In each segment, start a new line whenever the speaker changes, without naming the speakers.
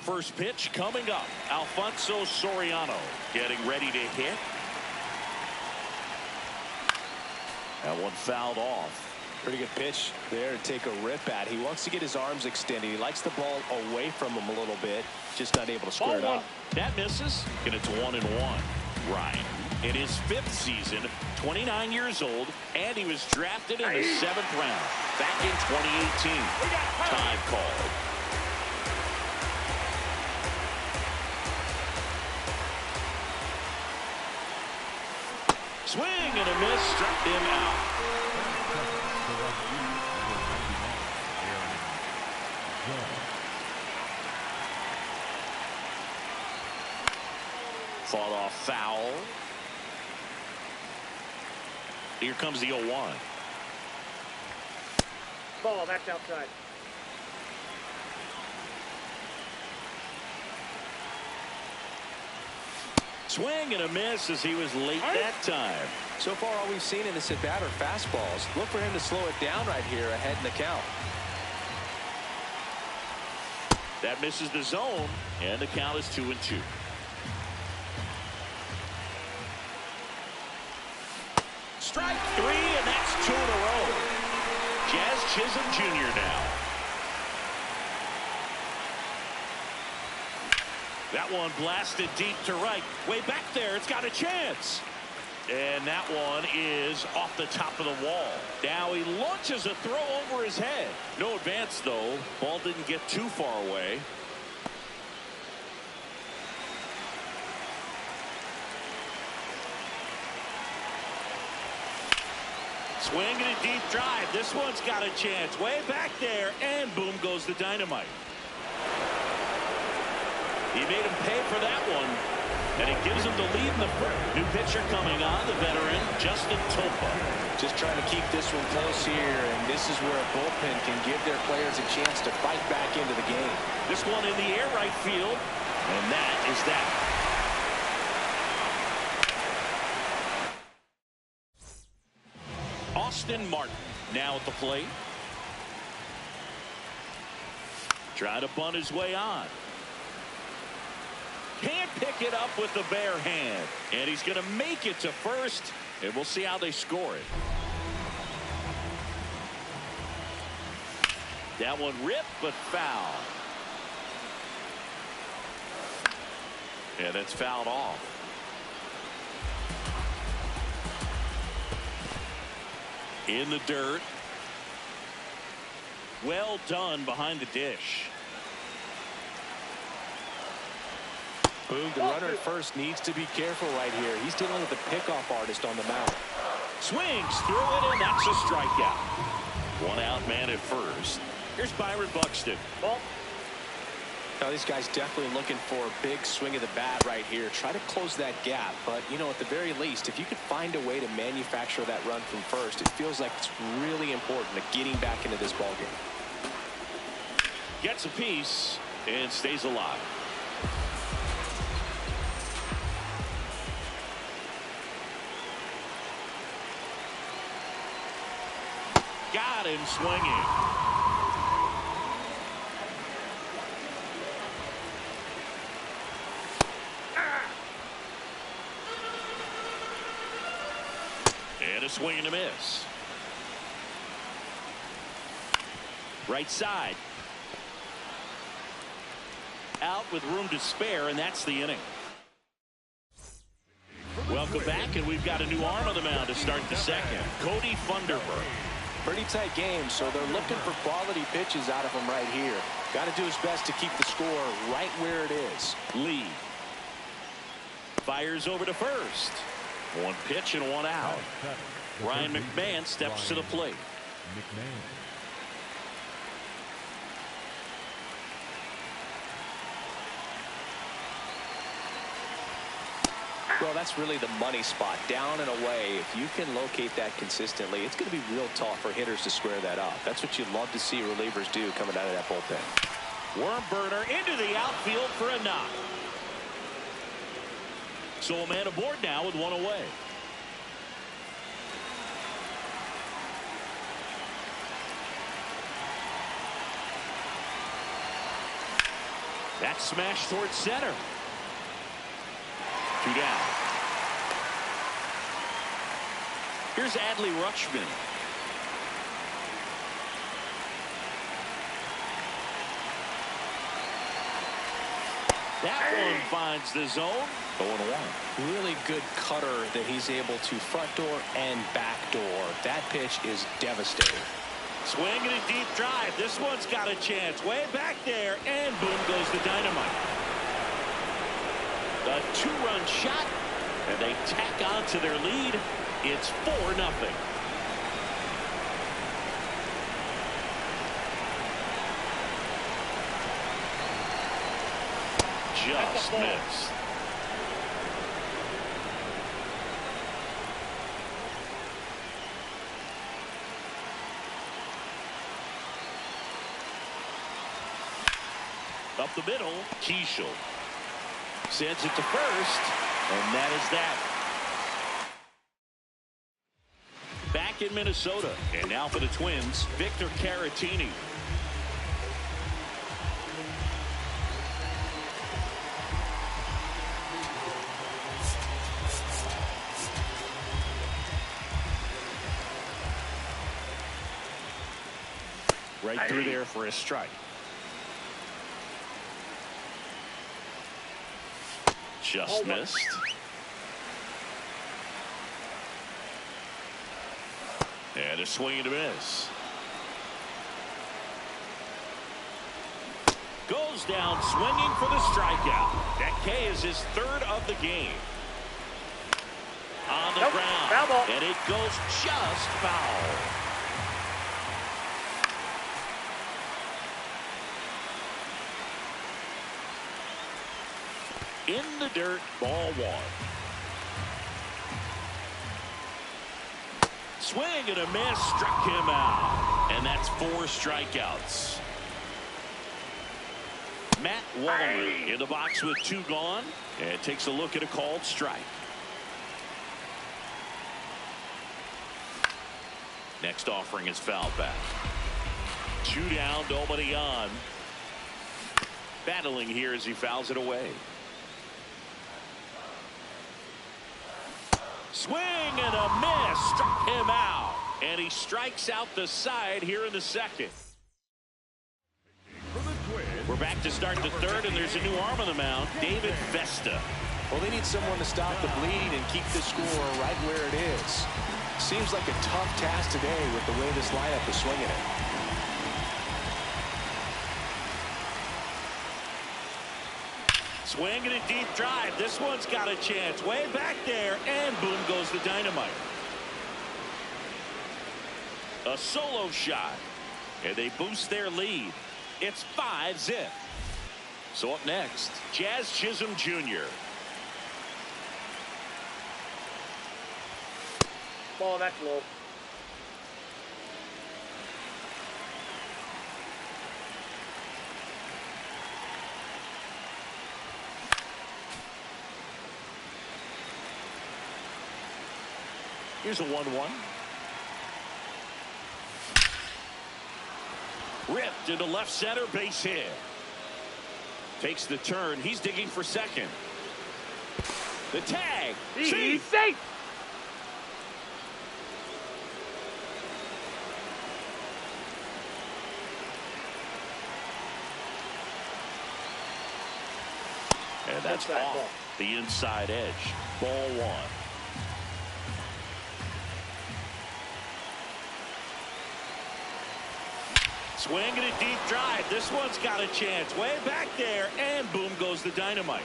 first pitch coming up. Alfonso Soriano getting ready to hit. That one fouled off.
Pretty good pitch there to take a rip at. He wants to get his arms extended. He likes the ball away from him a little bit. Just not able to square it up.
That misses. And it's 1-1. Ryan in his 5th season, 29 years old, and he was drafted in the 7th round back in 2018. Time called. Swing and a miss, struck him out. Fought off foul. Here comes the 0-1.
Ball, that's outside.
Swing and a miss as he was late that time.
So far, all we've seen in this at-bat are fastballs. Look for him to slow it down right here ahead in the count.
That misses the zone, and the count is 2-2. Strike 3, and that's 2 in a row. Jazz Chisholm Jr. now. That one blasted deep to right. Way back there, it's got a chance. And that one is off the top of the wall. Now he launches a throw over his head. No advance, though. Ball didn't get too far away. Swing and a deep drive. This one's got a chance. Way back there, and boom goes the dynamite. He made him pay for that one, and it gives him the lead in the first. New pitcher coming on, the veteran, Justin Topa.
Just trying to keep this one close here, and this is where a bullpen can give their players a chance to fight back into the game.
This one in the air right field, and that is that. Austin Martin now at the plate. Trying to bunt his way on. Can't pick it up with the bare hand. And he's going to make it to first. And we'll see how they score it. That one ripped, but foul. And that's fouled off. In the dirt. Well done behind the dish.
Boom, the runner at first needs to be careful right here. He's dealing with a pickoff artist on the mound.
Swings through it, and that's a strikeout. One out man at first. Here's Byron Buxton.
Ball.
Now, this guy's definitely looking for a big swing of the bat right here. Try to close that gap. But, you know, at the very least, if you could find a way to manufacture that run from first, it feels like it's really important to getting back into this ballgame.
Gets a piece and stays alive. Got him swinging. And a swing and a miss. Right side. Out with room to spare, and that's the inning. Welcome back, and we've got a new arm on the mound to start the second. Cody Funderburg.
Pretty tight game, so they're looking for quality pitches out of him right here. Got to do his best to keep the score right where it is.
Lee fires over to first. One pitch and one out. Ryan McMahon steps to the plate.
Well, that's really the money spot, down and away. If you can locate that consistently, it's going to be real tough for hitters to square that up. That's what you'd love to see relievers do coming out of that bullpen.
Worm burner into the outfield for a knock. So a man aboard now with one away. That smash towards center. 2 down. Here's Adley Rutschman. That one finds the zone. 0-1.
Really good cutter that he's able to front door and back door. That pitch is devastating.
Swinging a deep drive. This one's got a chance. Way back there, and boom goes the dynamite. A 2-run shot, and they tack on to their lead. It's 4-0. Just missed. Up the middle, Keishel sends it to first, and that is that. Back in Minnesota, and now for the Twins, Victor Caratini. Right through there for a strike. Just missed. And a swing and a miss. Goes down swinging for the strikeout. That K is his 3rd of the game. On the ground.
Foul ball.
And it goes just foul. In the dirt, ball 1. Swing and a miss, struck him out. And that's 4 strikeouts. Matt Wallner in the box with 2 gone. And takes a look at a called strike. Next offering is foul back. 2 down, nobody on. Battling here as he fouls it away. Swing and a miss, struck him out, and he strikes out the side here in the 2nd. We're back to start the 3rd, and there's a new arm on the mound, David Vesta.
Well, they need someone to stop the bleeding and keep the score right where it is. Seems like a tough task today with the way this lineup is swinging it.
Swing and a deep drive. This one's got a chance. Way back there, and boom goes the dynamite. A solo shot, and they boost their lead. It's 5-0. So up next, Jazz Chisholm Jr.
Ball, that's low.
Here's a 1-1. Ripped into left center, base hit. Takes the turn. He's digging for second. The tag.
He's safe.
And that's off ball. The inside edge. Ball 1. Swing and a deep drive. This one's got a chance. Way back there, and boom goes the dynamite.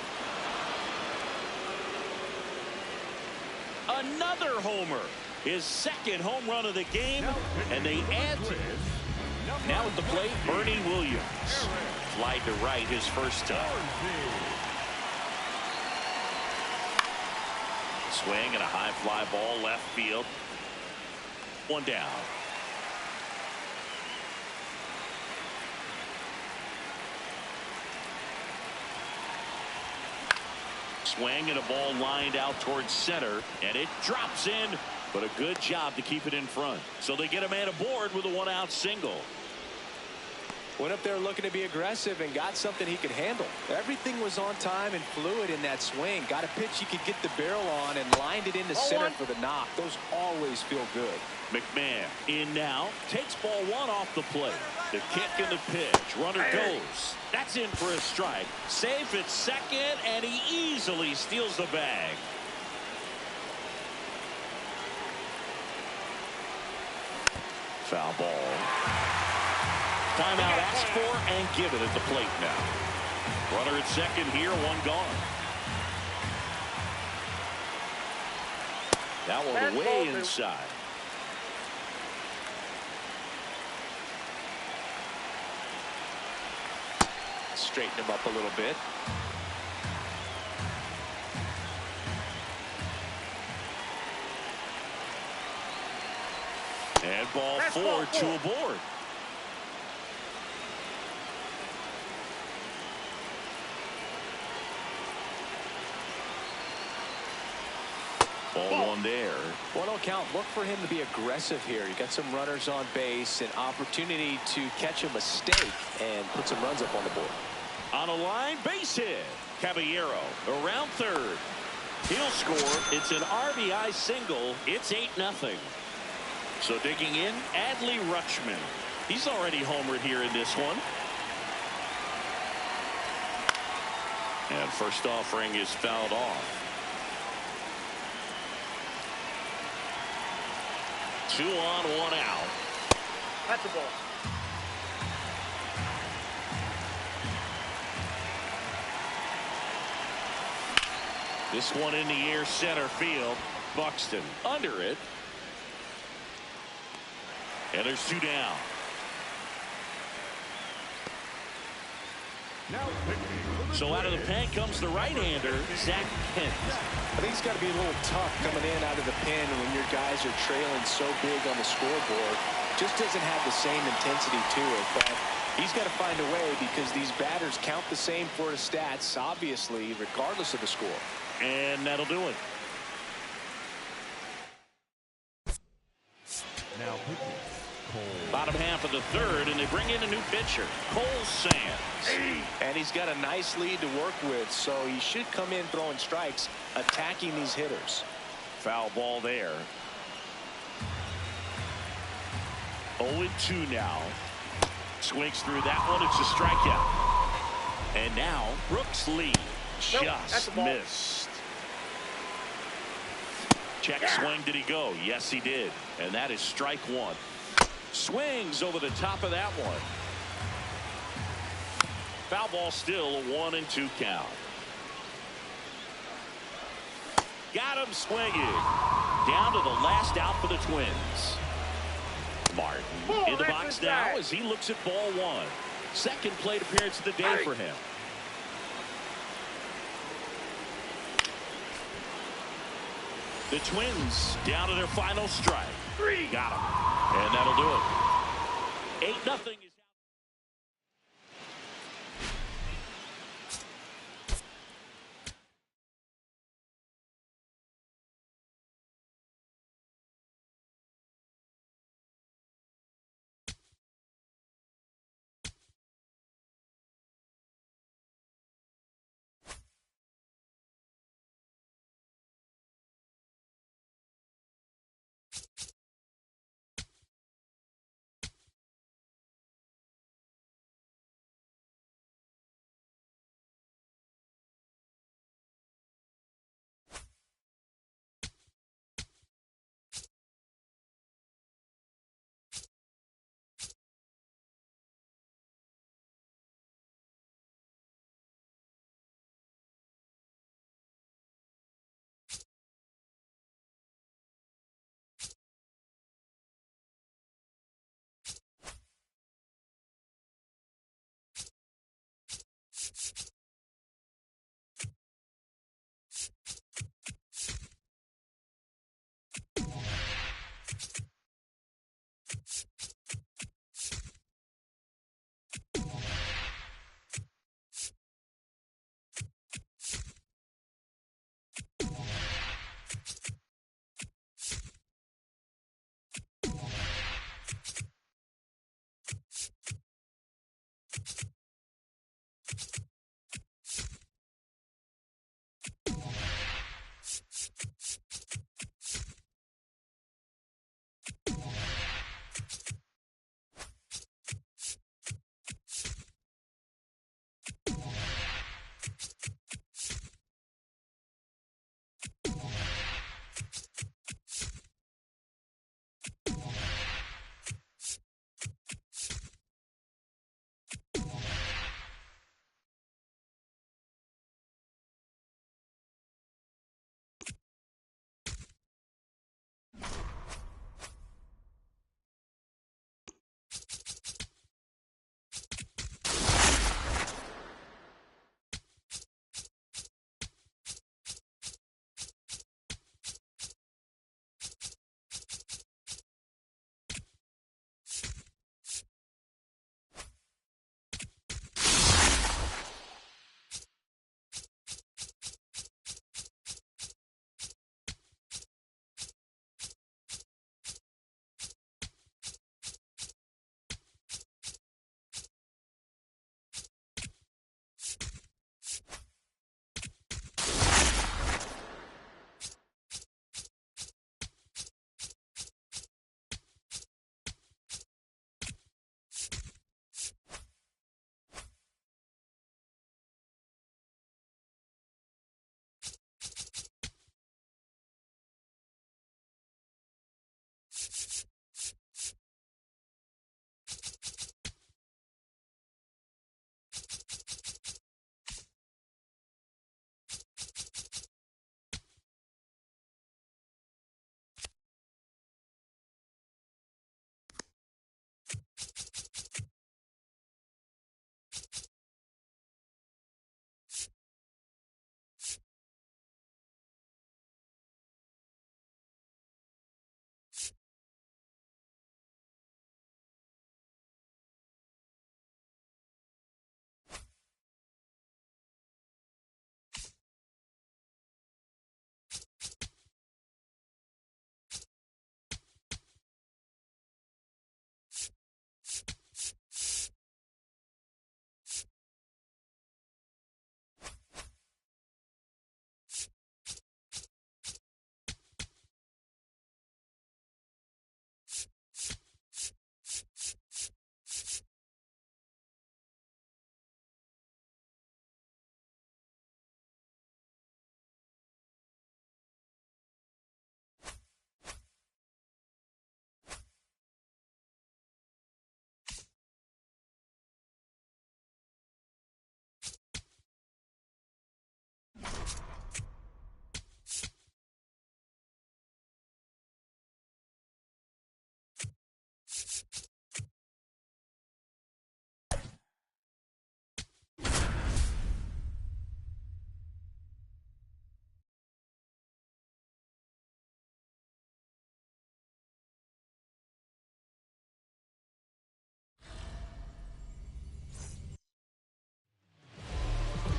Another homer. His 2nd home run of the game, and they add to it. Now at the plate, Bernie Williams. Fly to right his first time. Swing and a high fly ball left field. 1 down. Swing and a ball lined out towards center, and it drops in, but a good job to keep it in front. So they get a man aboard with a 1-out single.
Went up there looking to be aggressive and got something he could handle. Everything was on time and fluid in that swing. Got a pitch he could get the barrel on and lined it into center for the knock. Those always feel good.
McMahon in now. Takes ball one off the plate. The kick and the pitch. Runner goes. That's in for a strike. Safe at second, and he easily steals the bag. Foul ball. Timeout asked for and given at the plate now. Runner at second here, one gone. That one way inside.
Straighten him up a little bit.
And ball four, two aboard. Ball one there.
1-0 count. Look for him to be aggressive here. You got some runners on base, an opportunity to catch a mistake and put some runs up on the board.
On a line, base hit. Caballero around third. He'll score. It's an RBI single. It's 8-0. So digging in, Adley Rutschman. He's already homered here in this one. And first offering is fouled off. 2 on, 1 out.
That's a ball.
This one in the air, center field. Buxton under it. And there's 2 down. So out of the pen comes the right-hander, Zach Kent.
I think it's got to be a little tough coming in out of the pen when your guys are trailing so big on the scoreboard. Just doesn't have the same intensity to it, but he's got to find a way because these batters count the same for his stats, obviously, regardless of the score.
And that'll do it.
Now
bottom half of the third, and they bring in a new pitcher, Cole Sands.
And he's got a nice lead to work with, so he should come in throwing strikes, attacking these hitters.
Foul ball there. 0-2 now. Swings through that one. It's a strikeout. And now Brooks Lee just missed. Check swing. Did he go? Yes, he did. And that is strike one. Swings over the top of that one. Foul ball still, a 1-2 count. Got him swinging. Down to the last out for the Twins. Martin in the box now as he looks at ball one. Second plate appearance of the day for him. The Twins down to their final strike. Got him. And that'll do it. 8-0.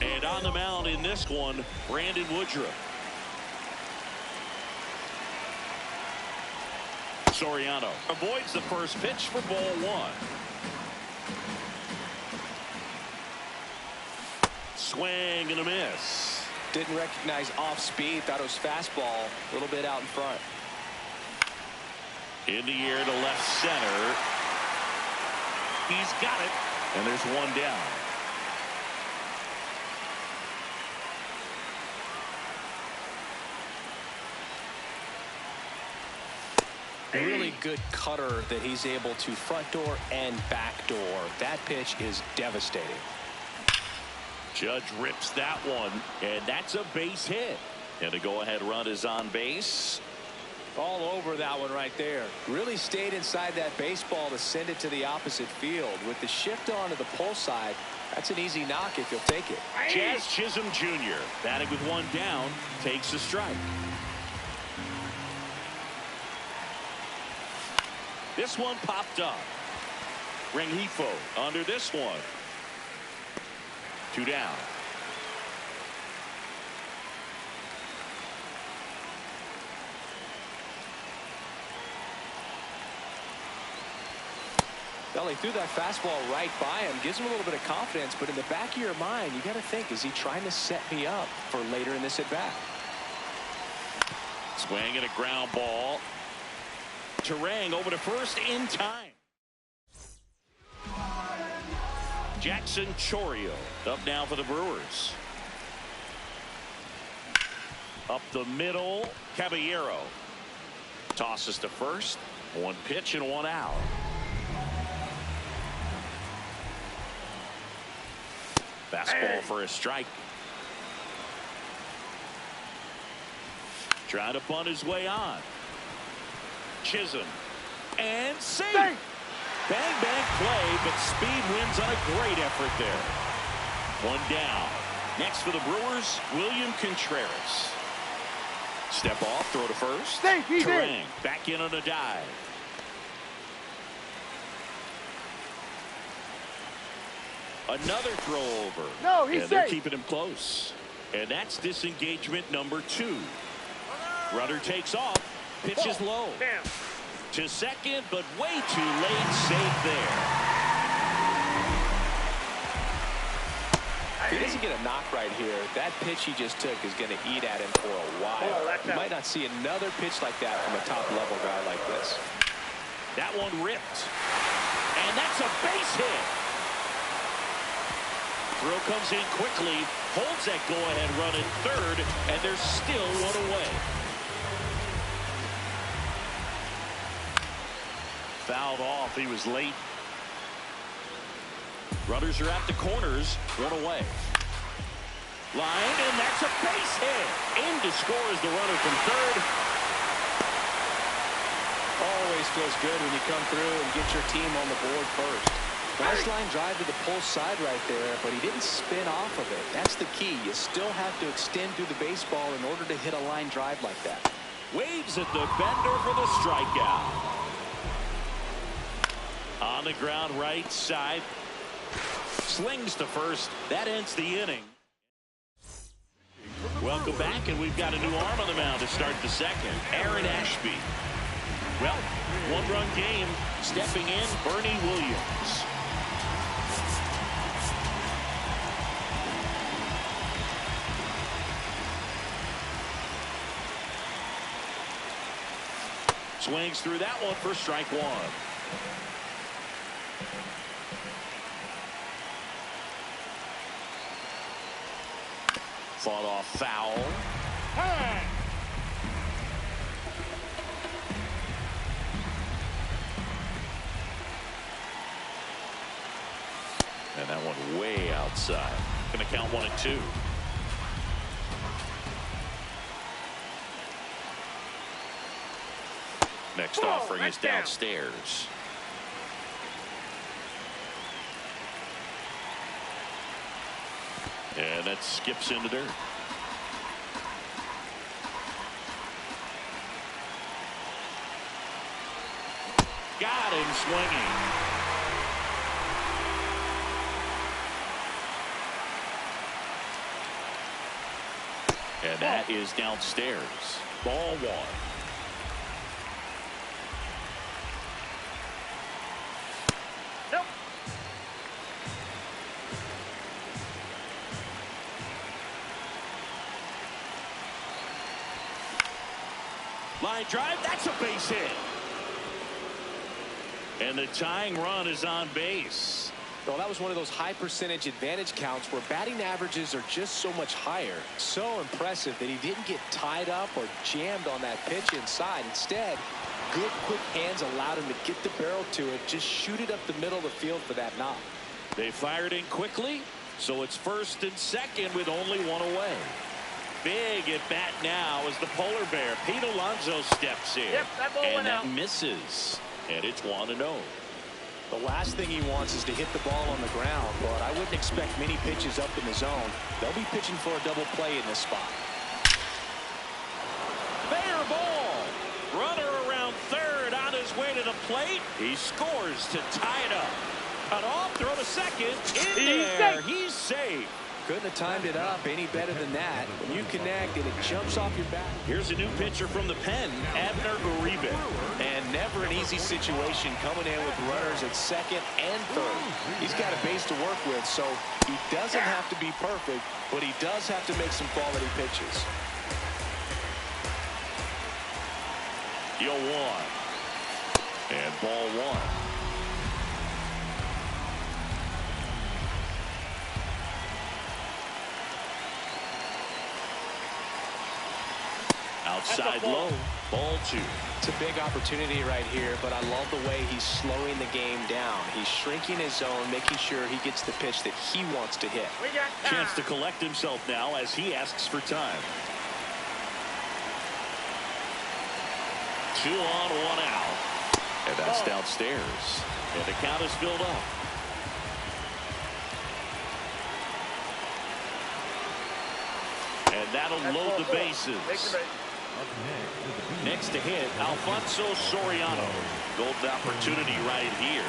And on the mound in this one, Brandon Woodruff. Soriano avoids the first pitch for ball one. Swing and a miss.
Didn't recognize off speed. Thought it was fastball. A little bit out in front.
In the air to left center. He's got it. And there's one down.
Really good cutter that he's able to front door and back door. That pitch is devastating.
Judge rips that one, and that's a base hit. And a go-ahead run is on base.
All over that one right there. Really stayed inside that baseball to send it to the opposite field. With the shift on to the pull side, that's an easy knock if you'll take it.
Jazz Chisholm Jr. batting with one down, takes a strike. This one popped up. Rengifo under this one. Two down.
Belly threw that fastball right by him. Gives him a little bit of confidence, but in the back of your mind, you got to think, is he trying to set me up for later in this at bat?
Swing and a ground ball. Terang over to first in time. Jackson Chourio up now for the Brewers. Up the middle, Caballero tosses to first. One pitch and one out. Fastball for a strike. Trying to bunt his way on. Chisholm and safe. Bang bang play, but speed wins on a great effort there. One down. Next for the Brewers, William Contreras. Step off, throw to first. Terang back in on a dive. Another throw over.
No, he's
and they're
safe.
keeping him close. And that's disengagement number 2. Runner takes off. Pitch is low.
Damn.
To second, but way too late. Safe there.
If he doesn't get a knock right here, that pitch he just took is going to eat at him for a while. You might not see another pitch like that from a top-level guy like this.
That one ripped. And that's a base hit. Throw comes in quickly, holds that go-ahead run in third, and there's still one away. Fouled off. He was late. Runners are at the corners. One away. Line, and that's a base hit. In to score is the runner from third.
Always feels good when you come through and get your team on the board first. Nice line drive to the pull side right there, but he didn't spin off of it. That's the key. You still have to extend through the baseball in order to hit a line drive like that.
Waves at the bender for the strikeout. On the ground right side. Slings to first. That ends the inning. Welcome back, and we've got a new arm on the mound to start the second. Aaron Ashby. Well, one-run game. Stepping in, Bernie Williams. Swings through that one for strike one. Fought off foul.
Hey.
And that one way outside. Going to count 1-2. Next offering is downstairs. And that skips into dirt. Got him swinging. And that is downstairs. Ball one.
Nope.
Line drive, that's a base hit. And the tying run is on base.
Well, that was one of those high percentage advantage counts where batting averages are just so much higher. So impressive that he didn't get tied up or jammed on that pitch inside. Instead, good quick hands allowed him to get the barrel to it, just shoot it up the middle of the field for that knock.
They fired in quickly, so it's first and second with only one away. Big at bat now as the polar bear Pete Alonso steps in.
Yep, that ball went out.
Misses, and it's 1-0.
The last thing he wants is to hit the ball on the ground, but I wouldn't expect many pitches up in the zone. They'll be pitching for a double play in this spot.
Fair ball. Runner around third on his way to the plate. He scores to tie it up. Cut off, throw to second. In there, he's safe.
Couldn't have timed it up any better than that. When you connect and it jumps off your back.
Here's a new pitcher from the pen, Abner Uribe.
And never an easy situation coming in with runners at second and third. He's got a base to work with, so he doesn't have to be perfect, but he does have to make some quality pitches.
0-1. And ball one. Outside low. Ball two.
It's a big opportunity right here, but I love the way he's slowing the game down. He's shrinking his zone, making sure he gets the pitch that he wants to hit.
Chance to collect himself now as he asks for time. 2 on, 1 out. And that's downstairs. And the count is filled up. And that'll load the bases. Next to hit, Alfonso Soriano. Golden opportunity right here.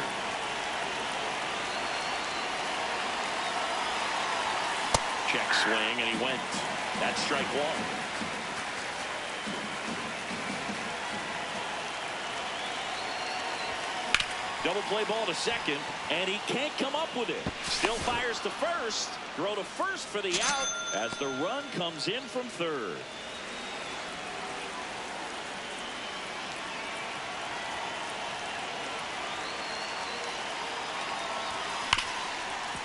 Check swing, and he went. That's strike one. Double play ball to second, and he can't come up with it. Still fires to first. Throw to first for the out as the run comes in from third.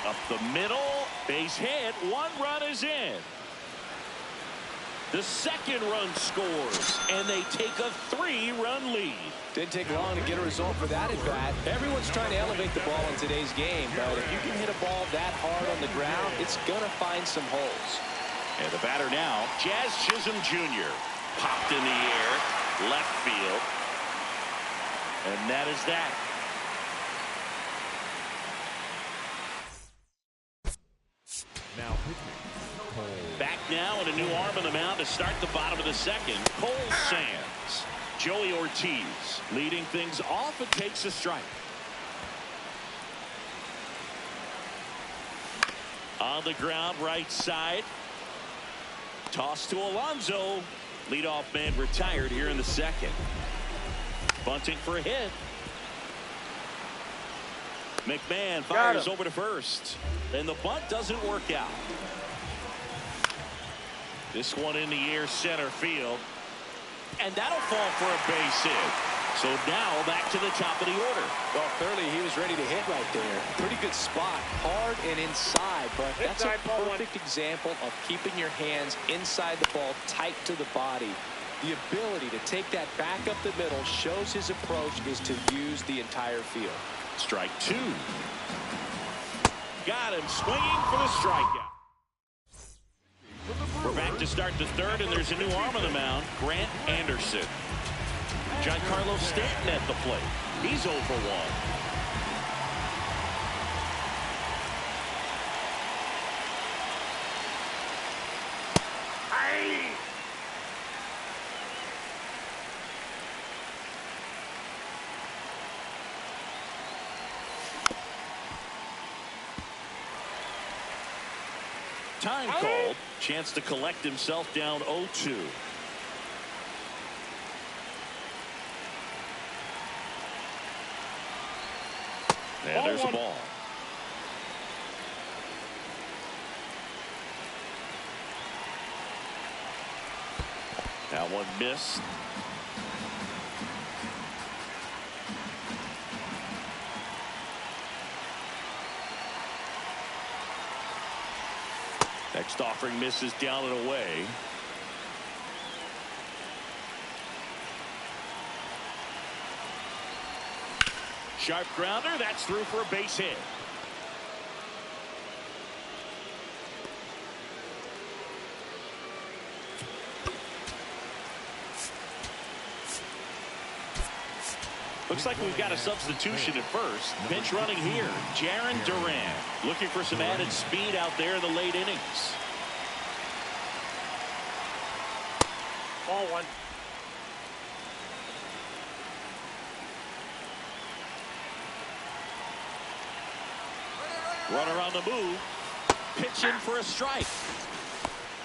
Up the middle, base hit, 1 run is in. The second run scores, and they take a 3-run lead.
Didn't take long to get a result for that at bat. Everyone's trying to elevate the ball in today's game, but if you can hit a ball that hard on the ground, it's going to find some holes.
And the batter now, Jazz Chisholm Jr. Popped in the air, left field. And that is that. Back now and a new arm on the mound to start the bottom of the second. Cole Sands. Joey Ortiz leading things off and takes a strike. On the ground, right side. Toss to Alonso. Leadoff man retired here in the second. Bunting for a hit. McMahon fires over to first. And the bunt doesn't work out. This one in the air, center field. And that'll fall for a base hit. So now back to the top of the order.
Well, clearly he was ready to hit right there. Pretty good spot. Hard and inside, but that's a perfect example of keeping your hands inside the ball, tight to the body. The ability to take that back up the middle shows his approach is to use the entire field.
Strike two. Got him swinging for the strikeout. We're back to start the third, and there's a new arm on the mound, Grant Anderson. Giancarlo Stanton at the plate. He's 0 for 1. Time called. Chance to collect himself down 0-2. And there's a ball. That one missed. Next offering misses down and away. Sharp grounder. That's through for a base hit. Looks like we've got a substitution at first. Bench running here, Jarren Duran. Looking for some added speed out there in the late innings.
Ball one.
Runner on the move. Pitching for a strike.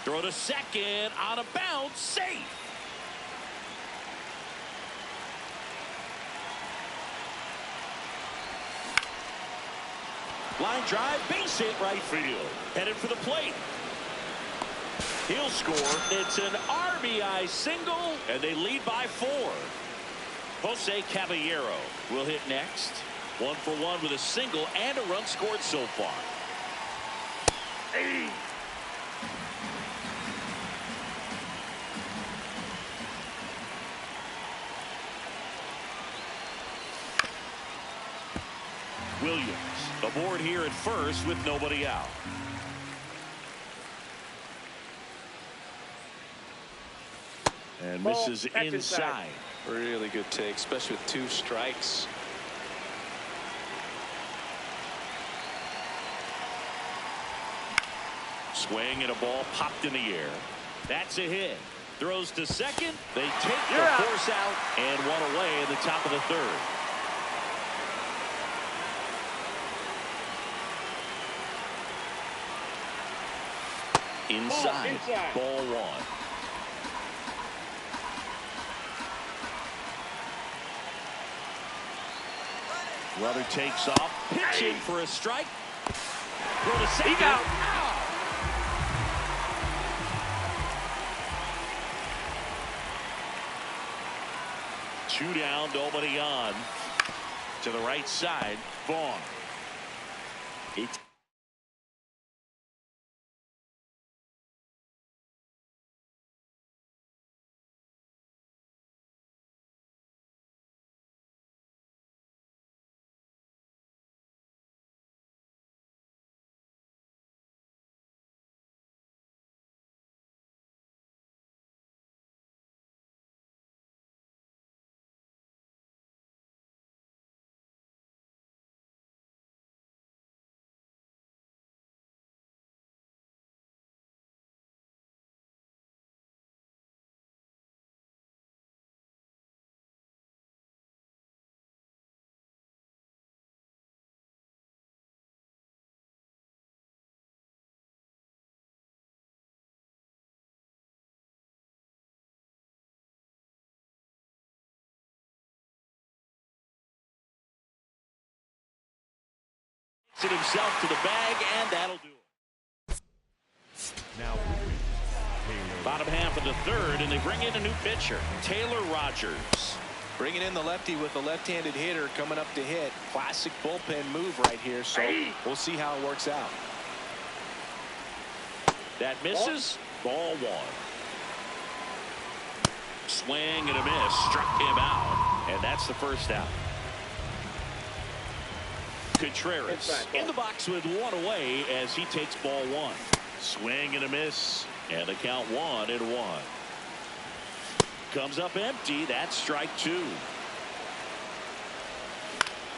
Throw to second. On a bounce. Safe. Line drive, base hit right field. Headed for the plate. He'll score. It's an RBI single, and they lead by 4. Jose Caballero will hit next. 1 for 1 with a single and a run scored so far.
Hey.
Williams aboard here at first with nobody out. And misses inside.
Really good take, especially with 2 strikes.
Swing and a ball popped in the air. That's a hit. Throws to second. They take the force out and 1 away in the top of the 3rd. Inside. Ball 1. Runner takes off, pitching for a strike. Throw to second. Two down, nobody on. To the right side, Vaughn. It himself to the bag, and that'll do it.
Now,
bottom half of the 3rd, and they bring in a new pitcher, Taylor Rogers.
Bringing in the lefty with the left-handed hitter coming up to hit. Classic bullpen move right here, so we'll see how it works out.
That misses. Ball 1. Swing and a miss. Struck him out, and that's the first out. Contreras in the box with 1 away as he takes ball 1. Swing and a miss, and the count 1-1. Comes up empty. That's strike 2.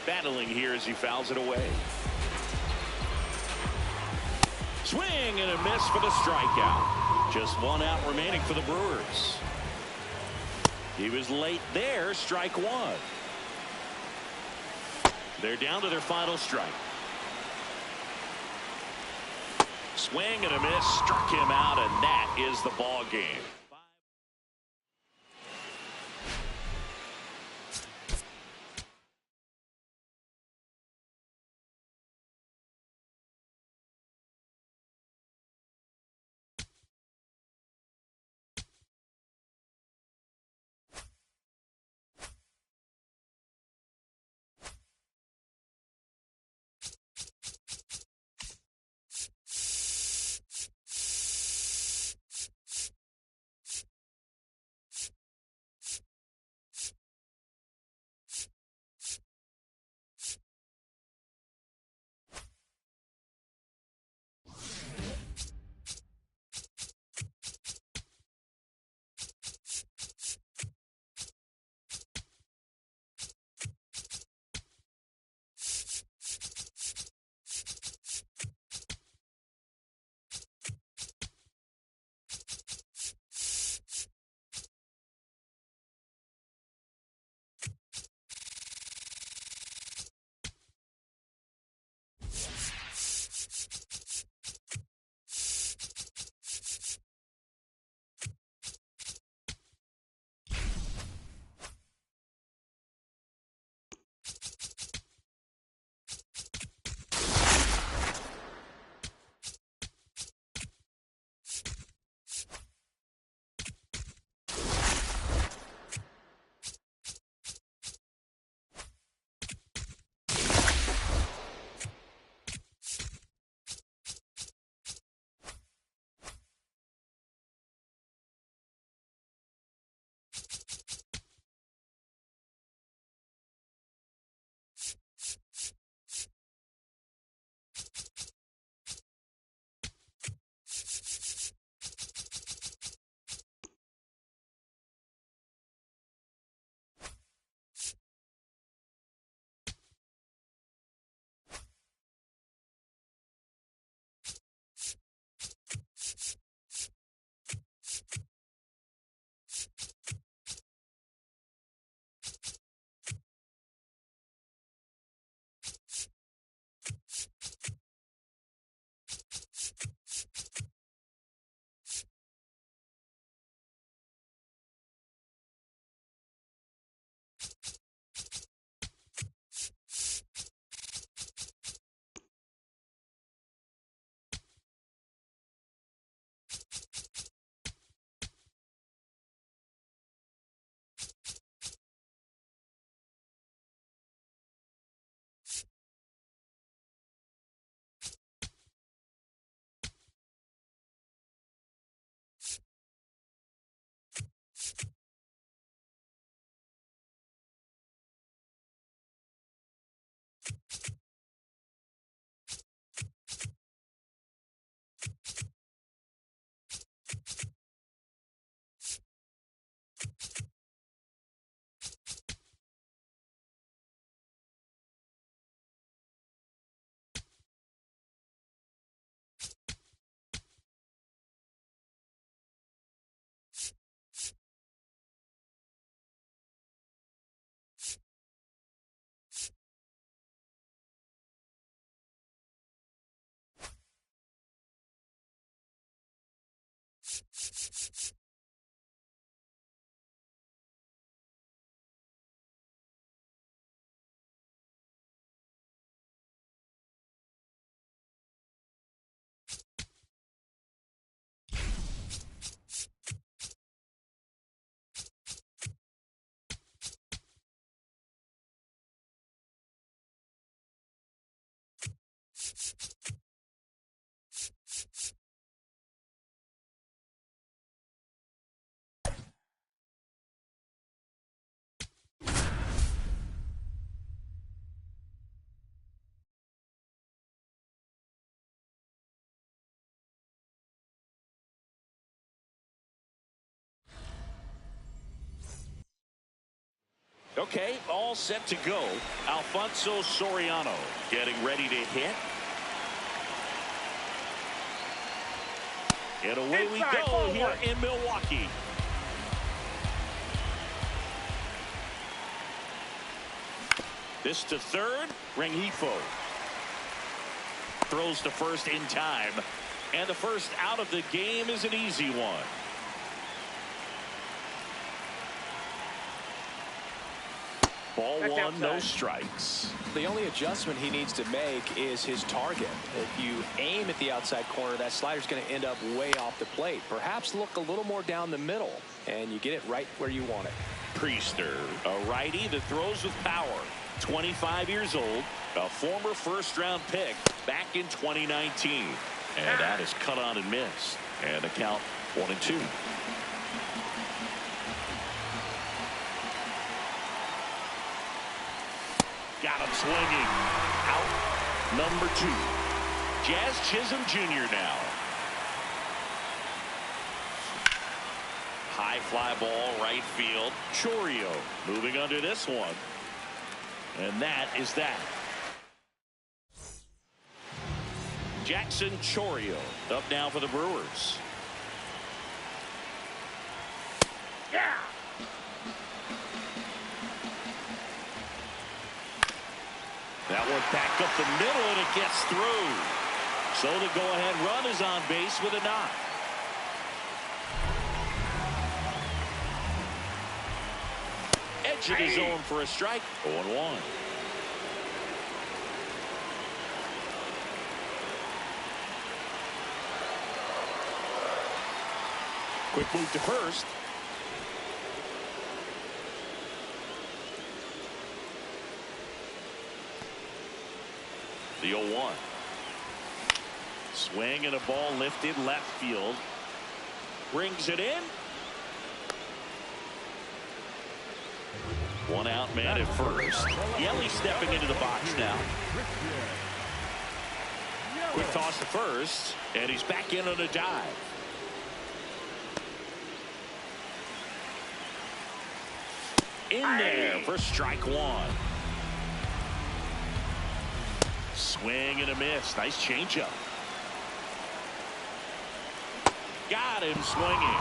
Battling here as he fouls it away. Swing and a miss for the strikeout. Just 1 out remaining for the Brewers. He was late there. Strike 1. They're down to their final strike. Swing and a miss. Struck him out, and that is the ball game. Okay, all set to go. Alfonso Soriano getting ready to hit. And away we go here in Milwaukee. This to third, Rengifo. Throws to first in time. And the first out of the game is an easy one. Ball one, no strikes.
The only adjustment he needs to make is his target. If you aim at the outside corner, that slider's going to end up way off the plate. Perhaps look a little more down the middle, and you get it right where you want it.
Priester, a righty that throws with power. 25 years old, a former first-round pick back in 2019. And that is cut on and missed. And the count 1-2. Got him swinging. Out number 2. Jazz Chisholm Jr. now. High fly ball right field. Chourio moving under this one. And that is that. Jackson Chourio up now for the Brewers. Yeah. That one back up the middle, and it gets through. So the go-ahead run is on base with a knock. Edge of his zone for a strike. 0-1. Quick move to first. The 0-1. Swing and a ball lifted left field. Brings it in. One out man at first. Yelly stepping into the box now. Quick toss to first. And he's back in on a dive. In there for strike one. Swing and a miss. Nice changeup. Got him swinging.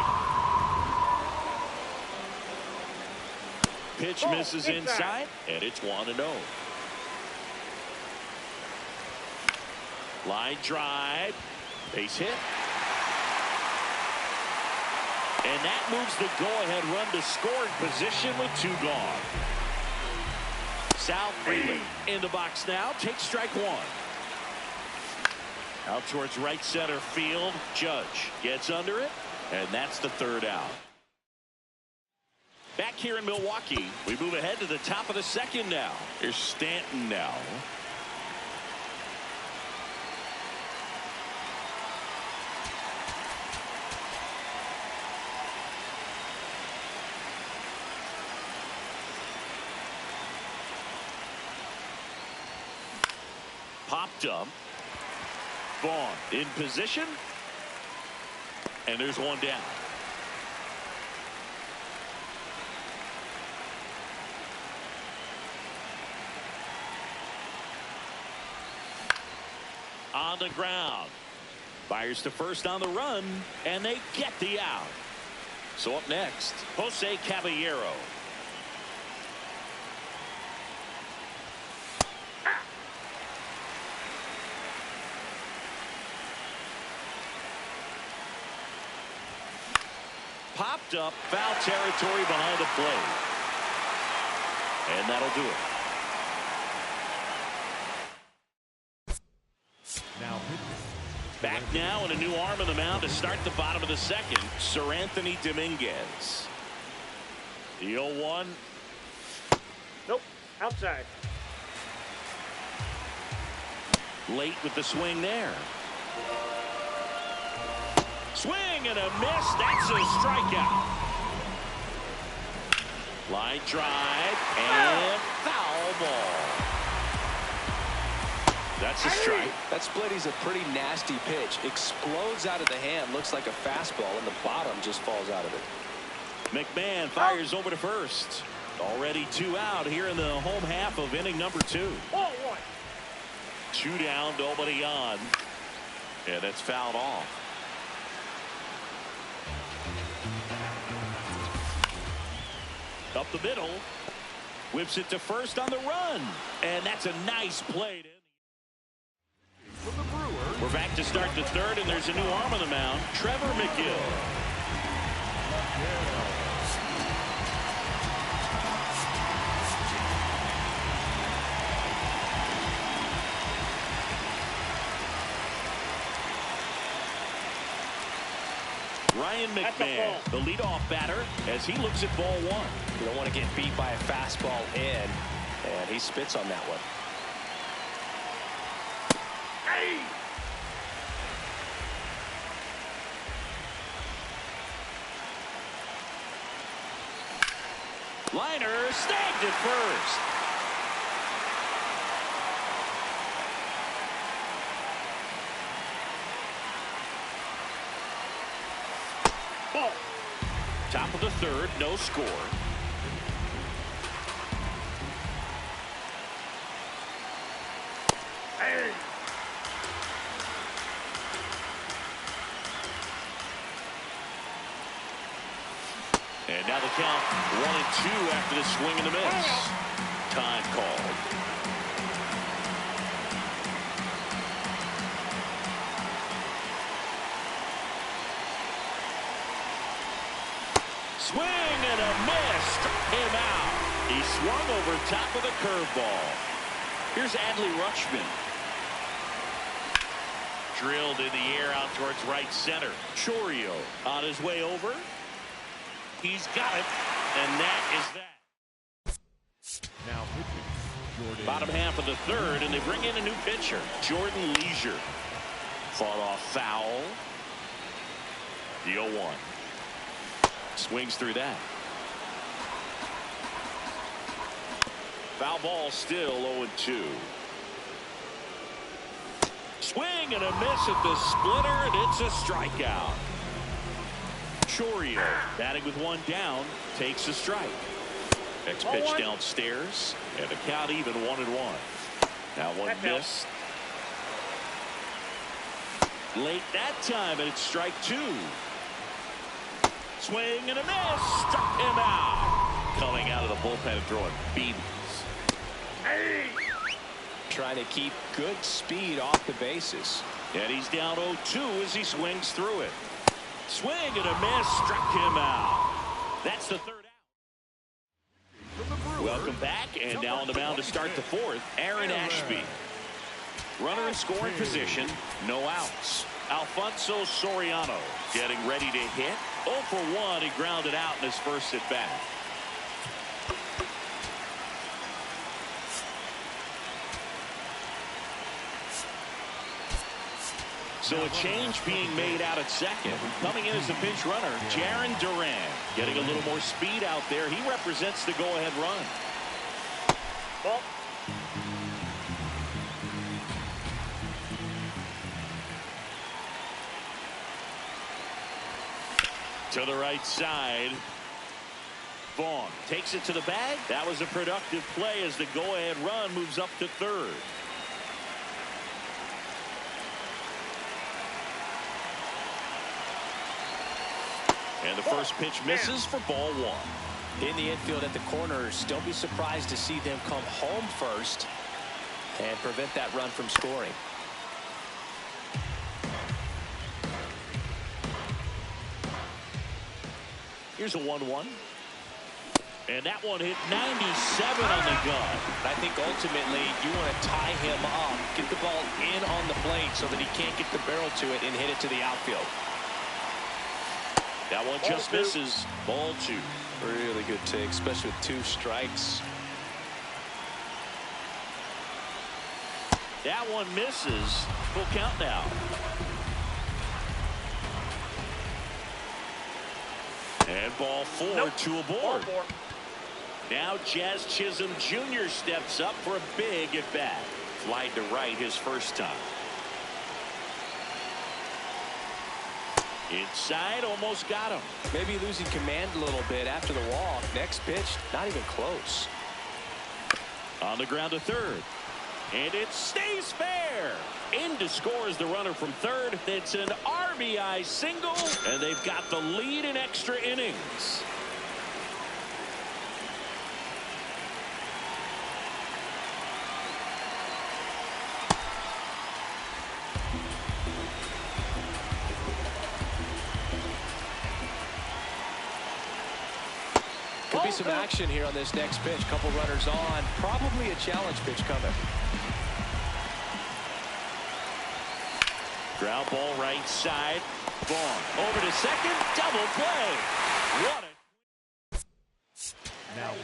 Pitch misses inside, and it's 1-0. Line drive. Base hit. And that moves the go-ahead run to scoring position with 2 gone. Sal Freeland in the box now. Takes strike one. Out towards right center field. Judge gets under it, and that's the 3rd out. Back here in Milwaukee, we move ahead to the top of the 2nd now. Here's Stanton now. Popped up. Vaughn in position. And there's one down. On the ground. Fires to first on the run, and they get the out. So up next, Jose Caballero. Popped up, foul territory behind the plate. And that'll do it. Back now and a new arm on the mound to start the bottom of the second. Anthony Dominguez. The 0-1.
Nope. Outside.
Late with the swing there. Swing and a miss. That's a strikeout. Line drive and foul ball. That's a strike.
That splitty's a pretty nasty pitch. Explodes out of the hand. Looks like a fastball, and the bottom just falls out of it.
McMahon fires over to first. Already 2 out here in the home half of inning number 2. 2 down, nobody on. And it's fouled off. Up the middle. Whips it to first on the run. And that's a nice play. We're back to start the third, and there's a new arm on the mound, Trevor McGill. Ryan McMahon, the leadoff batter, as he looks at ball 1.
You don't want to get beat by a fastball in, and he spits on that one.
Liner snagged at first. Ball. Top of the third, no score. And now the count 1-2 after the swing and the miss. Time called. Swing and a miss. Struck him out. He swung over top of the curveball. Here's Adley Rutschman. Drilled in the air out towards right center. Chourio on his way over. He's got it, and that is that. Now bottom half of the third, and they bring in a new pitcher, Jordan Leisure. Fought off foul. The 0-1. Swings through that. Foul ball still 0-2. Swing and a miss at the splitter, and it's a strikeout. Chourio batting with 1 down takes a strike. Next pitch downstairs, and the count even 1-1. Now one missed. Late that time, and it's strike 2. Swing and a miss. Struck him out. Coming out of the bullpen and throwing beams.
Trying to keep good speed off the bases.
And he's down 0-2 as he swings through it. Swing and a miss. Struck him out. That's the third out. Welcome back, and now on the mound to start the fourth, Aaron Ashby. Runner in scoring position, no outs. Alfonso Soriano getting ready to hit. 0 for 1, he grounded out in his first at bat. So a change being made out at second. Coming in as the pinch runner, Jarren Duran. Getting a little more speed out there. He represents the go-ahead run.
Ball.
To the right side. Vaughn takes it to the bag. That was a productive play as the go-ahead run moves up to third. And the first pitch misses for ball one.
In the infield at the corners, don't be surprised to see them come home first and prevent that run from scoring.
Here's a 1-1. And that one hit 97 on the gun.
I think ultimately you want to tie him up, get the ball in on the plate so that he can't get the barrel to it and hit it to the outfield.
That one just misses. Ball two.
Really good take, especially with 2 strikes.
That one misses. Full count now. And ball 4, 2 aboard. Now Jazz Chisholm Jr. steps up for a big at bat. Flied to right his first time. Inside, almost got him.
Maybe losing command a little bit after the walk. Next pitch, not even close.
On the ground to third. And it stays fair. In to score is the runner from third. It's an RBI single, and they've got the lead in extra innings.
Could be some action here on this next pitch. Couple runners on. Probably a challenge pitch coming.
Ground ball right side. Vaughn over to second. Double play. What a...
Now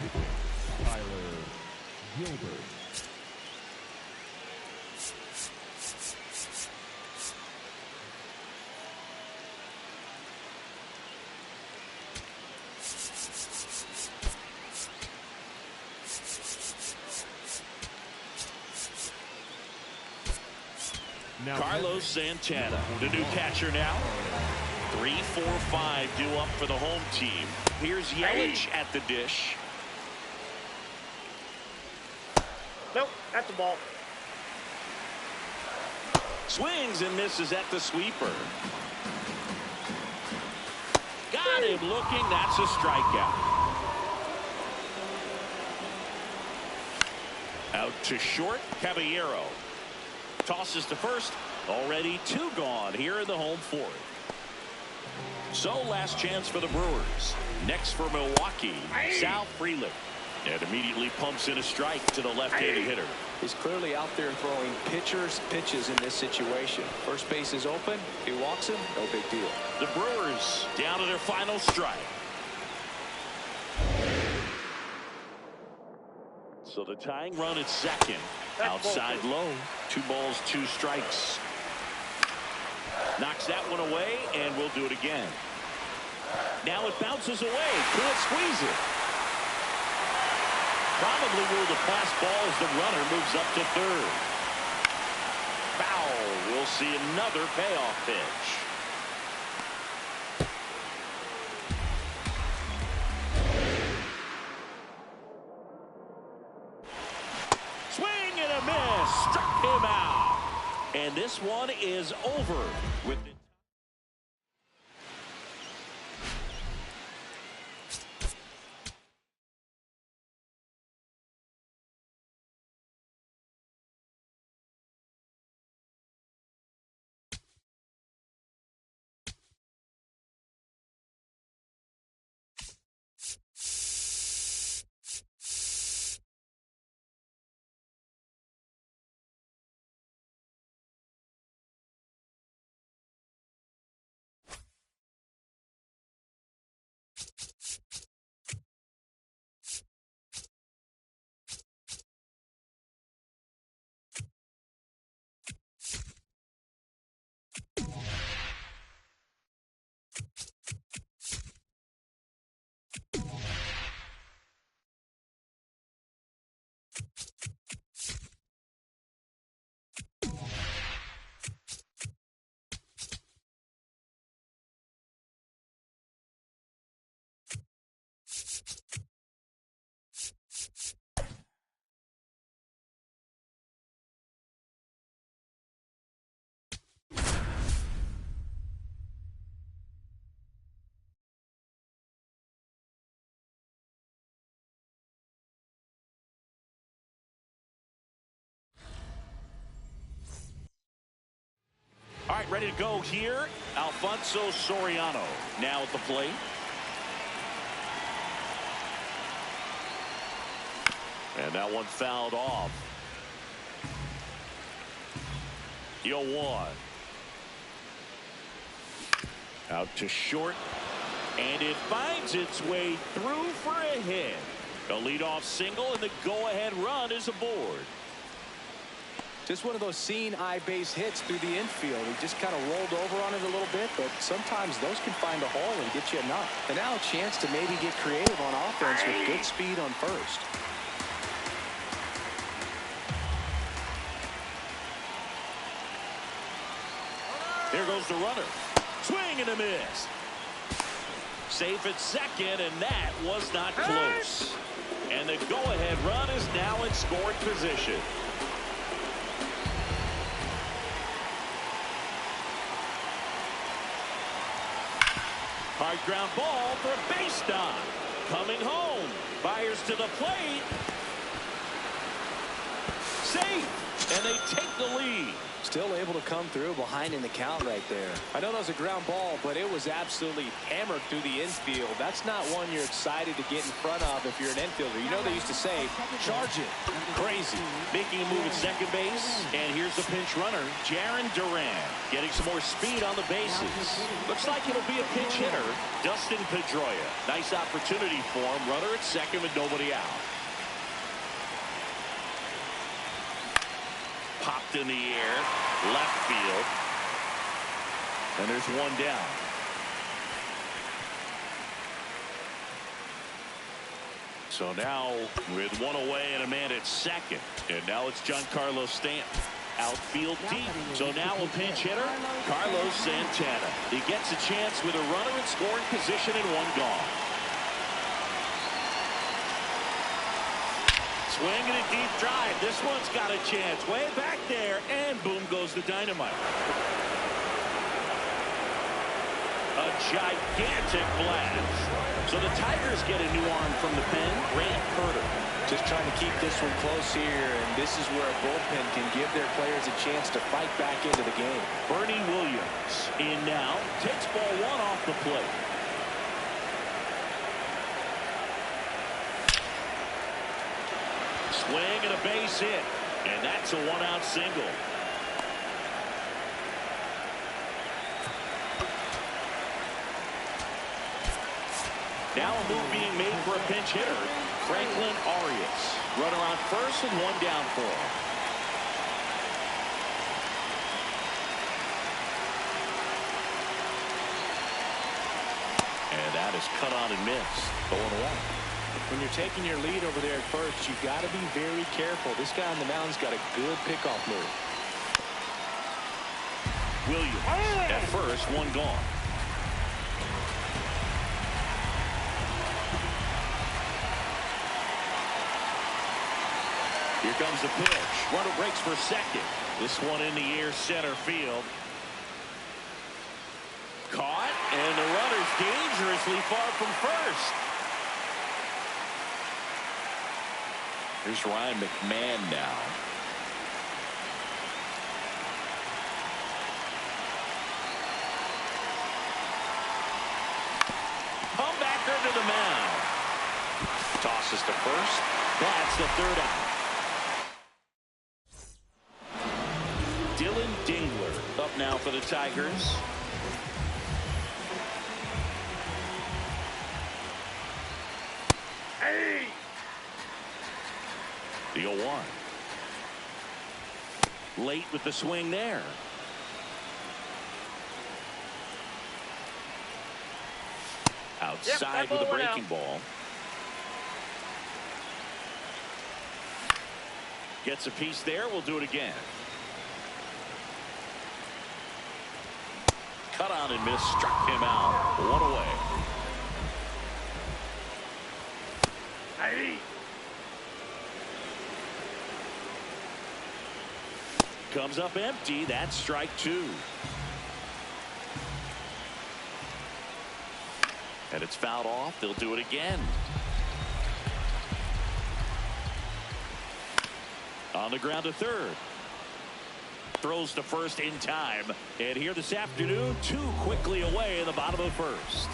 Tyler Gilbert.
Carlos Santana, the new catcher now. 3, 4, 5 due up for the home team. Here's Yelich at the dish.
Nope, that's the ball.
Swings and misses at the sweeper. Got him looking. That's a strikeout. Out to short. Caballero tosses to first. Already 2 gone here in the home fourth. So last chance for the Brewers. Next for Milwaukee, Sal Frelick. And immediately pumps in a strike to the left-handed hitter.
He's clearly out there throwing pitches in this situation. First base is open. He walks him. No big deal.
The Brewers down to their final strike. So the tying run at second. Outside low. 2 balls, 2 strikes. Knocks that one away, and we'll do it again. Now it bounces away. Can't squeeze it. Probably ruled a pass ball as the runner moves up to third. Foul. We'll see another payoff pitch. Swing and a miss. Struck him out. And this one is over with ready to go here. Alfonso Soriano now at the plate. And that one fouled off. 0-1. Out to short. And it finds its way through for a hit. A leadoff single, and the go-ahead run is aboard.
Just one of those seeing eye base hits through the infield. He just kind of rolled over on it a little bit, but sometimes those can find a hole and get you a knock. And now a chance to maybe get creative on offense with good speed on first.
Here goes the runner. Swing and a miss. Safe at second, and that was not close. And the go-ahead run is now in scoring position. Hard ground ball for a base stop. Coming home. Fires to the plate. Safe. And they take the lead.
Still able to come through behind in the count right there. I know that was a ground ball, but it was absolutely hammered through the infield. That's not one you're excited to get in front of if you're an infielder. You know they used to say, charge it. Crazy.
Making a move at second base. And here's the pinch runner, Jarren Duran. Getting some more speed on the bases. Looks like it'll be a pinch hitter, Dustin Pedroia. Nice opportunity for him. Runner at second with nobody out. Popped in the air, left field. And there's one down. So now with one away and a man at second. And now it's Giancarlo Stanton. Outfield deep. So now a pinch hitter, Carlos Santana. He gets a chance with a runner in scoring position and one gone. Swing and a deep drive. This one's got a chance way back there, and boom goes the dynamite. A gigantic blast. So the Tigers get a new arm from the pen, Grant Herter.
Just trying to keep this one close here, and this is where a bullpen can give their players a chance to fight back into the game.
Bernie Williams in now, takes ball one off the plate. Swing and a base hit, and that's a one-out single. Now a move being made for a pinch hitter, Franklin Arias. Runner on first and one down for him. And that is cut on and missed. 0-1.
When you're taking your lead over there at first, you've got to be very careful. This guy on the mound's got a good pickoff move.
Williams at first, one gone. Here comes the pitch. Runner breaks for second. This one in the air, center field. Caught, and the runner's dangerously far from first. Here's Ryan McMahon now. Comebacker to the mound. Tosses to first. That's the third out. Dylan Dingler up now for the Tigers.
Hey!
The 0-1. Late with the swing there. Outside with a breaking ball. Gets a piece there. We'll do it again. Cut on and miss. Struck him out. One away.
Hey!
Comes up empty. That's strike two. And it's fouled off. They'll do it again. On the ground to third. Throws to first in time. And here this afternoon, 2 quickly away in the bottom of the first.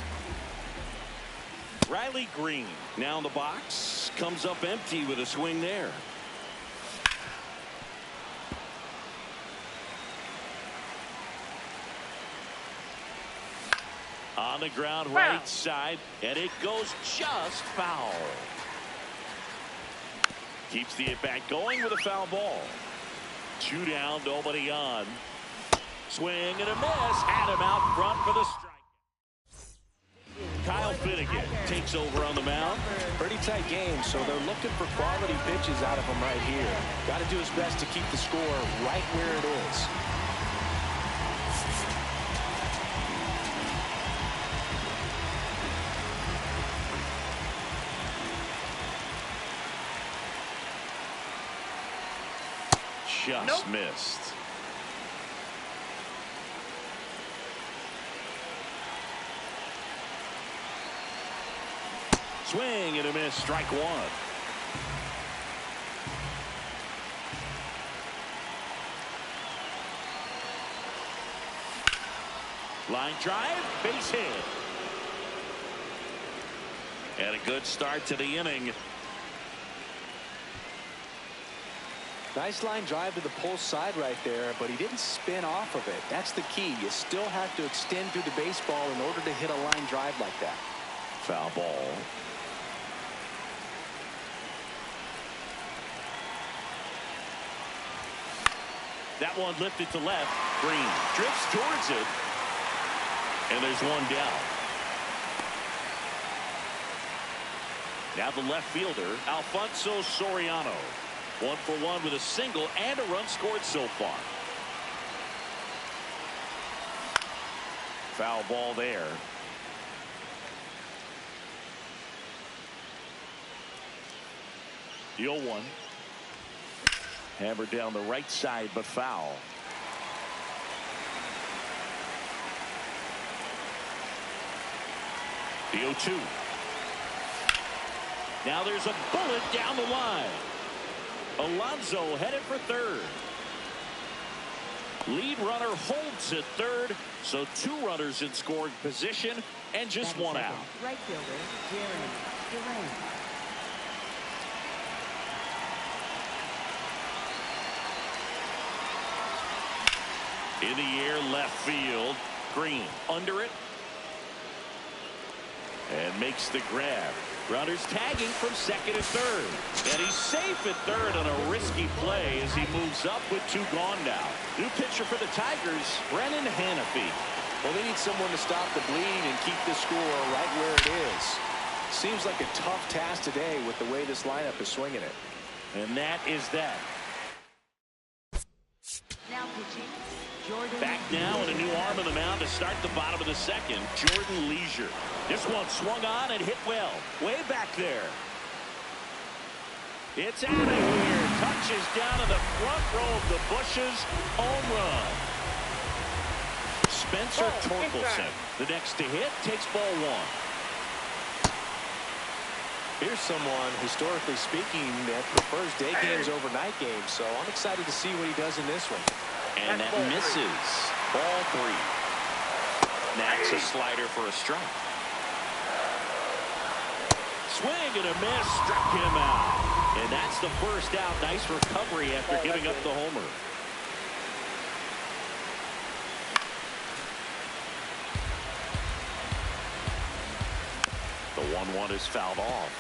Riley Green now in the box. Comes up empty with a swing there. On the ground, right side, and it goes just foul. Keeps the at-bat going with a foul ball. 2 down, nobody on. Swing and a miss. Had him out front for the strike. Kyle Finnegan takes over on the mound.
Pretty tight game, so they're looking for quality pitches out of him right here. Got to do his best to keep the score right where it is.
Just missed. Swing and a miss. Strike 1. Line drive, base hit. And a good start to the inning.
Nice line drive to the pull side right there, but he didn't spin off of it. That's the key. You still have to extend through the baseball in order to hit a line drive like that.
Foul ball. That one lifted to left. Green drifts towards it. And there's 1 down. Now the left fielder, Alfonso Soriano. 1 for 1 with a single and a run scored so far. Foul ball there. The 0-1. Hammered down the right side, but foul. The 0-2. Now there's a bullet down the line. Alonso headed for third. Lead runner holds at third, so 2 runners in scoring position and just 1 out.
Right fielder, Jeremy.
In the air, left field. Green under it. And makes the grab. Runners tagging from second and third. And he's safe at third on a risky play as he moves up with 2 gone now. New pitcher for the Tigers, Brennan Hannafy.
Well, they need someone to stop the bleed and keep the score right where it is. Seems like a tough task today with the way this lineup is swinging it.
And that is that.
Now pitching, Jordan.
Back now and a new arm on the mound to start the bottom of the second. Jordan Leisure. This one swung on and hit well. Way back there. It's out of here. Touches down in the front row of the bushes. Home run. Spencer Torkelson, the next to hit, takes ball 1.
Here's someone, historically speaking, that prefers day games over night games, so I'm excited to see what he does in this one.
And that misses. Ball 3. That's a slider for a strike. Swing and a miss. Struck him out. And that's the first out. Nice recovery after giving up the homer. The 1-1 is fouled off.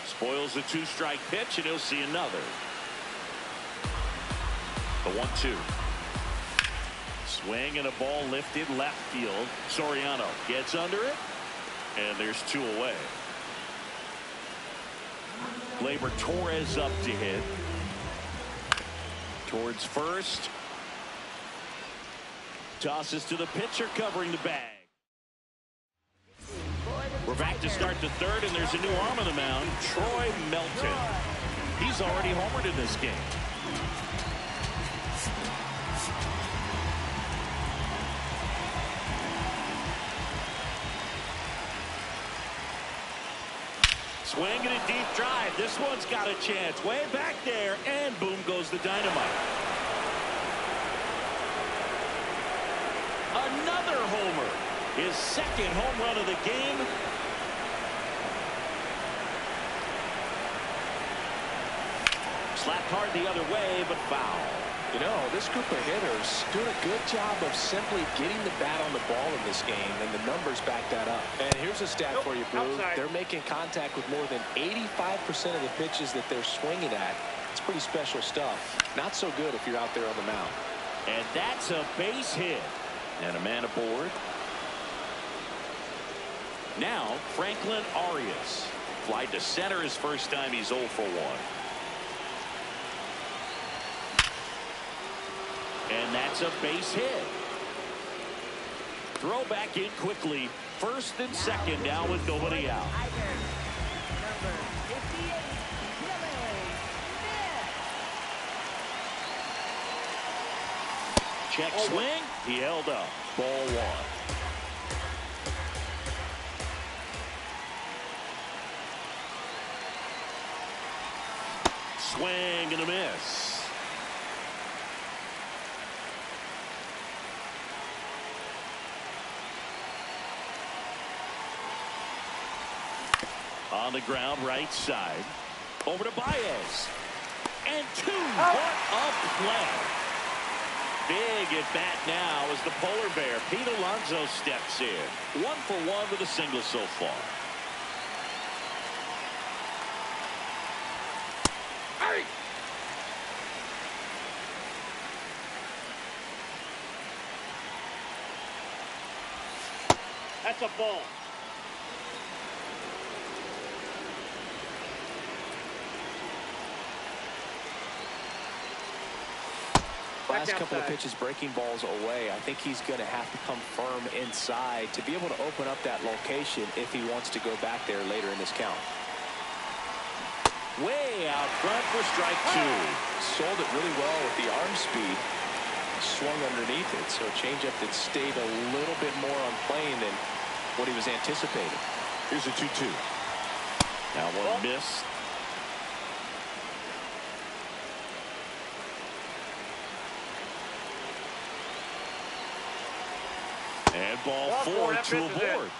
Spoils the 2-strike pitch, and he'll see another. The 1-2. Swing and a ball lifted left field. Soriano gets under it, and there's 2 away. Gleyber Torres up to hit. Towards first. Tosses to the pitcher covering the bag. We're back to start the third, and there's a new arm on the mound, Troy Melton. He's already homered in this game. Swinging a deep drive. This one's got a chance. Way back there, and boom goes the dynamite. Another homer. His second home run of the game. Slapped hard the other way, but foul.
You know, this group of hitters doing a good job of simply getting the bat on the ball in this game, and the numbers back that up. And here's a stat for you, Blue.
Outside.
They're making contact with more than 85% of the pitches that they're swinging at. It's pretty special stuff. Not so good if you're out there on the mound.
And that's a base hit. And a man aboard. Now, Franklin Arias. Fly to center his first time. He's 0 for 1. And that's a base hit. Throw back in quickly. First and second now with nobody out.
Number 58, Billy Smith.
Check swing. He held up. Ball 1. Swing and a miss. On the ground, right side. Over to Baez. And 2. What a play. Big at bat now as the polar bear, Pete Alonso, steps in. 1 for 1 with a single so far. Hey!
That's a ball.
Last couple of pitches breaking balls away. I think he's going to have to come firm inside to be able to open up that location if he wants to go back there later in this count.
Way out front for strike 2.
Sold it really well with the arm speed. Swung underneath it, so a changeup that stayed a little bit more on plane than what he was anticipating.
Here's a 2-2. Now one missed. And ball 4 to aboard.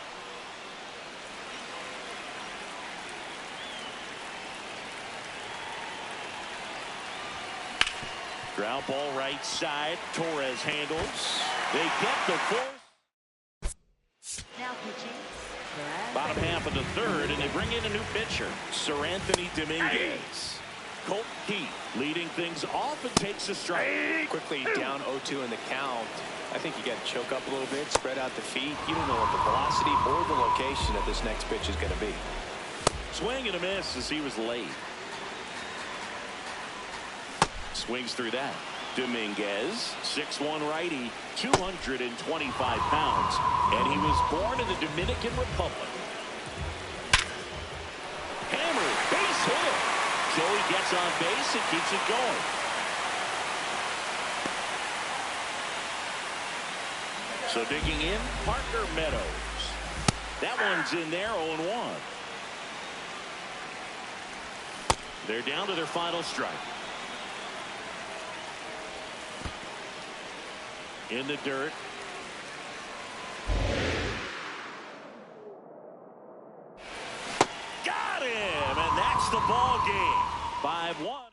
Ground ball right side. Torres handles. They get the fourth.
Now pitching.
Bottom half of the third, and they bring in a new pitcher, Sir Anthony Dominguez. Colt Keith leading things off and takes a strike.
Quickly down 0-2 in the count. I think you got to choke up a little bit, spread out the feet. You don't know what the velocity or the location of this next pitch is going to be.
Swing and a miss as he was late. Swings through that. Dominguez, 6'1" righty, 225 pounds, and he was born in the Dominican Republic. Hammered, base hit. Joey gets on base and keeps it going. So digging in, Parker Meadows. That one's in there, 0-1. They're down to their final strike. In the dirt. Got him, and that's the ball game. 5-1.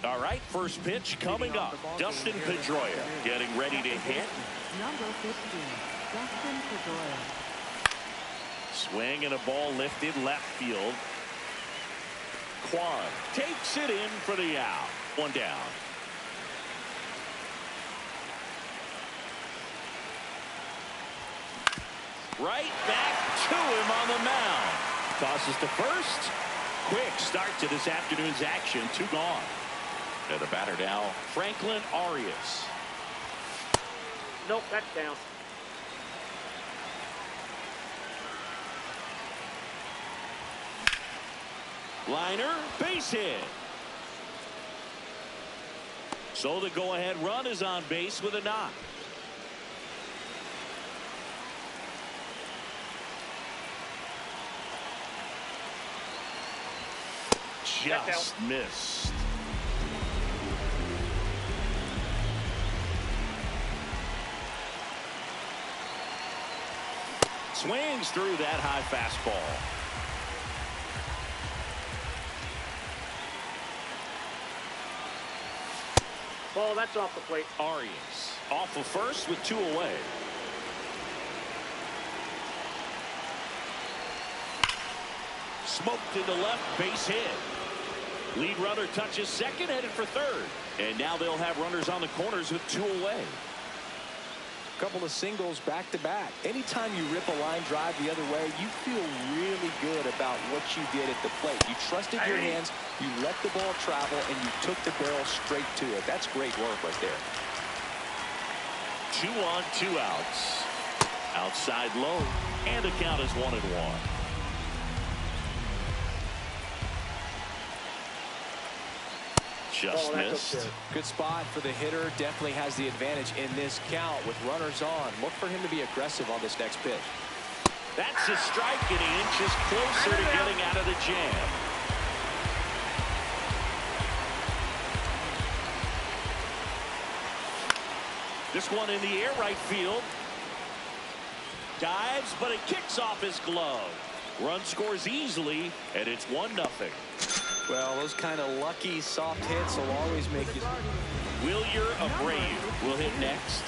All right, first pitch coming up. Dustin Pedroia getting ready to hit.
Number 15, Dustin Pedroia.
Swing and a ball lifted left field. Kwan takes it in for the out. One down. Right back to him on the mound. Tosses to first. Quick start to this afternoon's action. 2 gone. And the batter now, Franklin Arias.
Nope, that's down.
Liner, base hit. So the go-ahead run is on base with a knock. Just missed. Swings through that high fastball.
Ball, that's off the plate.
Arias off of first with 2 away. Smoked into left, base hit. Lead runner touches second, headed for third. And now they'll have runners on the corners with 2 away.
Couple of singles back to back. Anytime you rip a line drive the other way, you feel really good about what you did at the plate. You trusted your hands, you let the ball travel, and you took the barrel straight to it. That's great work right there.
2 on, 2 outs. Outside low, and the count is 1-1. Just missed.
Good spot for the hitter. Definitely has the advantage in this count with runners on. Look for him to be aggressive on this next pitch.
That's a strike, and he inches closer to getting out of the jam. This one in the air, right field. Dives, but it kicks off his glove. Run scores easily, and it's 1-0.
Well, those kind of lucky soft hits will always make you.
Wilyer Abreu will hit next.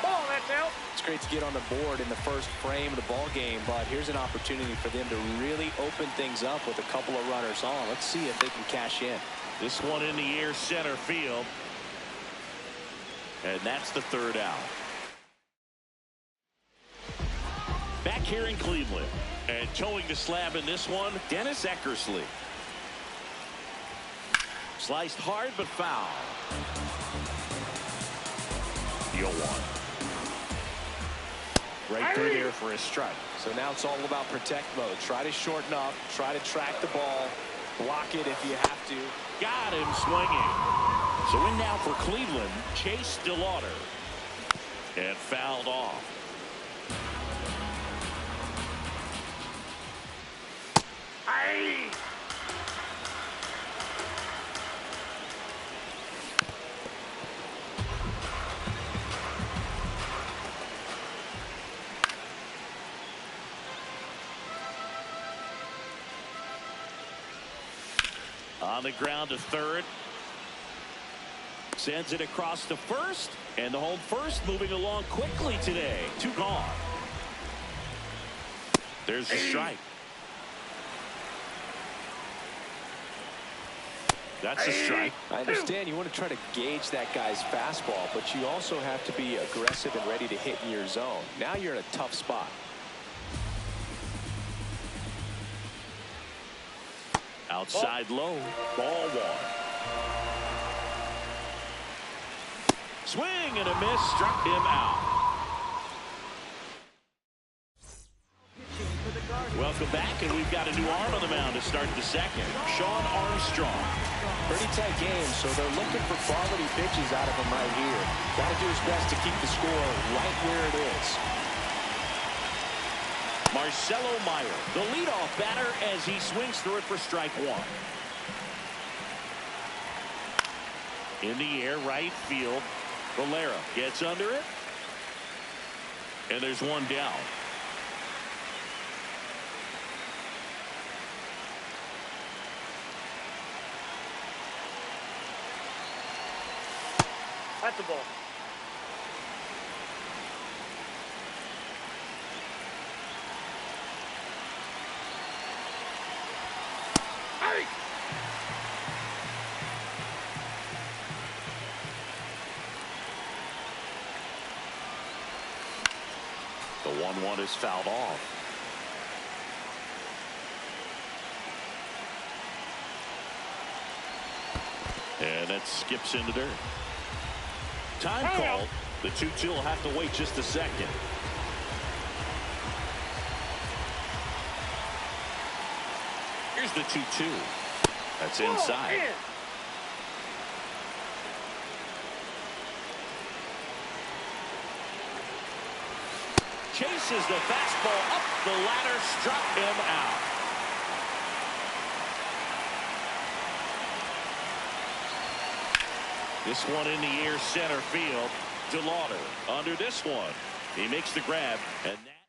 Ball, that's out.
It's great to get on the board in the first frame of the ball game, but here's an opportunity for them to really open things up with a couple of runners on. Let's see if they can cash in.
This one in the air, center field. And that's the 3rd out. Back here in Cleveland, and towing the slab in this one, Dennis Eckersley. Sliced hard but foul. The 0-1. Right through there for a strike.
So now it's all about protect mode. Try to shorten up, try to track the ball, block it if you have to.
Got him swinging. So in now for Cleveland, Chase DeLauder. And fouled off.
Aye.
On the ground to third. Sends it across to first. And the home first moving along quickly today. 2 gone. There's the strike. That's a strike.
I understand you want to try to gauge that guy's fastball, but you also have to be aggressive and ready to hit in your zone. Now you're in a tough spot.
Outside low. Ball 1. Swing and a miss. Struck him out. Welcome back, and we've got a new arm on the mound to start the second. Sean Armstrong.
Pretty tight game, so they're looking for quality pitches out of him right here. Got to do his best to keep the score right where it is.
Marcelo Meyer, the leadoff batter, as he swings through it for strike 1. In the air, right field. Valera gets under it. And there's one down.
That's the ball. Hey!
The 1-1 is fouled off. And that skips into dirt. Time called. The 2-2 will have to wait just a second. Here's the 2-2. That's inside.
Man.
Chases the fastball up the ladder, struck him out. This one in the air, center field. DeLauder under this one. He makes the grab, and that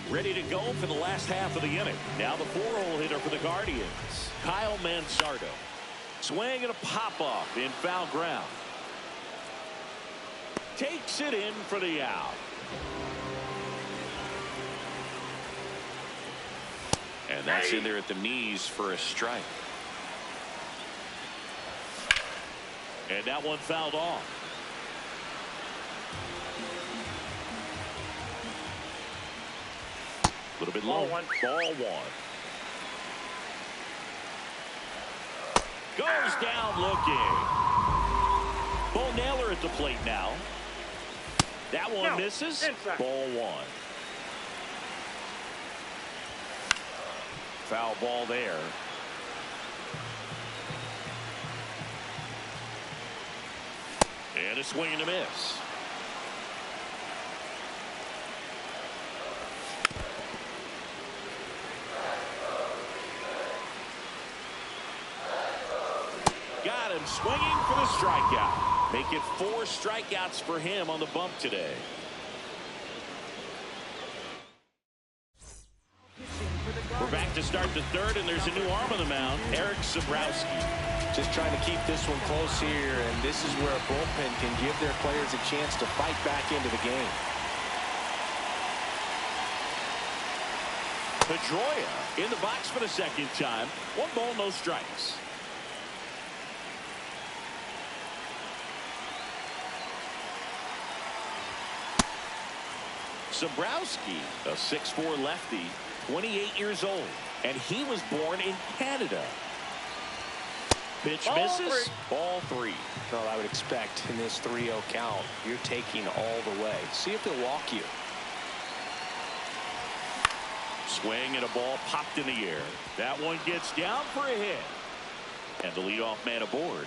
ready to go for the last half of the inning. Now the 4-hole hitter for the Guardians, Kyle Mansardo. Swing and a pop-off in foul ground. takes it in for the out. And that's in there at the knees for a strike. And that one fouled off. A little bit low. Ball one. Goes down looking. Ball nailer at the plate now. That one misses.
Inside.
Ball one. Foul ball there. And a swing and a miss. Got him swinging for the strikeout. Make it 4 strikeouts for him on the bump today. We're back to start the third, and there's a new arm on the mound, Eric Zabrowski.
Just trying to keep this one close here, and this is where a bullpen can give their players a chance to fight back into the game.
Pedroia in the box for the second time. 1 ball, no strikes. Zabrowski, a 6'4" lefty, 28 years old, and he was born in Canada. Pitch misses. Ball 3.
Well, I would expect in this 3-0 count, you're taking all the way. See if they'll walk you.
Swing and a ball popped in the air. That one gets down for a hit. And the leadoff man aboard.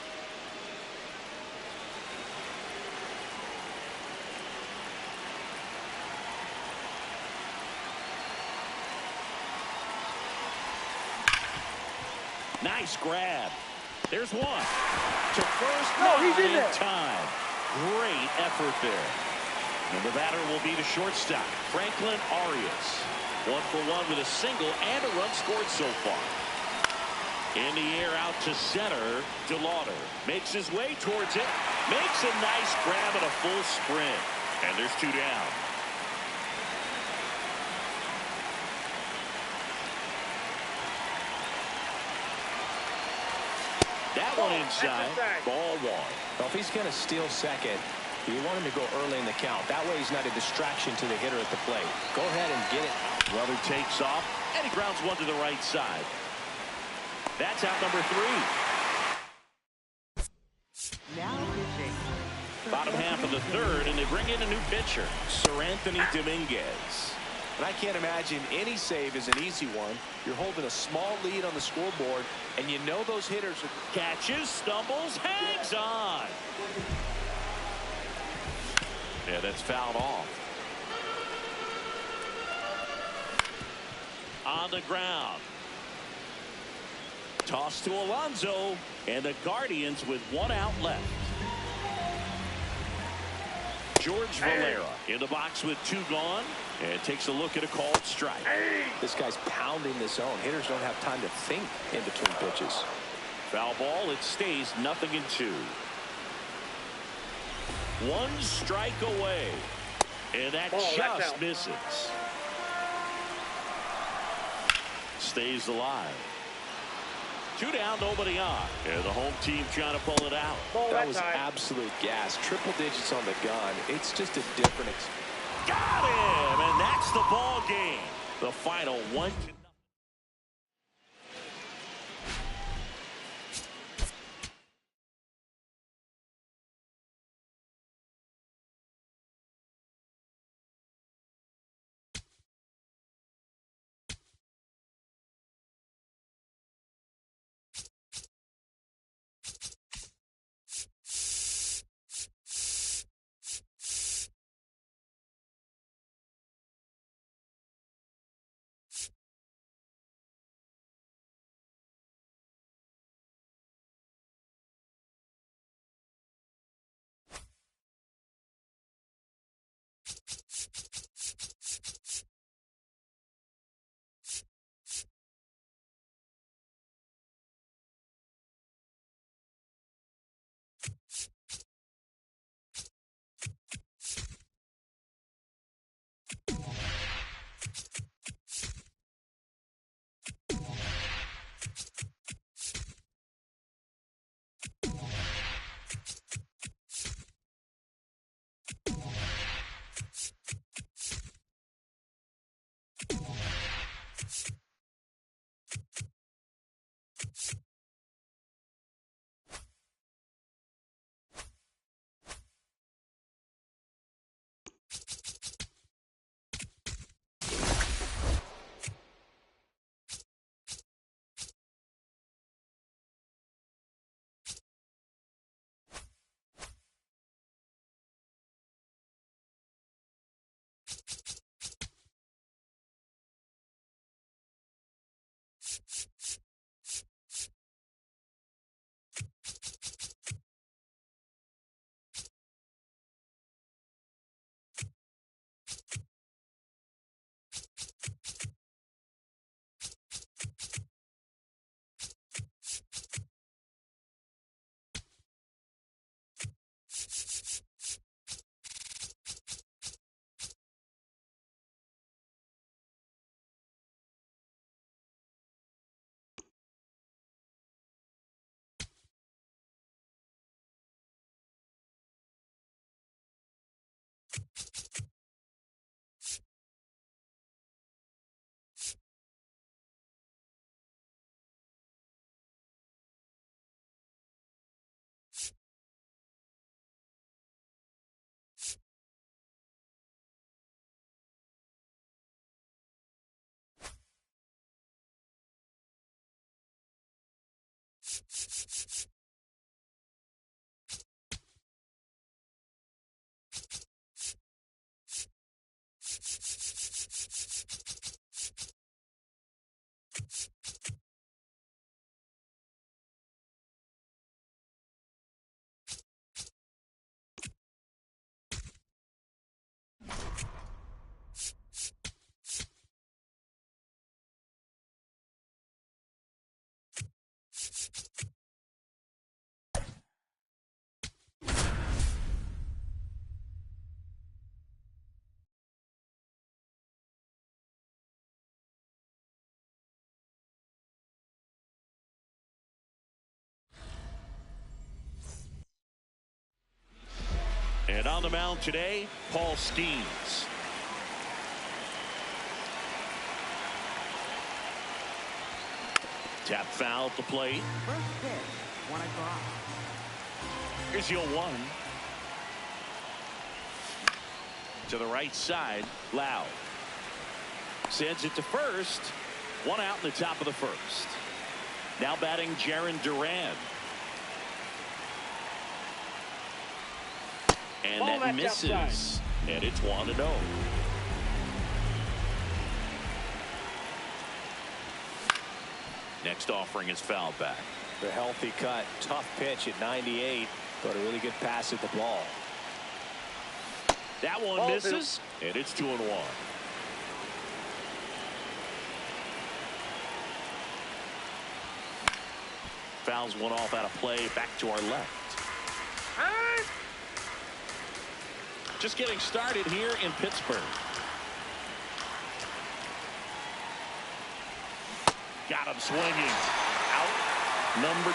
Nice grab. There's one. To first.
No, he's in there.
Time. Great effort there. And the batter will be the shortstop, Franklin Arias. 1 for 1 with a single and a run scored so far. In the air out to center. DeLauder makes his way towards it. Makes a nice grab and a full sprint. And there's 2 down. That one inside. Ball 1.
Well, if he's going to steal second, you want him to go early in the count. That way he's not a distraction to the hitter at the plate. Go ahead and get it.
Brother takes off, and he grounds one to the right side. That's out number 3.
Now pitching.
Bottom half of the third, and they bring in a new pitcher, Sir Anthony Dominguez.
And I can't imagine any save is an easy one. You're holding a small lead on the scoreboard, and you know those hitters are...
Catches, stumbles, hangs on. Yeah, that's fouled off. On the ground. Toss to Alonso, and the Guardians with 1 out left. George Valera in the box with 2 gone, and takes a look at a called strike.
This guy's pounding the zone. Hitters don't have time to think in between pitches.
Foul ball. It stays 0-2. 1 strike away, and that just misses. Stays alive. 2 down, nobody on. And the home team trying to pull it out.
That was absolute gas. Triple digits on the gun. It's just a different experience.
Got him, and that's the ball game. The final 1-0. And on the mound today, Paul Skeens. Tap foul at the plate.
First pitch, 1 o'clock.
Here's your 1. To the right side, Lau. Sends it to first. 1 out in the top of the first. Now batting Jarren Duran. And
Ball
that
that's
misses.
outside.
And it's 1-0. Next offering is foul back.
The healthy cut. Tough pitch at 98, but a really good pass at the ball.
That one
Ball
misses, and it's 2-1. Fouls one off out of play. Back to our left.
Hey!
Just getting started here in Pittsburgh. Got him swinging. Out number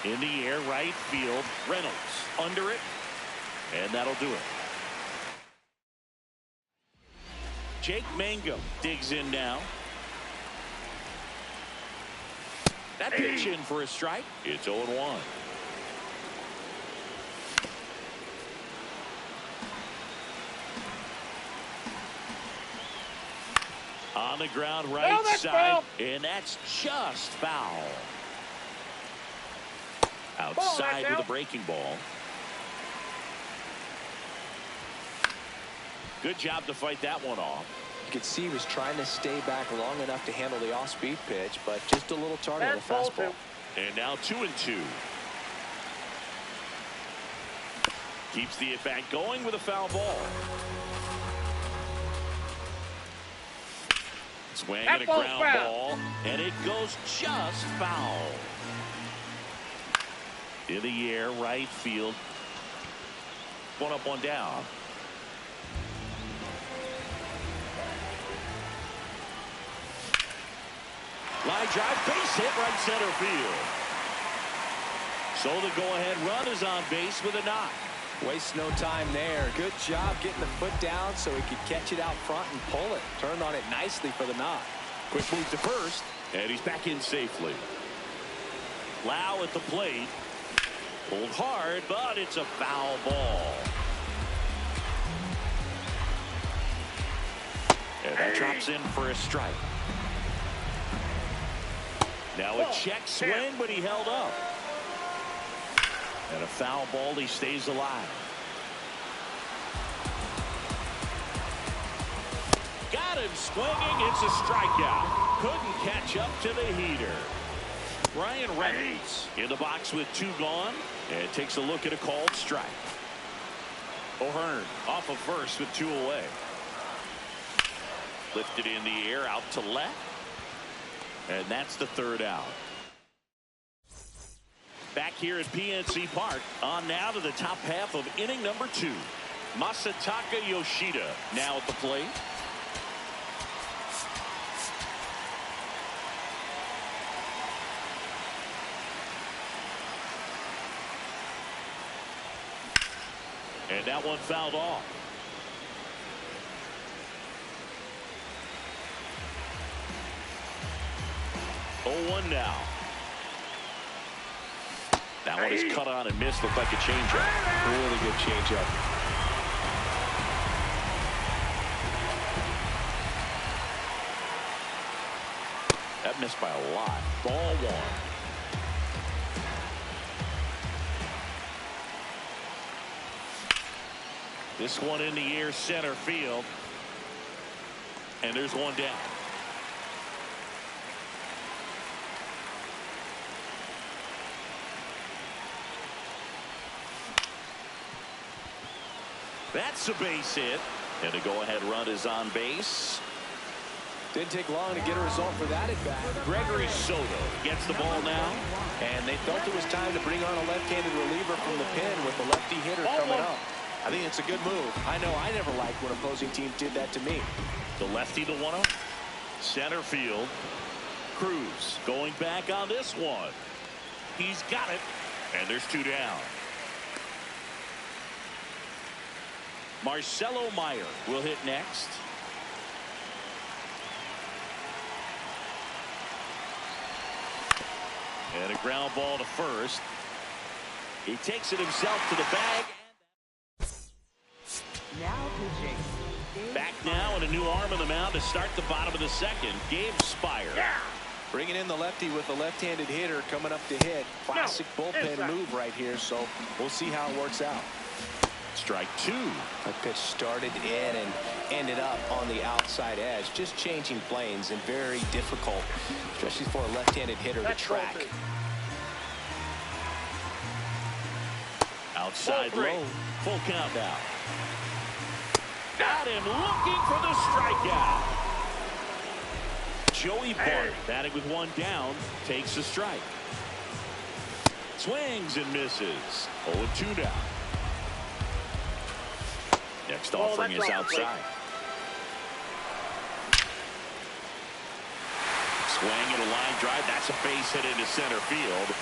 2. In the air, right field. Reynolds under it, and that'll do it. Jake Mangum digs in now. That pitch in for a strike. It's 0-1. On the ground, right
Oh, that's
side,
foul.
and that's just foul.
Ball,
Outside
that's
with a
out.
breaking ball. Good job to fight that one off.
You could see he was trying to stay back long enough to handle the off-speed pitch, but just a little tardy on the
That's ball
fastball.
2.
And now 2-2. Keeps the at-bat going with a foul ball. Swing and a
That ball's
ground
foul.
ball, and it goes just foul. In the air, right field. 1 up, 1 down. Line drive, base hit, right center field. So the go-ahead run is on base with a knock.
Waste no time there. Good job getting the foot down so he could catch it out front and pull it. Turned on it nicely for the knock.
Quick move to first, and he's back in safely. Lau at the plate. Pulled hard, but it's a foul ball. And that drops in for a strike. Now a check swing, but he held up. And a foul ball, he stays alive. Got him swinging. It's a strikeout. Couldn't catch up to the heater. Ryan Reynolds in the box with 2 gone. And takes a look at a called strike. O'Hearn off of first with 2 away. Lifted in the air out to left. And that's the 3rd out. Back here at PNC Park. On now to the top half of inning number 2. Masataka Yoshida now at the plate. And that one fouled off. Oh, 1 now. That one is cut on and missed. Looked like a changeup.
Really good changeup.
That missed by a lot. Ball 1. This one in the air, center field. And there's 1 down. That's a base hit. And the go-ahead run is on base.
Didn't take long to get a result for that at bat.
Gregory Soto gets the ball now.
And they felt it was time to bring on a left-handed reliever from the pen with the lefty hitter coming up. I think it's a good move. I know I never liked when opposing teams did that to me.
The lefty to 1-0. Center field. Cruz going back on this one. He's got it. And there's 2 down. Marcelo Meyer will hit next. And a ground ball to first. He takes it himself to the bag.
Now pitching.
Back now and a new arm on the mound to start the bottom of the 2nd. Gabe Spire.
Yeah.
Bringing in the lefty with the left-handed hitter coming up to hit. Classic bullpen move right here, so we'll see how it works out.
Strike 2.
That pitch started in and ended up on the outside edge. Just changing planes and very difficult, especially for a left-handed hitter to track.
Outside low. Full count now. Got him looking for the strikeout. Joey Bart batting with 1 down takes the strike. Swings and misses. 0-2 now. Next offering is outside. Swing and a line drive. That's a base hit into center field.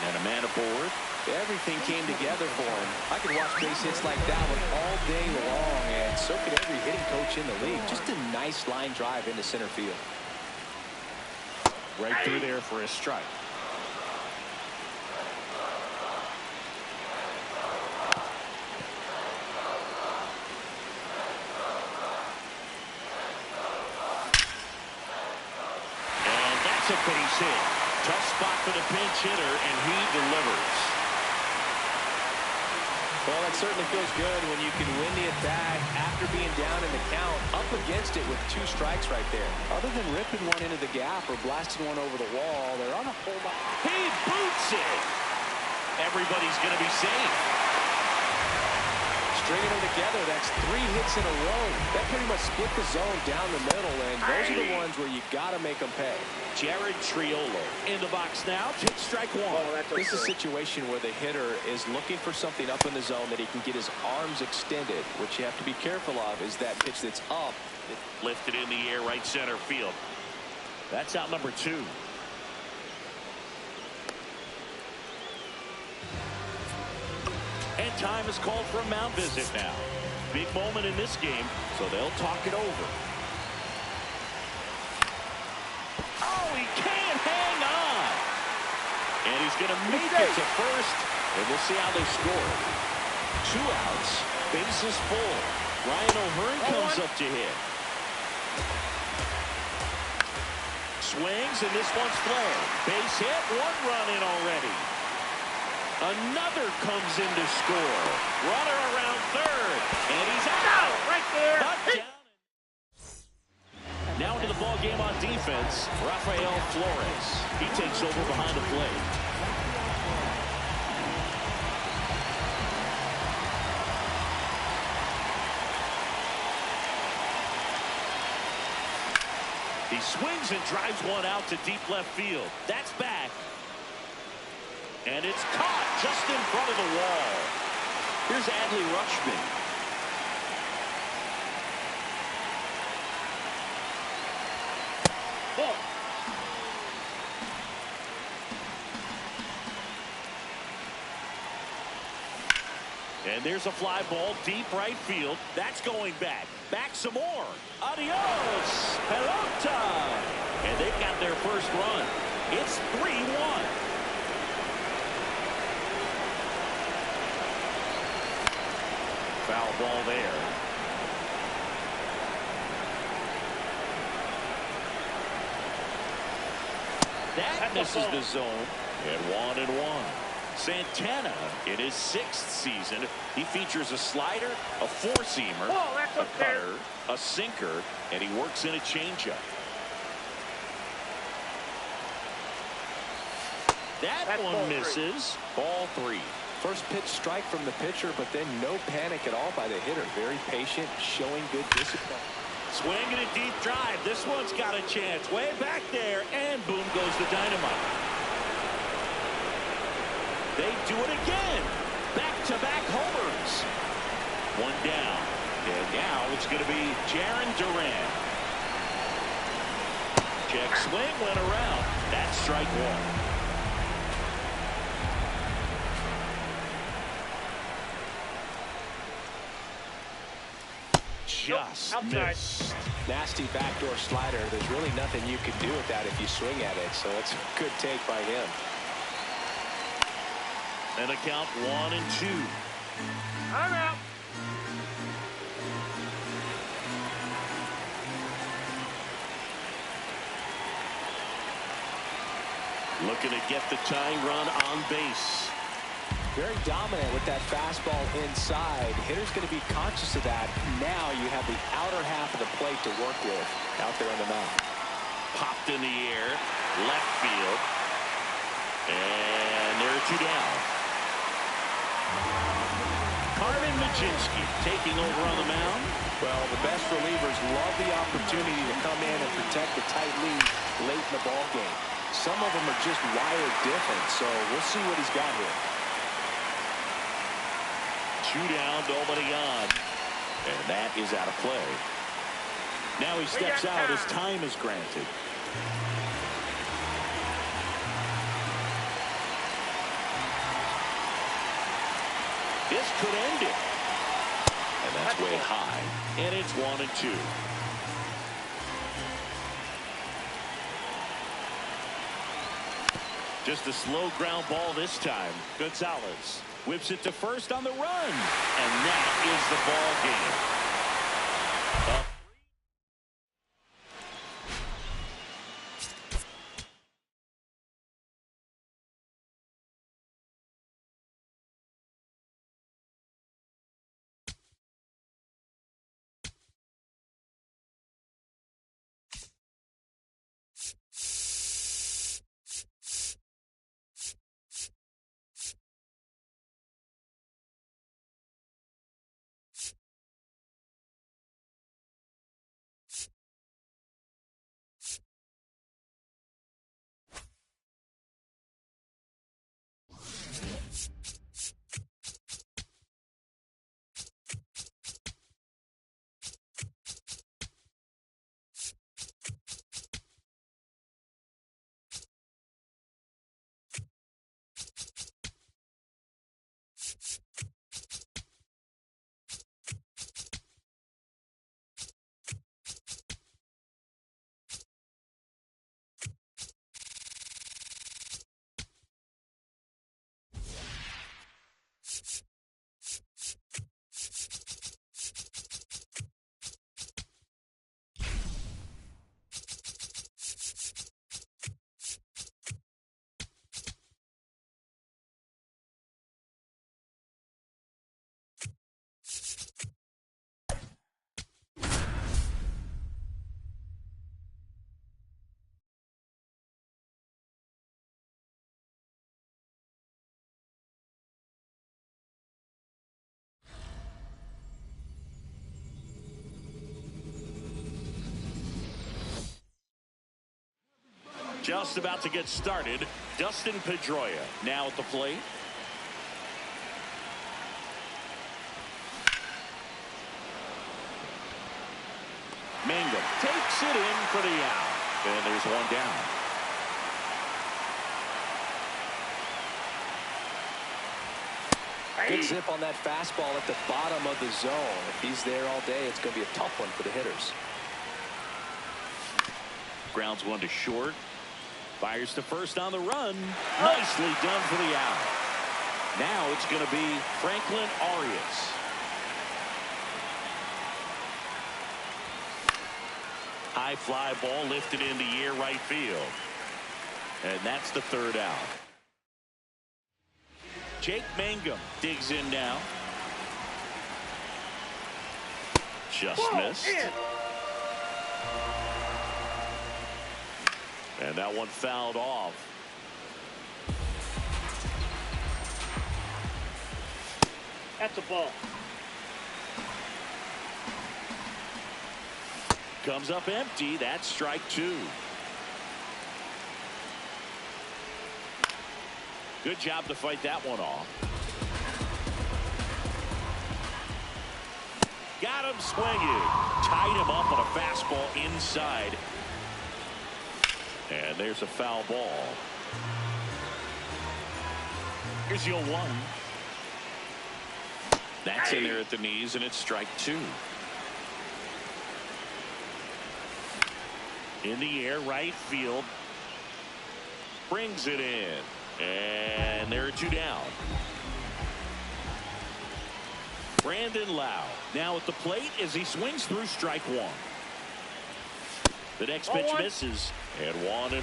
And a man aboard.
Everything came together for him. I could watch base hits like that one all day long, and so could every hitting coach in the league. Just a nice line drive into center field.
Right through there for a strike. And that's a base hit. Tough spot for the pinch hitter, and he delivers.
Well, that certainly feels good when you can win the at-bat after being down in the count, up against it with 2 strikes right there. Other than ripping one into the gap or blasting one over the wall, they're on a whole lot.
He boots it. Everybody's going to be safe.
Stringing them together, that's 3 hits in a row. That pretty much split the zone down the middle, and those are the ones where you got to make them pay.
Jared Triolo in the box now. Takes strike 1.
This is a situation where the hitter is looking for something up in the zone that he can get his arms extended. What you have to be careful of is that pitch that's up.
Lifted in the air, right center field. That's out number 2. And time is called for a mound visit now. Big moment in this game, so they'll talk it over. Oh, he can't hang on. And he's going to make it to first, and we'll see how they score. 2 outs, bases full. Ryan O'Hearn comes up to hit. Swings, and this one's flared. Base hit, 1 run in already. Another comes in to score. Runner around third. And he's out.
Right there.
Touchdown. Now into the ball game on defense, Rafael Flores. He takes over behind the plate. He swings and drives one out to deep left field. That's back. And it's caught just in front of the wall. Here's Adley Rutschman.
Ball.
And there's a fly ball deep right field. That's going back. Back some more. Adios, pelota. And they've got their first run. It's 3-1. Foul ball there. That misses the zone. And 1-1. Santana, in his 6th season, he features a slider, a four-seamer, a cutter, a sinker, and he works in a changeup. That one misses. Ball 3.
First pitch strike from the pitcher, but then no panic at all by the hitter. Very patient, showing good discipline.
Swinging a deep drive. This one's got a chance. Way back there, and boom goes the dynamite. They do it again. Back-to-back homers. One down. And now it's going to be Jarren Duran. Check swing went around. That's strike one. Just missed.
Nasty backdoor slider. There's really nothing you can do with that if you swing at it. So it's a good take by him.
And a count 1-2.
I'm out.
Looking to get the tying run on base.
Very dominant with that fastball inside. Hitter's going to be conscious of that. Now you have the outer half of the plate to work with out there on the mound.
Popped in the air, left field. And there are 2 down. Carmen Mlodzinski taking over on the mound.
Well, the best relievers love the opportunity to come in and protect the tight lead late in the ball game. Some of them are just wired different, so we'll see what he's got here.
2 down, nobody on. And that is out of play. Now he steps out as time is granted. This could end it. And that's way high. And it's 1-2. Just a slow ground ball this time. Gonzalez whips it to first on the run. And that is the ball game. Just about to get started. Dustin Pedroia now at the plate. Mangum takes it in for the out. And there's one down.
Good zip on that fastball at the bottom of the zone. If he's there all day, it's going to be a tough one for the hitters.
Grounds one to short. Fires to first on the run. Nicely done for the out. Now it's going to be Franklin Arias. High fly ball lifted in the air right field. And that's the third out. Jake Mangum digs in now. Just missed. And that one fouled off.
That's a ball.
Comes up empty. That's strike two. Good job to fight that one off. Got him swinging. Tied him up on a fastball inside. And there's a foul ball. Here's your one. That's in there at the knees, and it's strike two. In the air, right field. Brings it in. And there are two down. Brandon Lau now at the plate as he swings through strike one. The next pitch misses. And 1-1.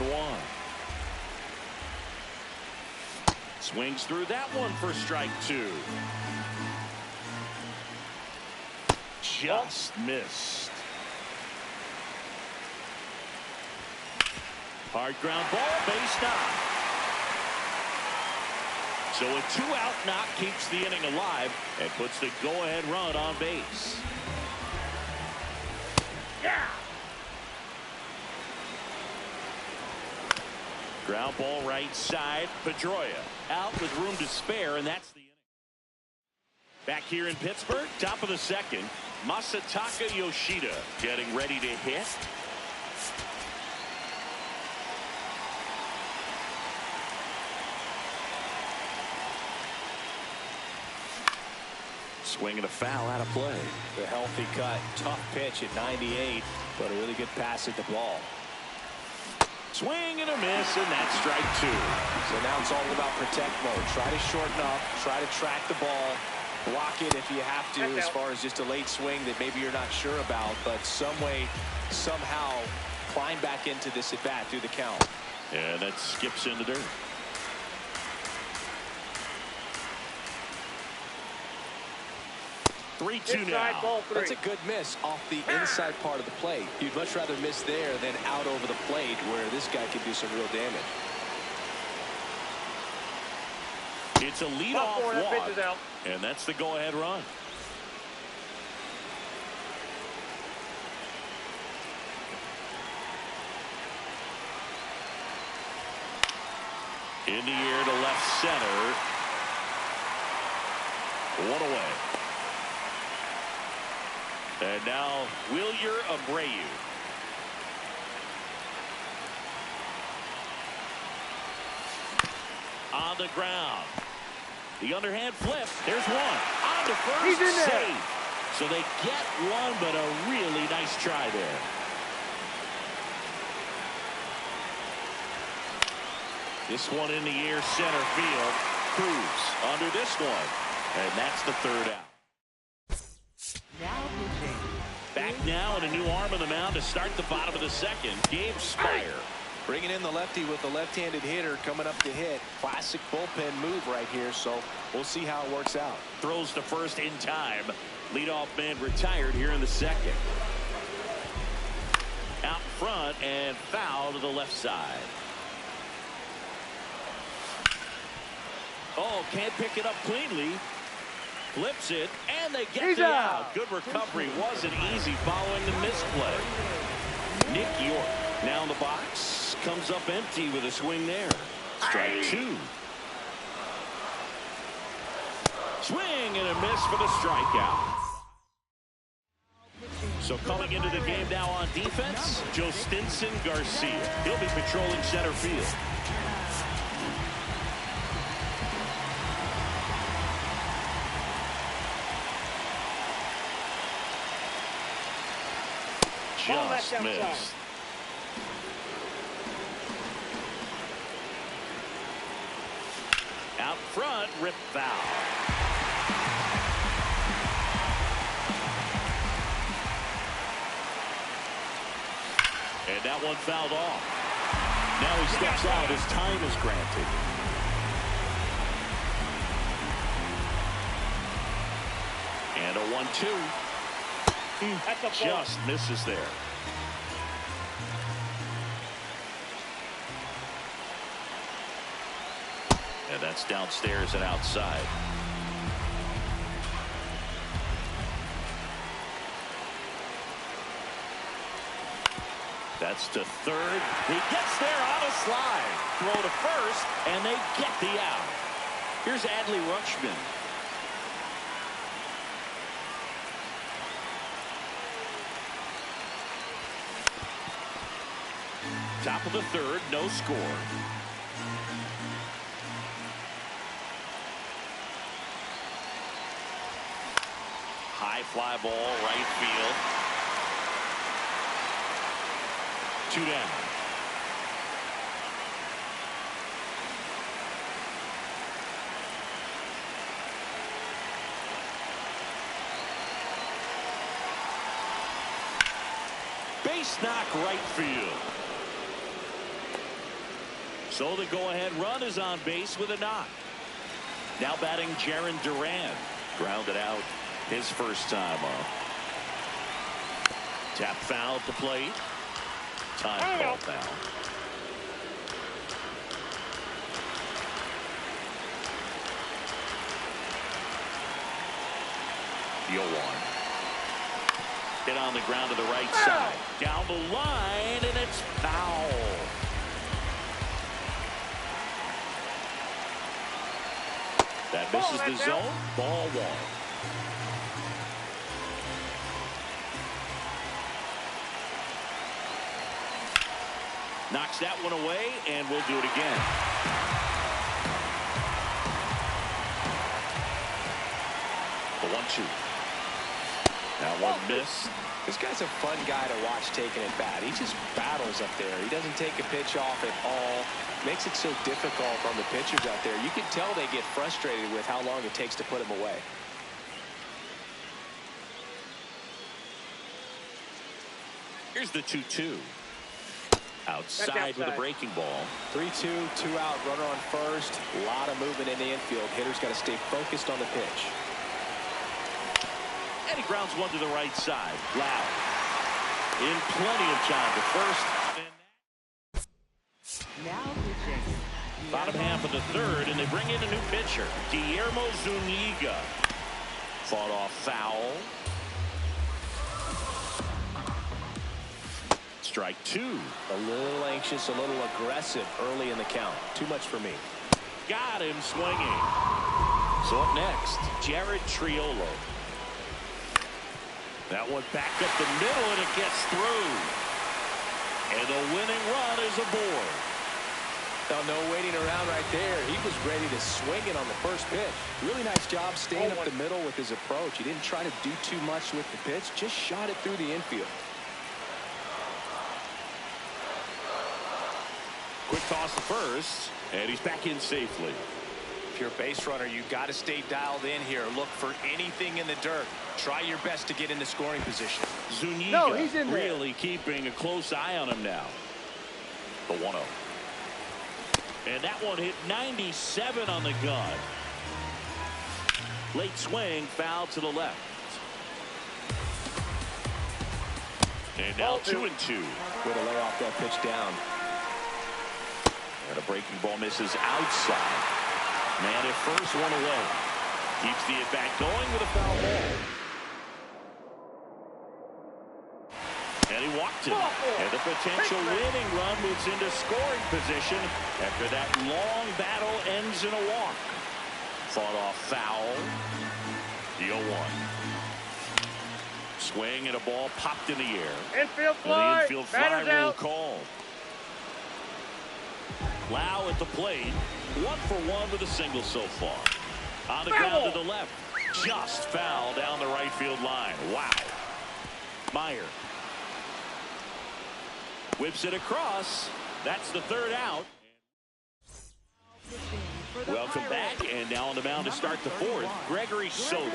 Swings through that one for strike two. Just missed. Hard ground ball, base knock. So a two-out knock keeps the inning alive and puts the go-ahead run on base. Yeah. Ground ball right side. Pedroia out with room to spare, and that's the inning. Back here in Pittsburgh, top of the second, Masataka Yoshida getting ready to hit. Swinging a foul out of play.
The healthy cut. Tough pitch at 98, but a really good pass at the ball.
Swing and a miss, and that's strike two.
So now it's all about protect mode. Try to shorten up, try to track the ball, block it if you have to, as far as just a late swing that maybe you're not sure about, but some way, somehow climb back into this at bat through the count.
And that skips in the dirt. Three-two now.
Ball three.
That's a good miss off the inside part of the plate. You'd much rather miss there than out over the plate, where this guy could do some real damage.
It's a leadoff walk, and that's the go-ahead run. In the air to left center. One away. And now Wilyer Abreu. On the ground. The underhand flip. There's one. On to first.
He's in there.
Safe. So they get one, but a really nice try there. This one in the air, center field. Cruz under this one. And that's the third out.
Now pitching.
Back now and a new arm on the mound to start the bottom of the second. Gabe Spire.
Bringing in the lefty with the left-handed hitter coming up to hit. Classic bullpen move right here, so we'll see how it works out.
Throws to first in time. Leadoff man retired here in the second. Out front and foul to the left side. Oh, can't pick it up cleanly. Flips it, and they get the out. Good recovery. Wasn't easy following the misplay. Nick York now in the box. comes up empty with a swing there. Strike two. Swing and a miss for the strikeout. So coming into the game now on defense, Justinson Garcia. He'll be patrolling center field. Just missed. Out front, rip foul. And that one fouled off. Now he steps out. His time is granted. And a 1-2. Just misses there. And that's downstairs and outside. That's to third. He gets there on a slide. Throw to first, and they get the out. Here's Adley Rutschman. Top of the third, no score. High fly ball, right field. 2 down. Base knock right field. So the go-ahead run is on base with a knock. Now batting Jarren Duran. Grounded out his first time up. Tap foul at the plate. Time call foul. The 0-1. Hit on the ground to the right side. Down the line, and it's foul. That misses the zone. Ball 1. Knocks that one away, and we'll do it again. The 1-2. Now one miss.
This guy's a fun guy to watch taking at bat. He just battles up there. He doesn't take a pitch off at all. Makes it so difficult on the pitchers out there. You can tell they get frustrated with how long it takes to put him away.
Here's the 2-2. Outside with a breaking ball.
3-2, 2 out, runner on first. A lot of movement in the infield. Hitter's got to stay focused on the pitch.
And he grounds one to the right side. Loud. In plenty of time to first.
Now pitching.
Bottom half of the third, and they bring in a new pitcher. Guillermo Zuniga. Fought off foul. Strike two.
A little anxious, a little aggressive early in the count. Too much for me.
Got him swinging. So up next, Jared Triolo. That one back up the middle, and it gets through. And the winning run is aboard.
Now, no waiting around right there. He was ready to swing it on the first pitch. Really nice job staying up the middle with his approach. He didn't try to do too much with the pitch. Just shot it through the infield.
Quick toss to first, and he's back in safely.
If you're a base runner, you got to stay dialed in here. Look for anything in the dirt. Try your best to get into scoring position.
Zuniga really keeping a close eye on him now. The 1-0. And that one hit 97 on the gun. Late swing, foul to the left. And now 2-2.
Way to lay off that pitch down.
And a breaking ball misses outside. Man at first, one away. Keeps the at-bat going with a foul ball. And he walked him. And the potential winning run moves into scoring position after that long battle ends in a walk. Fought off foul. The 0-1. Swing and a ball popped in the air.
Infield fly.
The infield fly rule called. Lau at the plate. 1 for 1 with a single so far. On the ground to the left. Just foul down the right field line. Wow. Meyer whips it across. That's the 3rd out. Welcome back, and now on the mound to start the 4th, Gregory Soto.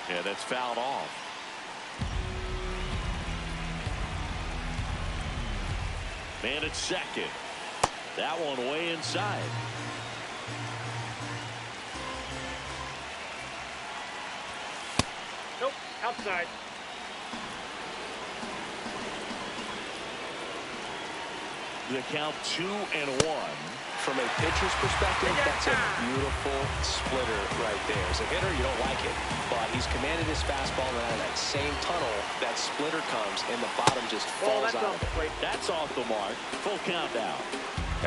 Yeah, that's fouled off. Man at second. That one way inside.
Nope, outside.
The count 2-1.
From a pitcher's perspective, that's a beautiful splitter right there. As a hitter, you don't like it, but he's commanded his fastball, and out of that same tunnel, that splitter comes, and the bottom just falls out of it.
That's off the mark. Full count now.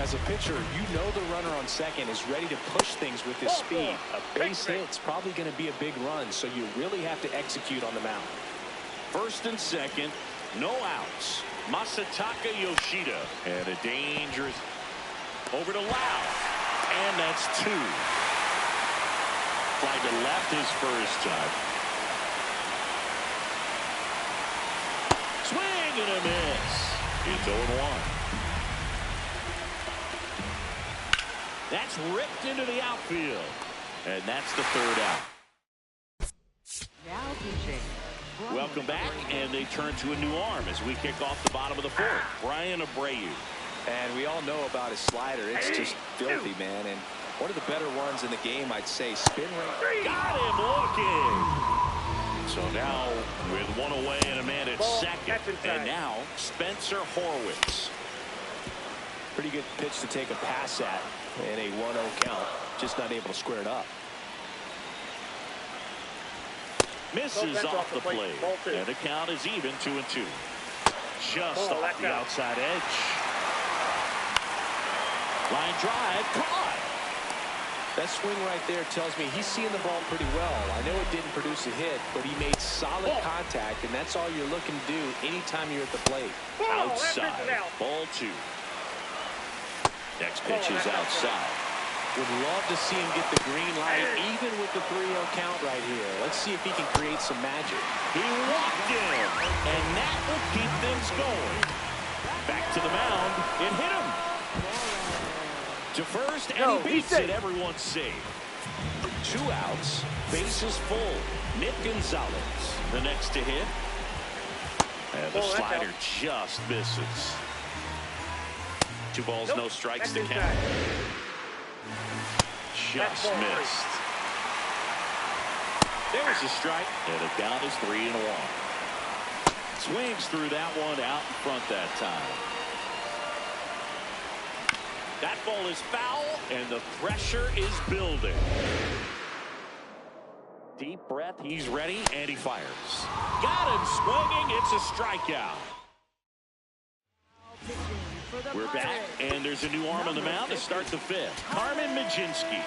As a pitcher, you know the runner on second is ready to push things with his speed. A base hit's probably going to be a big run, so you really have to execute on the mound.
1st and 2nd, no outs. Masataka Yoshida, and a dangerous over to Lau, and that's 2. Fly to left his first time. Swing and a miss. It's 0-1. That's ripped into the outfield, and that's the 3rd out.
Now pitching.
Welcome back, and they turn to a new arm as we kick off the bottom of the 4th. Brian Abreu.
And we all know about his slider. It's just filthy, man. And one of the better ones in the game, I'd say. Spin rate.
Got him looking. So now with 1 away and a man at second. And now Spencer Horwitz.
Pretty good pitch to take a pass at in a 1-0 count. Just not able to square it up.
Misses off the plate. And the count is even 2-2. Just off the outside edge. Line drive, caught.
That swing right there tells me he's seeing the ball pretty well. I know it didn't produce a hit, but he made solid contact, and that's all you're looking to do anytime you're at the plate.
Outside, ball 2. Next pitch is outside.
Would love to see him get the green light, even with the 3-0 count right here. Let's see if he can create some magic.
He walked in, and that will keep things going. Back to the mound, it hit him. To first, and he beats it. Everyone's safe. 2 outs, bases full. Nick Gonzalez, the next to hit. And the slider just misses. 2 balls, no strikes to count. Just missed. There's a strike, and the count is 3-1. Swings through that one out in front that time. That ball is foul, and the pressure is building. Deep breath, he's ready, and he fires. Got him swinging, it's a strikeout. We're back, and there's a new arm on the mound to start the 5th. Carmen Majinski.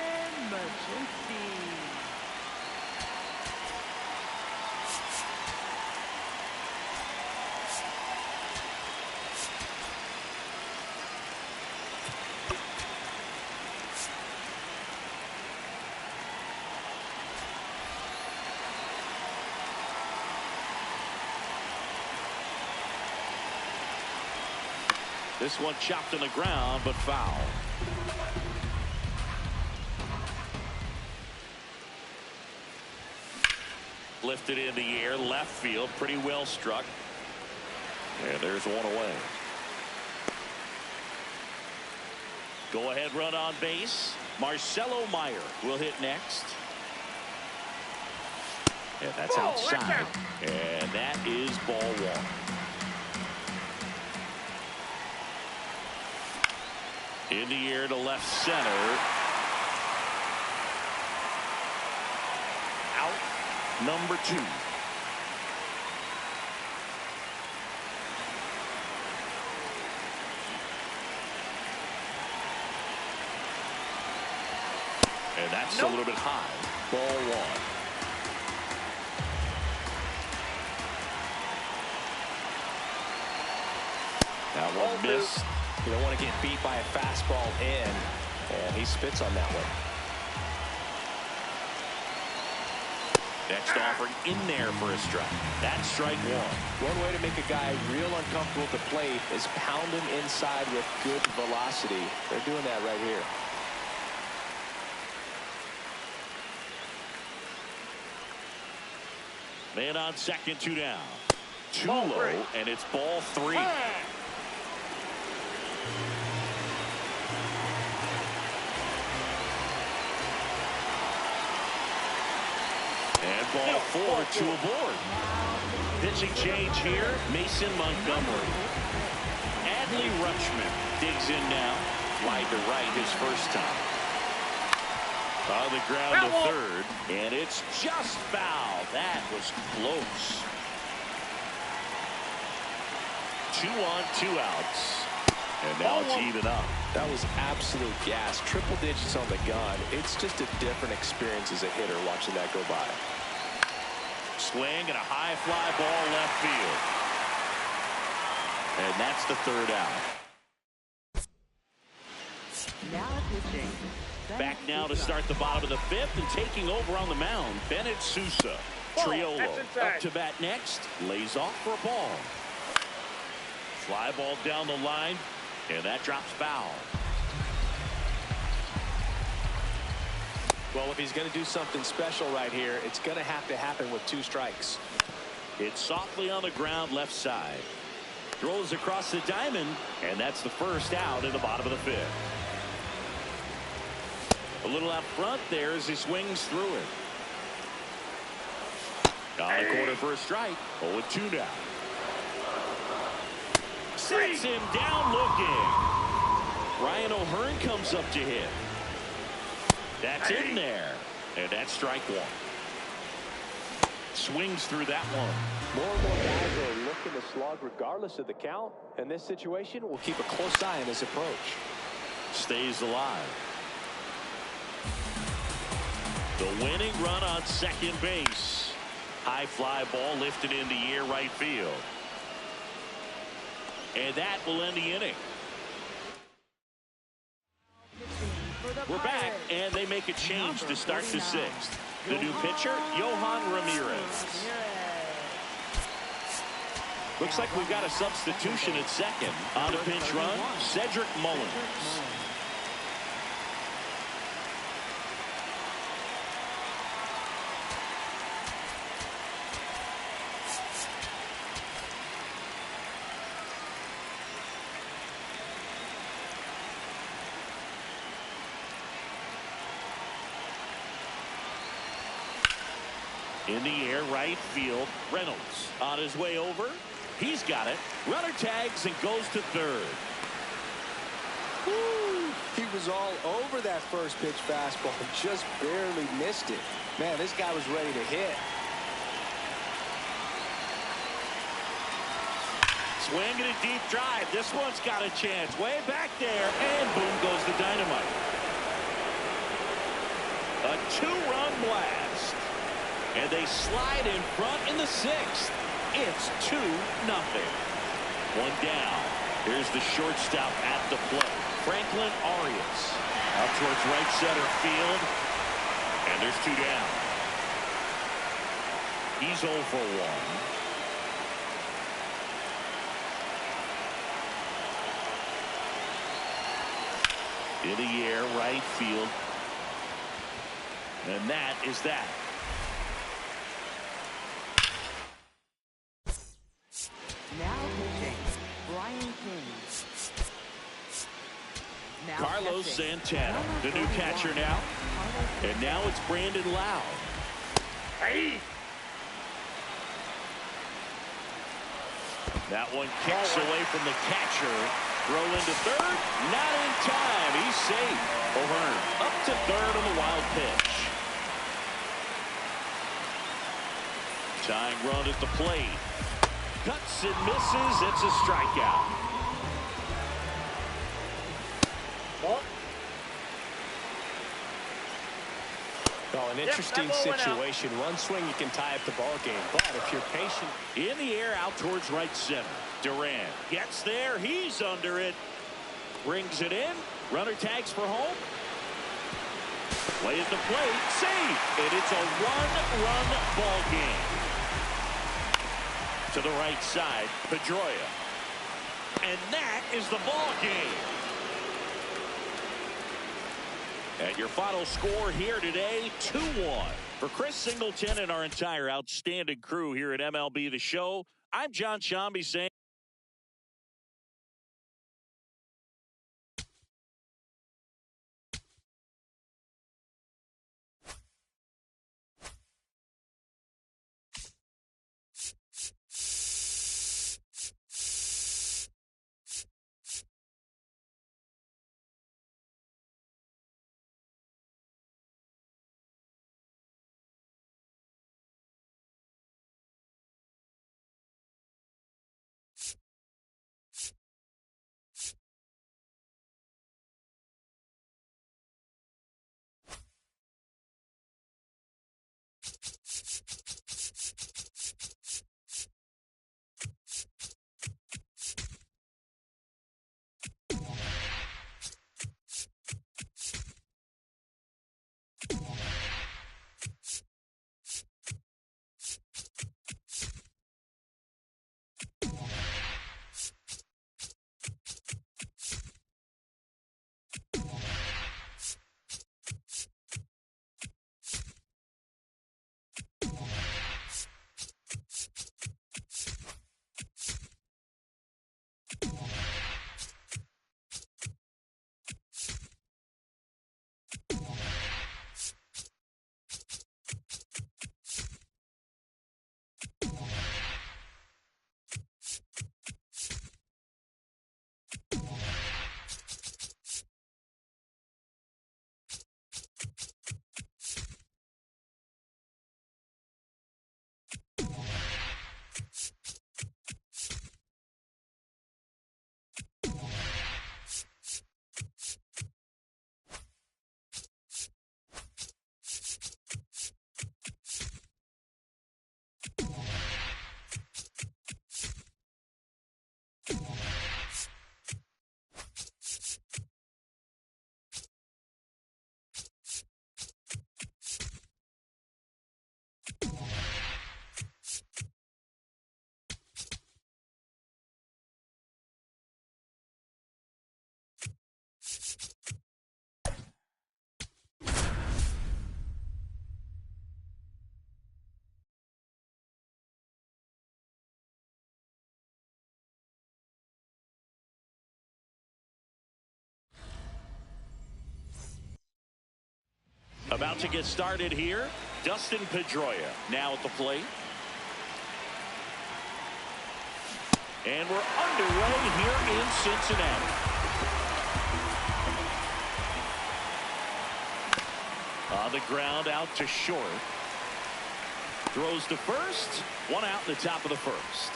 This one chopped on the ground, but foul. Lifted in the air, left field, pretty well struck. And there's 1 away. Go ahead run on base. Marcelo Meyer will hit next. And that's outside. And that is ball one. In the air to left center. Out number 2. And that's a little bit high. Ball one. That one missed.
You don't want to get beat by a fastball in, and he spits on that one.
Next offering in there for a strike. That's strike one.
One way to make a guy real uncomfortable at the plate is pound him inside with good velocity. They're doing that right here.
Man on second, 2 down. Too low, and it's ball 3. And ball 4, 2 aboard. Pitching change here, Mason Montgomery. Adley Rutschman digs in now. Wide to right his first time. On the ground to third, and it's just foul. That was close. 2 on, 2 outs. And now it's even up.
That was absolute gas. Triple digits on the gun. It's just a different experience as a hitter watching that go by.
Swing and a high fly ball left field. And that's the 3rd out.
Now pitching.
Back now to start the bottom of the 5th, and taking over on the mound, Bennett Sousa. Triolo up to bat next. Lays off for a ball. Fly ball down the line, and that drops foul.
Well, if he's going to do something special right here, it's going to have to happen with 2 strikes.
It's softly on the ground left side. Throws across the diamond, and that's the 1st out in the bottom of the 5th. A little out front there as he swings through it. On the corner for a strike. 0-2 now. Sets him down looking. Ryan O'Hearn comes up to hit. That's in there. And that's strike 1. Swings through that one.
More and more guys are looking to slug regardless of the count. In this situation, we'll keep a close eye on his approach.
Stays alive. The winning run on second base. High fly ball lifted in the air right field. And that will end the inning. We're back, and they make a change to start the 6th. The new pitcher, Yohan Ramirez. Looks like we've got a substitution at second. On a pinch run, Cedric Mullins. In the air, right field, Reynolds on his way over. He's got it. Runner tags and goes to 3rd.
Woo! He was all over that first pitch fastball and just barely missed it. Man, this guy was ready to hit.
Swing and a deep drive. This one's got a chance. Way back there, and boom goes the dynamite. A 2-run blast. And they slide in front in the 6th. It's 2-0. 1 down. Here's the shortstop at the plate. Franklin Arias. Out towards right center field. And there's 2 down. He's 0 for 1. In the air, right field. And that is that.
Now pitching. Brian King. Now
Carlos
catching.
Santana, the new catcher now. And now it's Brandon Lowe. That one kicks away from the catcher. Throw into third. Not in time. He's safe. O'Hearn up to third on the wild pitch. Tying run at the plate. Cuts and misses. It's a strikeout.
Oh, an interesting situation. One swing, you can tie up the ball game. But if you're patient.
In the air, out towards right center. Durant gets there. He's under it. Brings it in. Runner tags for home. Play at the plate. Safe. And it's a one-run ball game. To the right side, Pedroia. And that is the ball game. And your final score here today, 2-1. For Chris Singleton and our entire outstanding crew here at MLB The Show, I'm John Shambi saying about to get started here. Dustin Pedroia now at the plate. And we're underway here in Cincinnati. On the ground, out to short. Throws to first. One out in the top of the first.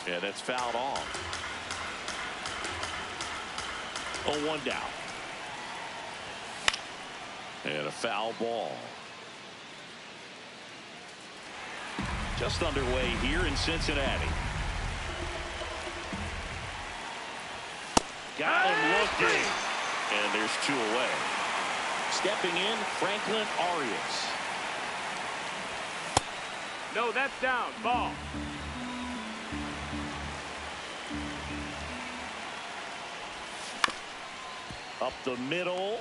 Yeah, that's fouled off. 0-1 down. And a foul ball. Just underway here in Cincinnati. Got him looking. And there's two away. Stepping in, Franklin Arias.
No, that's down. Ball.
Up the middle.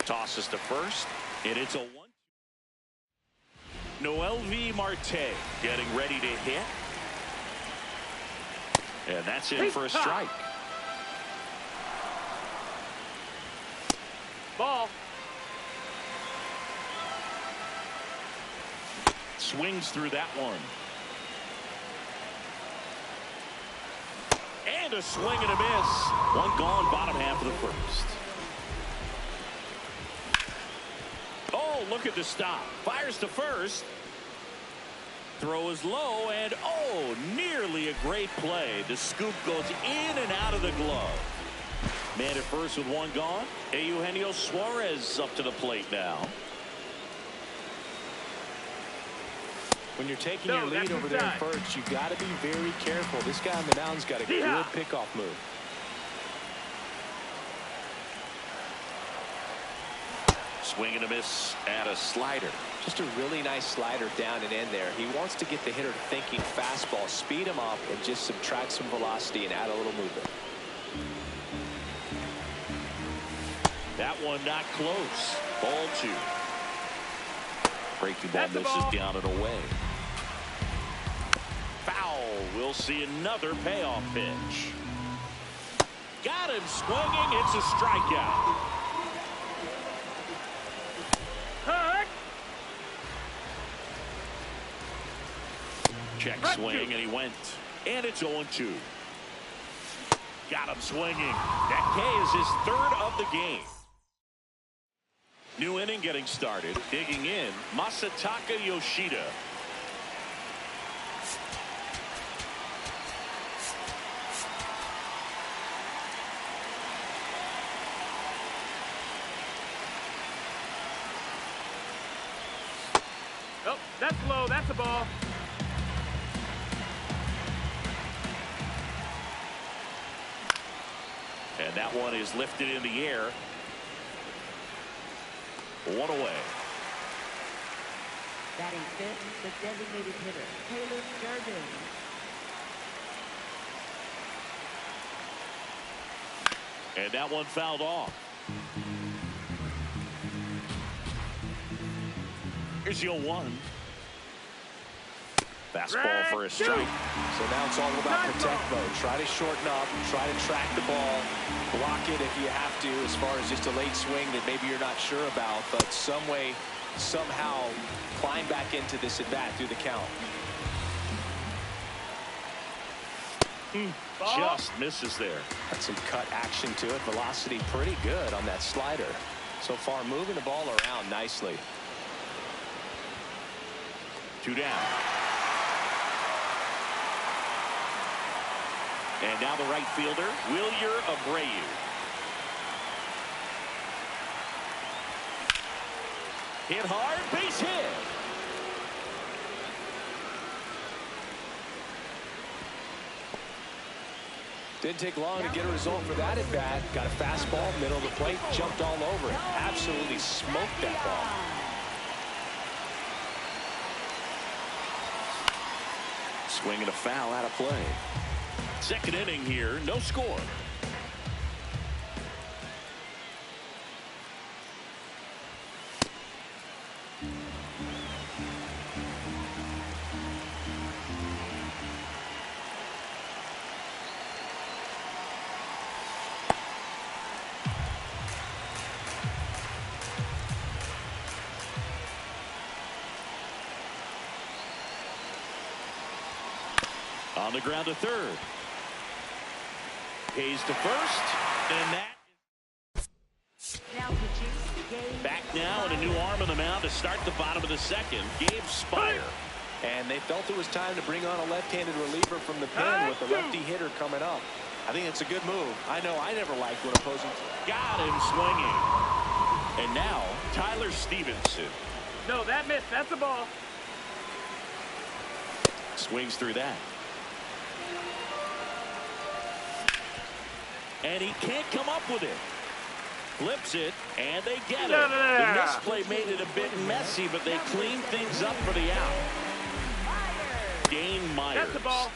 Tosses to first. And it's a 1. Noel V. Marte getting ready to hit. And that's in for a strike. swings through that one. And a swing and a miss. One gone, bottom half of the first. Oh, look at the stop. Fires to first. Throw is low, and oh, nearly a great play. The scoop goes in and out of the glove. Man at first with one gone. Eugenio Suarez up to the plate now.
When you're taking your lead over there at first, you got to be very careful. This guy on the mound's got a good pickoff move.
Swing and a miss at a slider.
Just a really nice slider down and in there. He wants to get the hitter thinking fastball, speed him up, and just subtract some velocity and add a little movement.
That one not close. Ball 2. Breaking ball misses down and away. Foul. We'll see another payoff pitch. Got him swinging. It's a strikeout. Check swing, and he went. And it's 0-2. Got him swinging. That K is his third of the game. New inning getting started. Digging in, Masataka Yoshida.
Oh, that's low. That's a ball.
And that one is lifted in the air. One away.
Batting fifth, the designated hitter, Taylor Durden.
And that one fouled off. Here's your 1. Fastball for a strike.
So now it's all about protect mode. Try to shorten up, try to track the ball, block it if you have to, as far as just a late swing that maybe you're not sure about, but some way, somehow climb back into this at bat through the count.
Just misses there.
Got some cut action to it. Velocity pretty good on that slider. So far moving the ball around nicely.
2 down. And now the right fielder, Wilyer Abreu. Hit hard, base hit.
Didn't take long to get a result for that at bat. Got a fastball, middle of the plate, jumped all over it. Absolutely smoked that ball.
Swing and a foul out of play. Second inning here, no score. On the ground to third. Hayes to first, and that
Now pitching,
back now, and a new arm on the mound to start the bottom of the second. Gabe Spire.
And they felt it was time to bring on a left-handed reliever from the pen with a lefty hitter coming up. I think it's a good move. I know I never liked when opposing.
Got him swinging. And now Tyler Stevenson.
No, that missed. That's a ball.
Swings through that. And he can't come up with it. Flips it, and they get it. The misplay made it a bit messy, but they clean things up for the out. Dane Myers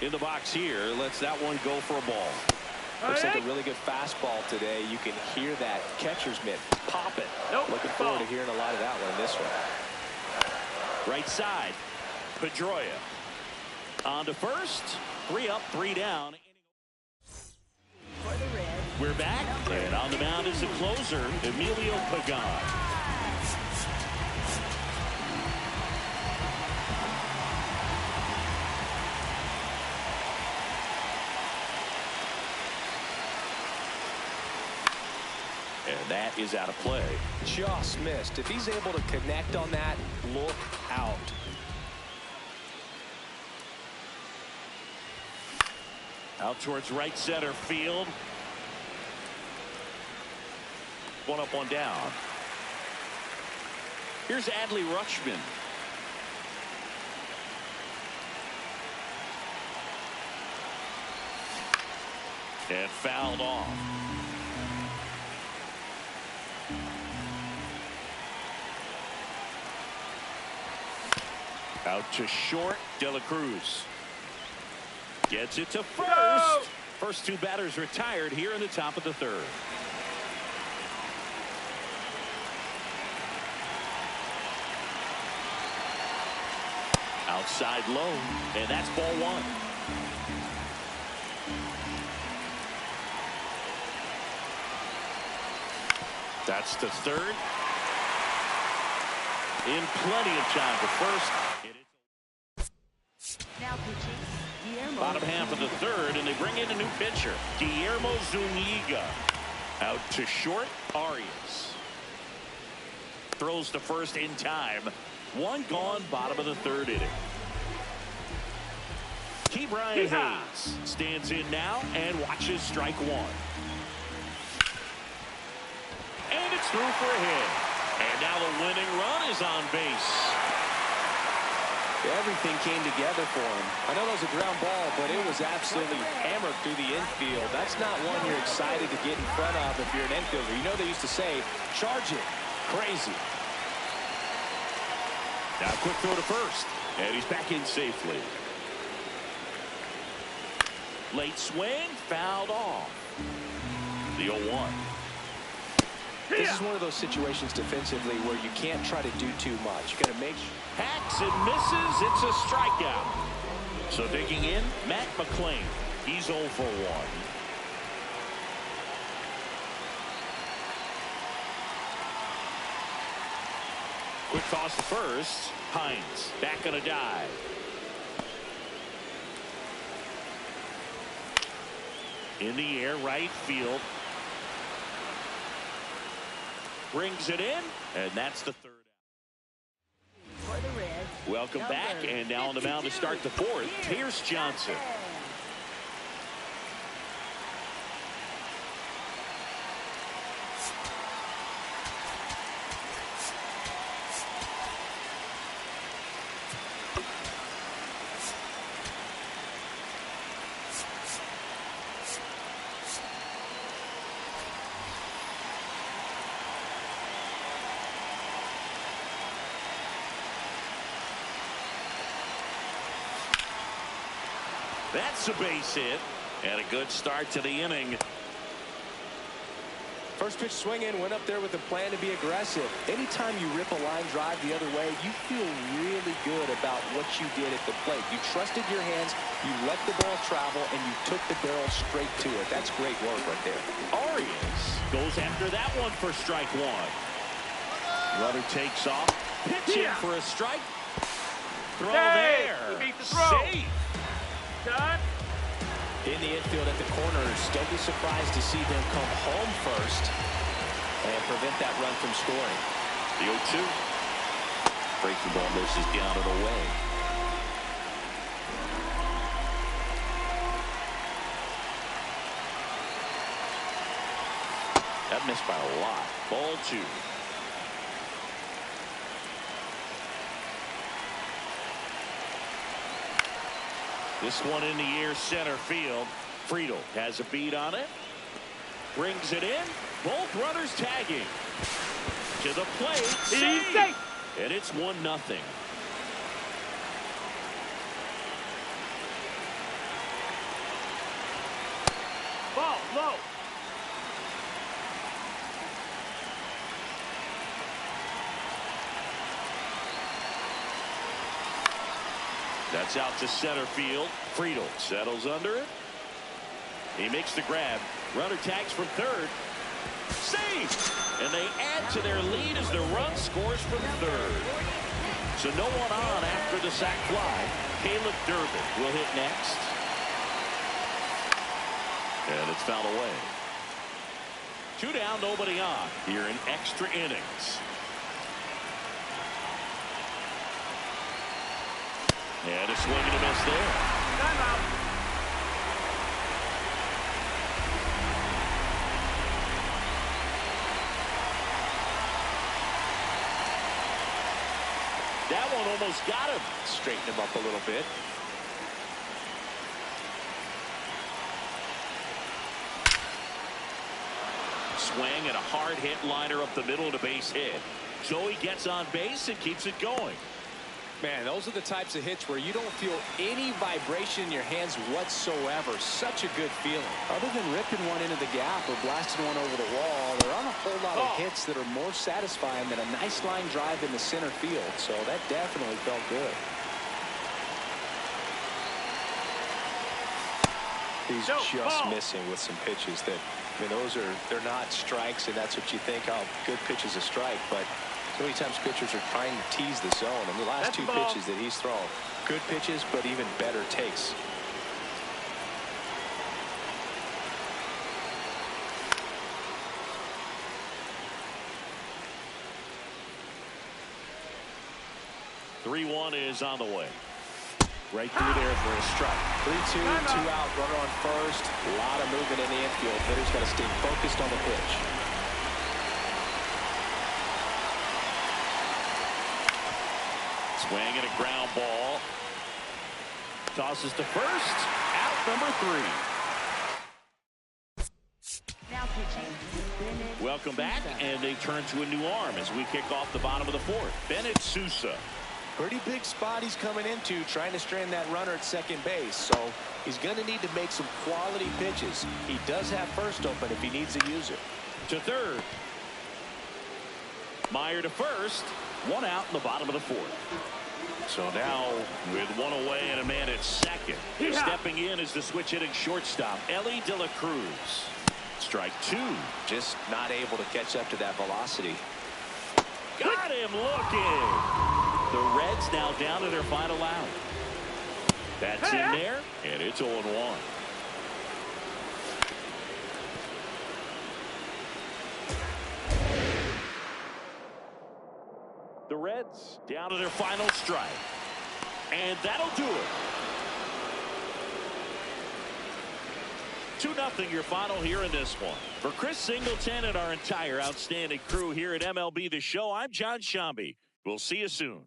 in the box here. Lets that one go for a ball.
Looks like a really good fastball today. You can hear that catcher's mitt pop it. Looking forward to hearing a lot of that one in this one.
Right side, Pedroia. On to first. 3 up, 3 down.
for the Reds.
We're back, and on the mound is the closer, Emilio Pagan. That is out of play.
Just missed. If he's able to connect on that, look out.
Out towards right center field. One up, one down. Here's Adley Rutschman. And fouled off. Out to short, De La Cruz. Gets it to first.
No!
First two batters retired here in the top of the third. Outside low, and that's ball one. That's the third. In plenty of time for first.
Now pitching, Guillermo.
Bottom half of the third, and they bring in a new pitcher, Guillermo Zuniga. Out to short, Arias. Throws to first in time. One gone, bottom of the third inning. Key Brian Hayes stands in now and watches strike one. And it's through for a hit. And now the winning run is on base.
Everything came together for him. I know that was a ground ball, but it was absolutely hammered through the infield. That's not one you're excited to get in front of if you're an infielder. You know they used to say, charge it. Crazy.
Now quick throw to first. And he's back in safely. Late swing, fouled off. The 0-1.
This is one of those situations defensively where you can't try to do too much. You got to make sure.
Hacks and misses. It's a strikeout. So digging in, Matt McClain. He's 0 for 1. Quick toss to first. Hines back on a dive. In the air, right field. Brings it in, and that's the third out.
For the Reds.
Welcome back, and now on the mound to start the fourth, Pierce Johnson. That's a base hit, and a good start to the inning.
First pitch swinging, went up there with a plan to be aggressive. Anytime you rip a line drive the other way, you feel really good about what you did at the plate. You trusted your hands, you let the ball travel, and you took the barrel straight to it. That's great work right there.
Arias goes after that one for strike one. Runner takes off, pitching for a strike. Throw there.
He beat the throw.
Safe.
Time.
In the infield at the corners, don't be surprised to see them come home first and prevent that run from scoring.
The 0-2. Breaking ball misses down and away. That missed by a lot. Ball 2. This one in the air, center field. Friedel has a beat on it. Brings it in. Both runners tagging. To the plate. Save. And it's 1-0.
Ball low.
That's out to center field. Friedel settles under it. He makes the grab. Runner tags from third. Safe! And they add to their lead as the run scores from third. So no one on after the sac fly. Caleb Durbin will hit next. And it's fouled away. Two down, nobody on here in extra innings. And a swing and a miss there.
Timeout.
That one almost got him.
Straighten him up a little bit.
Swing and a hard hit liner up the middle and a base hit. Joey gets on base and keeps it going.
Man, those are the types of hits where you don't feel any vibration in your hands whatsoever. Such a good feeling. Other than ripping one into the gap or blasting one over the wall, there aren't a whole lot of hits that are more satisfying than a nice line drive in the center field. So that definitely felt good. He's just missing with some pitches that, I mean, they're not strikes, and that's what you think, oh, good pitch is a strike, but so many times pitchers are trying to tease the zone. And the last two pitches that he's thrown, good pitches, but even better takes.
(3-1) is on the way. Right through there for a strike.
3-2, 2 out, runner on first. A lot of movement in the infield. Hitter's got to stay focused on the pitch.
Swing and a ground ball. Tosses to first. Out number 3.
Now pitching. Bennett
Welcome back,
Sousa.
and they turn to a new arm as we kick off the bottom of the 4th. Bennett Sousa.
Pretty big spot he's coming into, trying to strand that runner at second base. So he's going to need to make some quality pitches. He does have first open if he needs to use it.
To third. Meyer to first. One out in the bottom of the 4th. So now with one away and a man at second. Stepping in is the switch hitting shortstop, Ellie De La Cruz. Strike 2.
Just not able to catch up to that velocity.
Got him looking. The Reds now down to their final out. That's in there, and it's 0-1. The Reds down to their final strike. And that'll do it. 2-0 your final here in this one. For Chris Singleton and our entire outstanding crew here at MLB The Show, I'm John Shambi. We'll see you soon.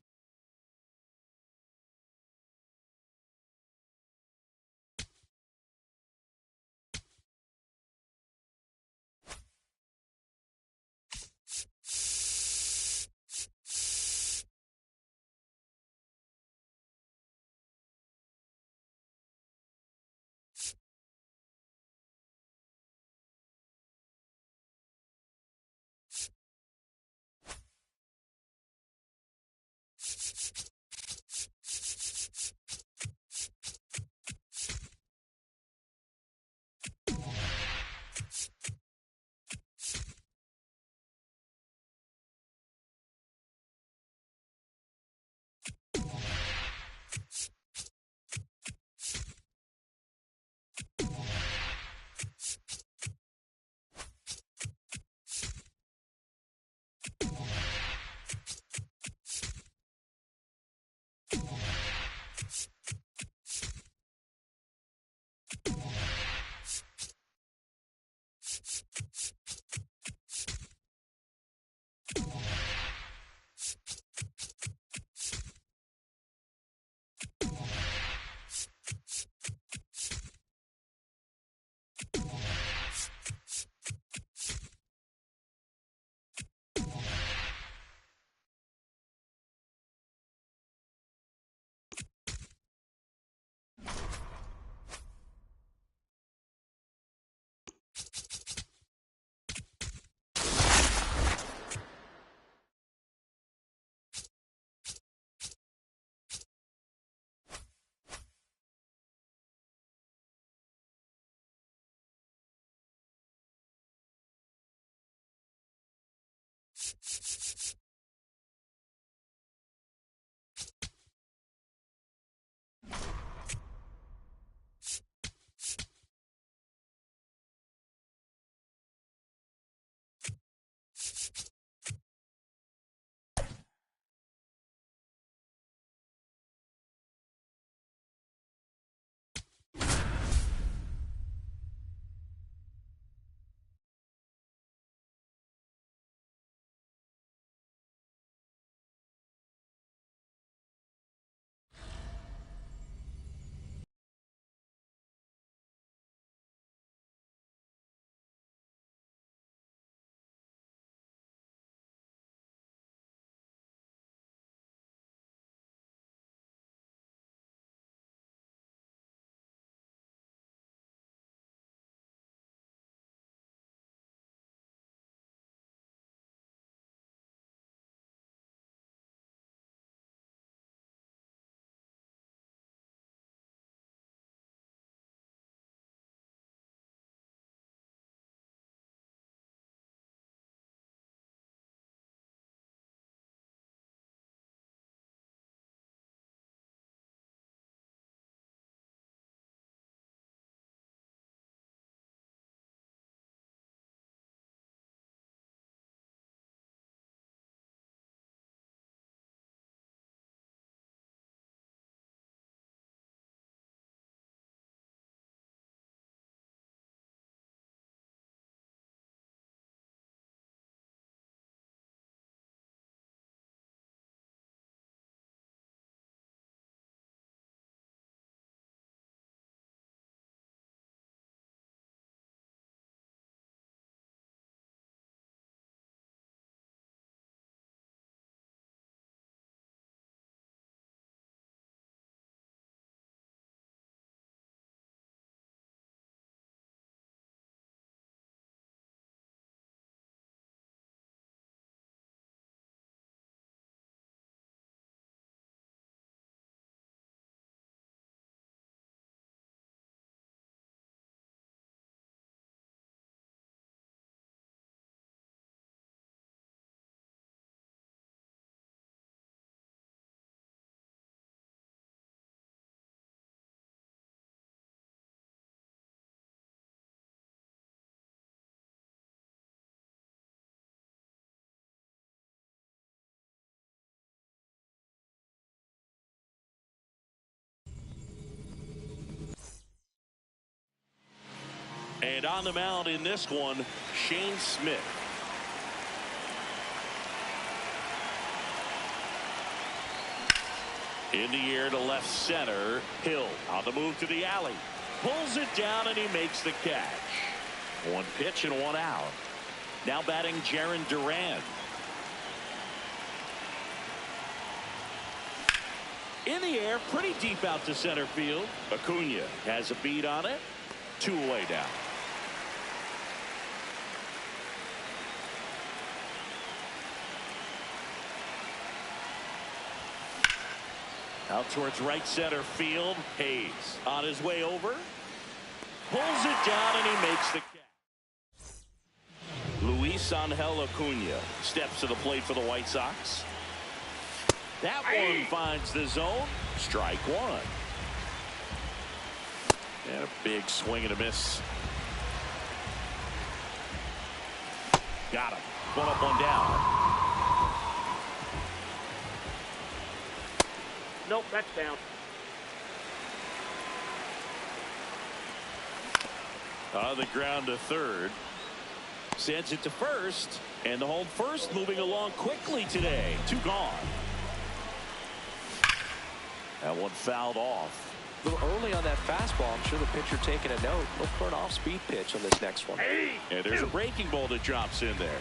And on the mound in this one, Shane Smith. In the air to left center. Hill on the move to the alley. Pulls it down and he makes the catch. One pitch and one out. Now batting Jarren Duran. In the air, pretty deep out to center field. Acuna has a beat on it. 2 away down. Out towards right center field. Hayes on his way over. Pulls it down and he makes the catch. Luis Angel Acuna steps to the plate for the White Sox. That one finds the zone. Strike one. And a big swing and a miss. Got him. One up, one down.
Nope, that's down.
On the ground to third. Sends it to first. And the home first moving along quickly today. 2 gone. That one fouled off.
A little early on that fastball. I'm sure the pitcher taking a note. Look for an off-speed pitch on this next one.
And there's a breaking ball that drops in there.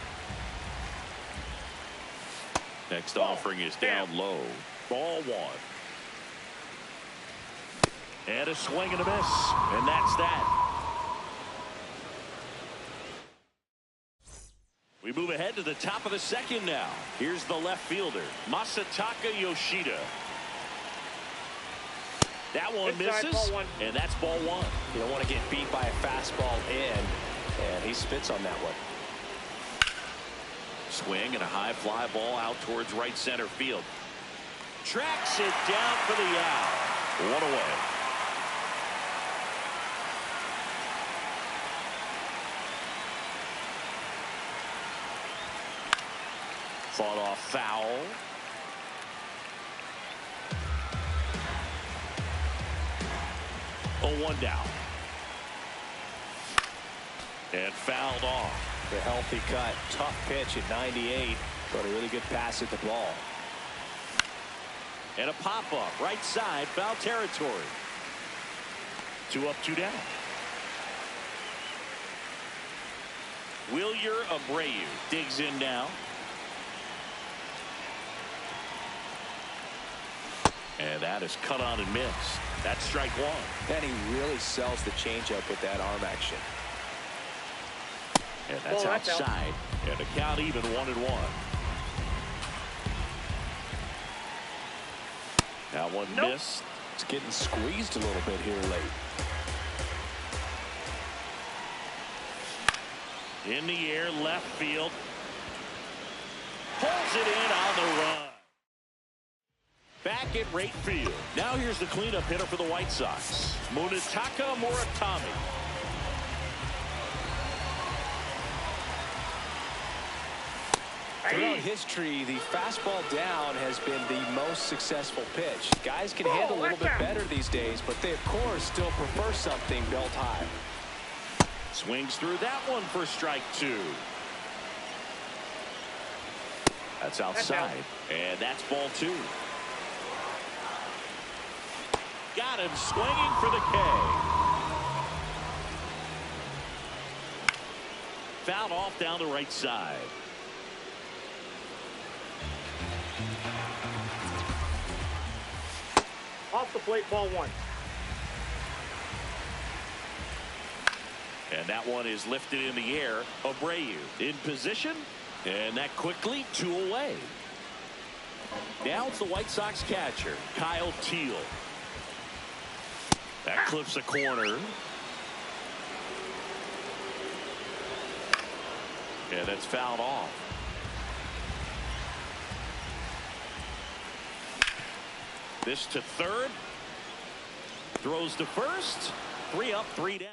Next offering is down low. Ball 1. And a swing and a miss. And that's that. We move ahead to the top of the second now. Here's the left fielder, Masataka Yoshida. That one misses, and that's ball 1.
You don't want to get beat by a fastball in, and he spits on that one.
Swing and a high fly ball out towards right center field. Tracks it down for the out. 1 away. Fought off foul. Oh, 1 down. And fouled off.
The healthy cut. Tough pitch at 98. But a really good pass at the ball.
And a pop-up. Right side. Foul territory. 2 up, 2 down. Wilyer Abreu digs in now. And that is cut on and missed. That's strike 1.
And he really sells the changeup with that arm action.
And that's outside. And the count even 1-1. Now one missed.
It's getting squeezed a little bit here late.
In the air, left field. Pulls it in on the run. Back at right field. Now here's the cleanup hitter for the White Sox, Munetaka Murakami.
Throughout history, the fastball down has been the most successful pitch. Guys can handle a little bit better these days, but they, of course, still prefer something belt high.
Swings through that one for strike 2. That's outside. And that's ball 2. Got him swinging for the K. Fouled off down the right side.
Off the plate, ball 1.
And that one is lifted in the air. Abreu in position. And that quickly 2 away. Now it's the White Sox catcher, Kyle Teal. That clips a corner. And that's fouled off. This to third. Throws to first. 3 up, 3 down.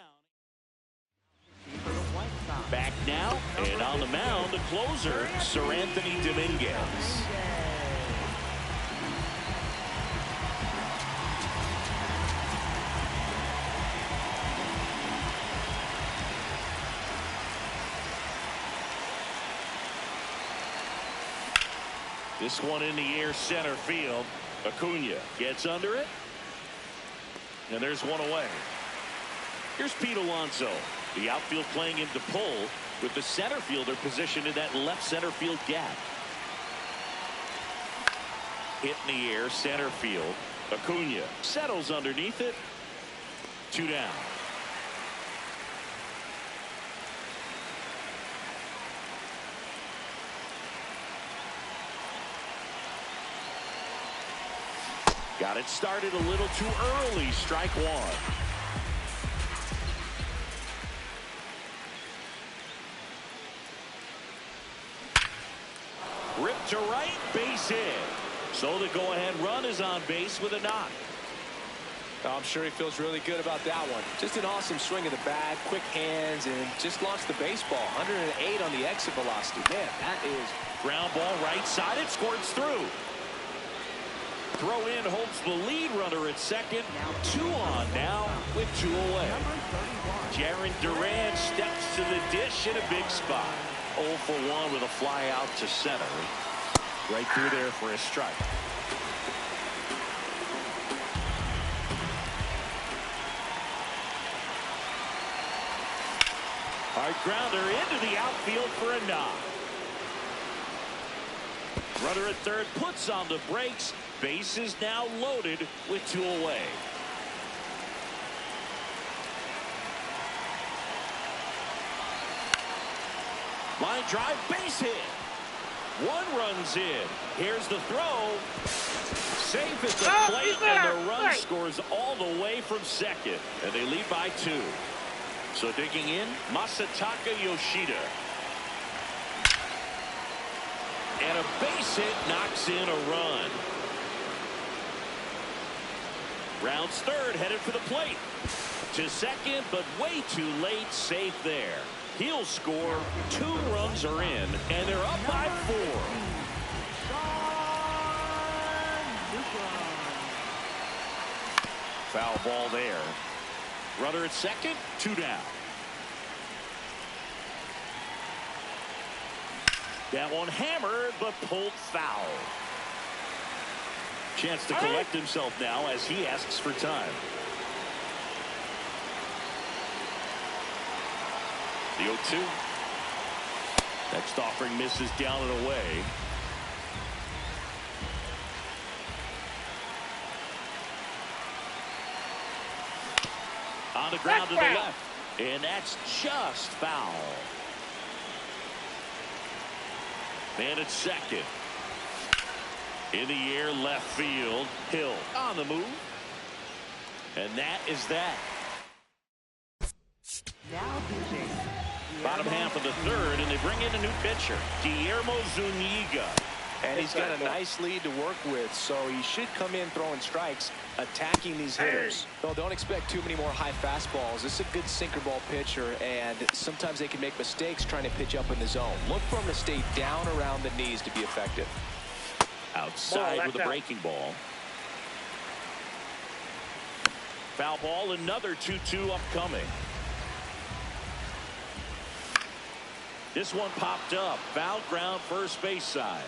Back now, and on the mound, the closer, Sir Anthony Dominguez. This one in the air, center field. Acuna gets under it. And there's one away. Here's Pete Alonso. The outfield playing him to pull with the center fielder positioned in that left center field gap. Hit in the air, center field. Acuna settles underneath it. 2 down. Got it started a little too early. Strike one. Ripped to right, base hit. So the go-ahead run is on base with a knock.
I'm sure he feels really good about that one. Just an awesome swing of the bat, quick hands, and just launched the baseball. 108 on the exit velocity. Man, that is...
Ground ball right side. It squirts through. Throw in holds the lead runner at second. 2 on now with 2 away. Jaron Duran steps to the dish in a big spot. 0 for 1 with a fly out to center. Right through there for a strike. Hard grounder into the outfield for a knock. Runner at third puts on the brakes. Base is now loaded with 2 away. Line drive, base hit. 1 runs in. Here's the throw. Safe at the plate, and the run scores all the way from second. And they lead by 2. So digging in, Masataka Yoshida. And a base hit knocks in a run. Rounds third, headed for the plate. To second, but way too late, safe there. He'll score. 2 runs are in, and they're up by 4. Foul ball there. Runner at second, 2 down. That one hammered, but pulled foul. Chance to collect himself now as he asks for time. The 0-2. Next offering misses down and away. On the ground to the left. And that's just foul. Man at second. In the air, left field. Hill on the move. And that is that.
Now pitching.
Bottom half of the third, and they bring in a new pitcher, Guillermo Zuniga.
And he's got a nice lead to work with, so he should come in throwing strikes, attacking these hitters. So don't expect too many more high fastballs. This is a good sinker ball pitcher, and sometimes they can make mistakes trying to pitch up in the zone. Look for him to stay down around the knees to be effective.
Outside with a breaking ball. Foul ball, another 2-2 upcoming. This one popped up. Foul ground, first base side.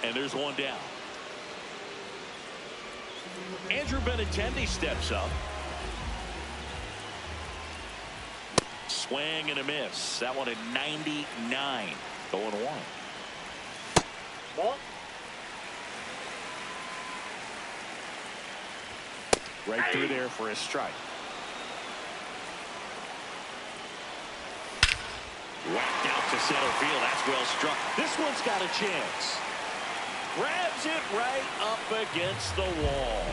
And there's one down. Andrew Benintendi steps up. Swing and a miss. That one at 99. 0-1.
Ball.
Right through there for a strike. Whacked out to center field. That's well struck. This one's got a chance. Grabs it right up against the wall.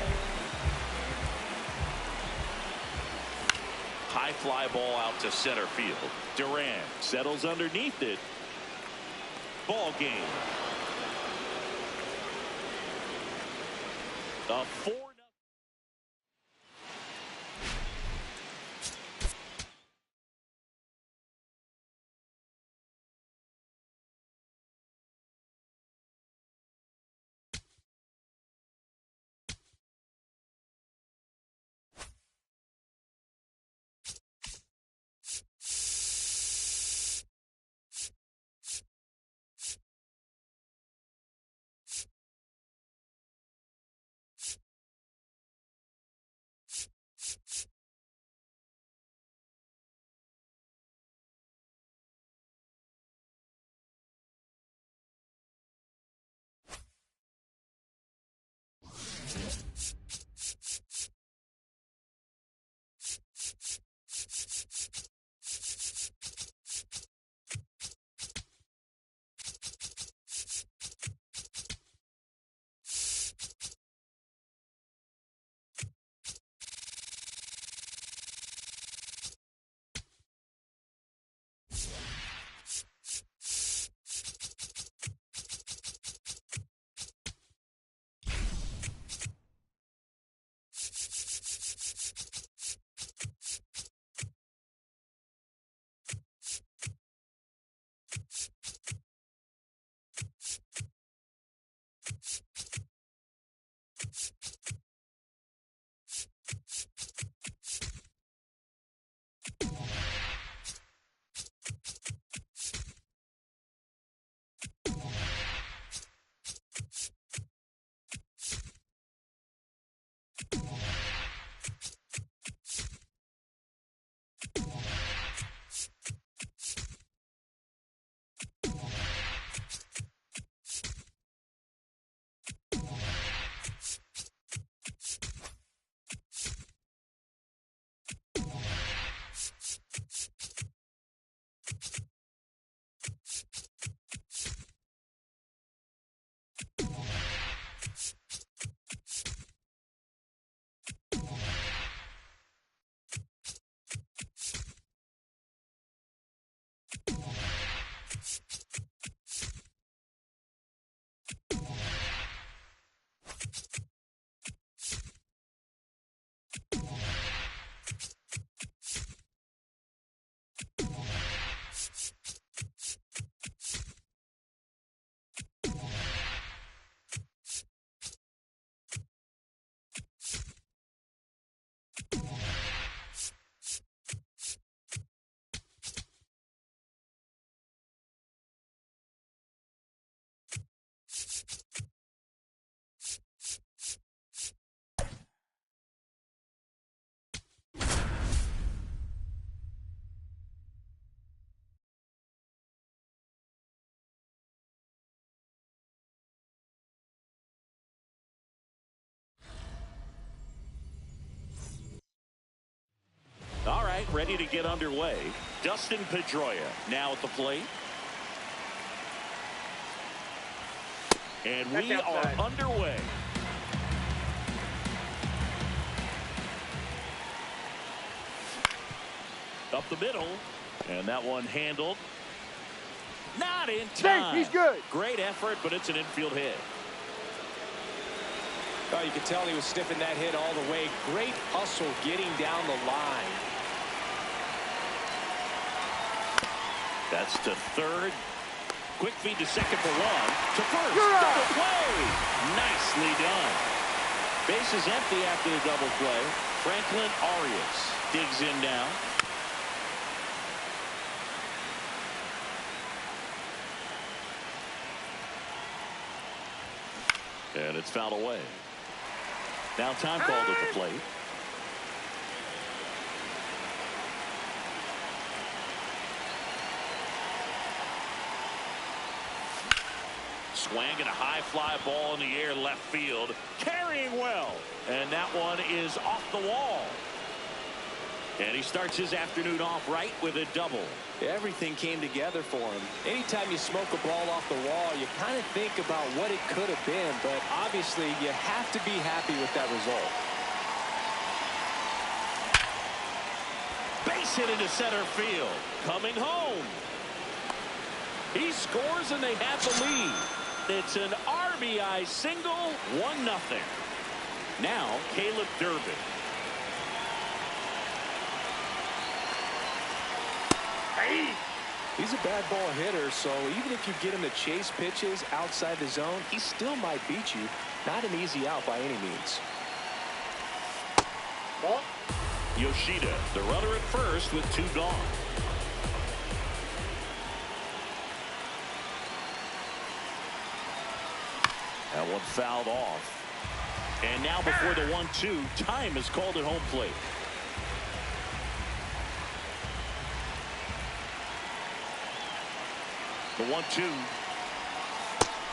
High fly ball out to center field. Duran settles underneath it. Ball game. A 4 ready to get underway. Dustin Pedroia now at the plate. And we are underway. Up the middle. And that one handled. Not in time.
He's good.
Great effort, but it's an infield hit.
Oh, you could tell he was sniffing that hit all the way. Great hustle getting down the line.
That's to third. Quick feed to second for one. To first.
You're out.
Double play. Nicely done. Bases empty after the double play. Franklin Arias digs in now. And it's fouled away. Now time called at the plate. Swang and a high fly ball in the air left field. Carrying well. And that one is off the wall. And he starts his afternoon off right with a double.
Everything came together for him. Anytime you smoke a ball off the wall, you kind of think about what it could have been, but obviously you have to be happy with that result.
Base hit into center field. Coming home. He scores and they have the lead. It's an RBI single, 1-0. Now Caleb Durbin.
He's a bad ball hitter, so even if you get him to chase pitches outside the zone, he still might beat you. Not an easy out by any means.
Ball.
Yoshida, the runner at first with 2 gone. That one fouled off. And now before the 1-2, time is called at home plate. The 1-2.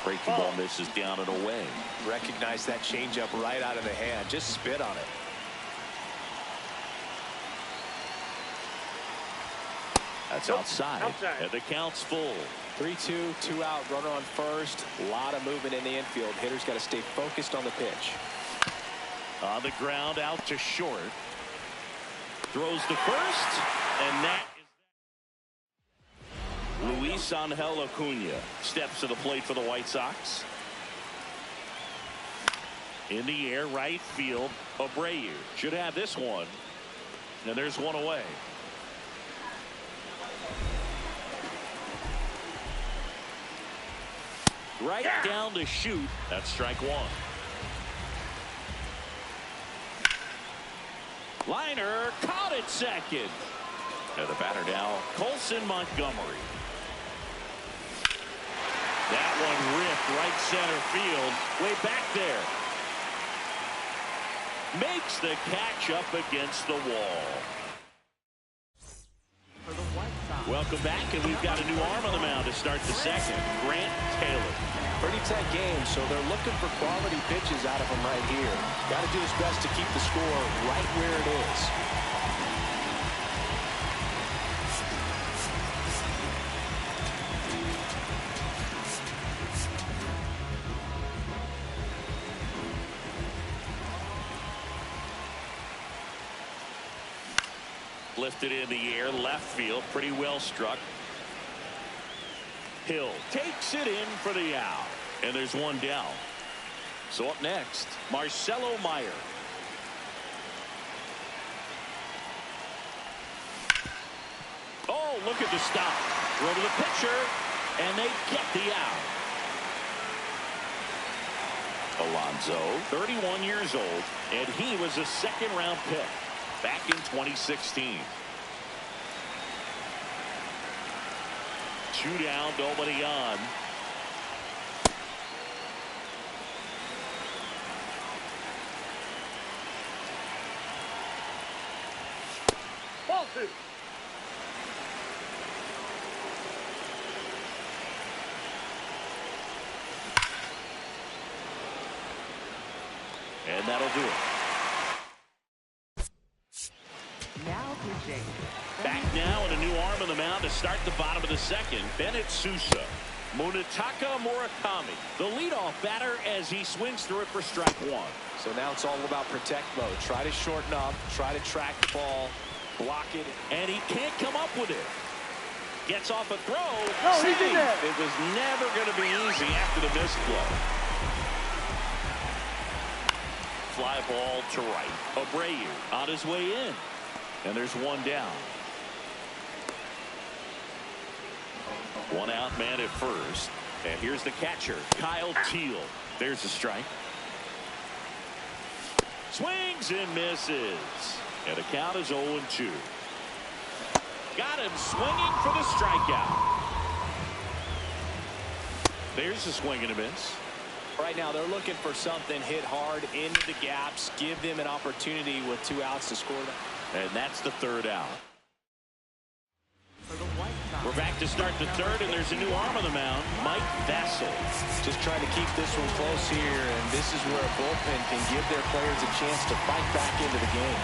Breaking ball misses down and away.
Recognize that changeup right out of the hand. Just spit on it.
That's outside. And the count's full.
3-2, 2 out, runner on first. A lot of movement in the infield. Hitter's got to stay focused on the pitch.
On the ground, out to short. Throws to first, and that is Luis Angel Acuna steps to the plate for the White Sox. In the air, right field, Abreu should have this one. And there's one away. Right down to shoot. That's strike one. Liner caught at second. And the batter now, Colson Montgomery. That one ripped right center field. Way back there. Makes the catch up against the wall.
For the White Sox.
Welcome back, and we've got a new arm on the mound to start the second. Grant Taylor.
Pretty tight game, so they're looking for quality pitches out of him right here. Got to do his best to keep the score right where it is.
Lifted in the air, left field, pretty well struck. Hill takes it in for the out. And there's one down. So up next, Marcelo Meyer. Oh, look at the stop. Throw to the pitcher, and they get the out. Alonso, 31 years old, and he was a second-round pick back in 2016. 2 down, nobody on.
Ball 2.
And that'll do it.
Now pitching.
Back now and a new arm on the mound to start the bottom of the second. Bennett Sousa. Munetaka Murakami, the leadoff batter, as he swings through it for strike one.
So now it's all about protect mode. Try to shorten up, try to track the ball, block it.
And he can't come up with it. Gets off a throw.
No, he did
Saved.
that.
It was never going to be easy after the missed blow. Fly ball to right. Abreu on his way in. And there's one down. One out, man at first. And here's the catcher, Kyle Teal. There's the strike. Swings and misses. And the count is 0-2. Got him swinging for the strikeout. There's the swing and a miss.
Right now they're looking for something, hit hard into the gaps, give them an opportunity with 2 outs to score them.
And that's the third out.
For the White Sox.
We're back to start the third, and there's a new arm on the mound, Mike Vassell.
Just trying to keep this one close here, and this is where a bullpen can give their players a chance to fight back into the game.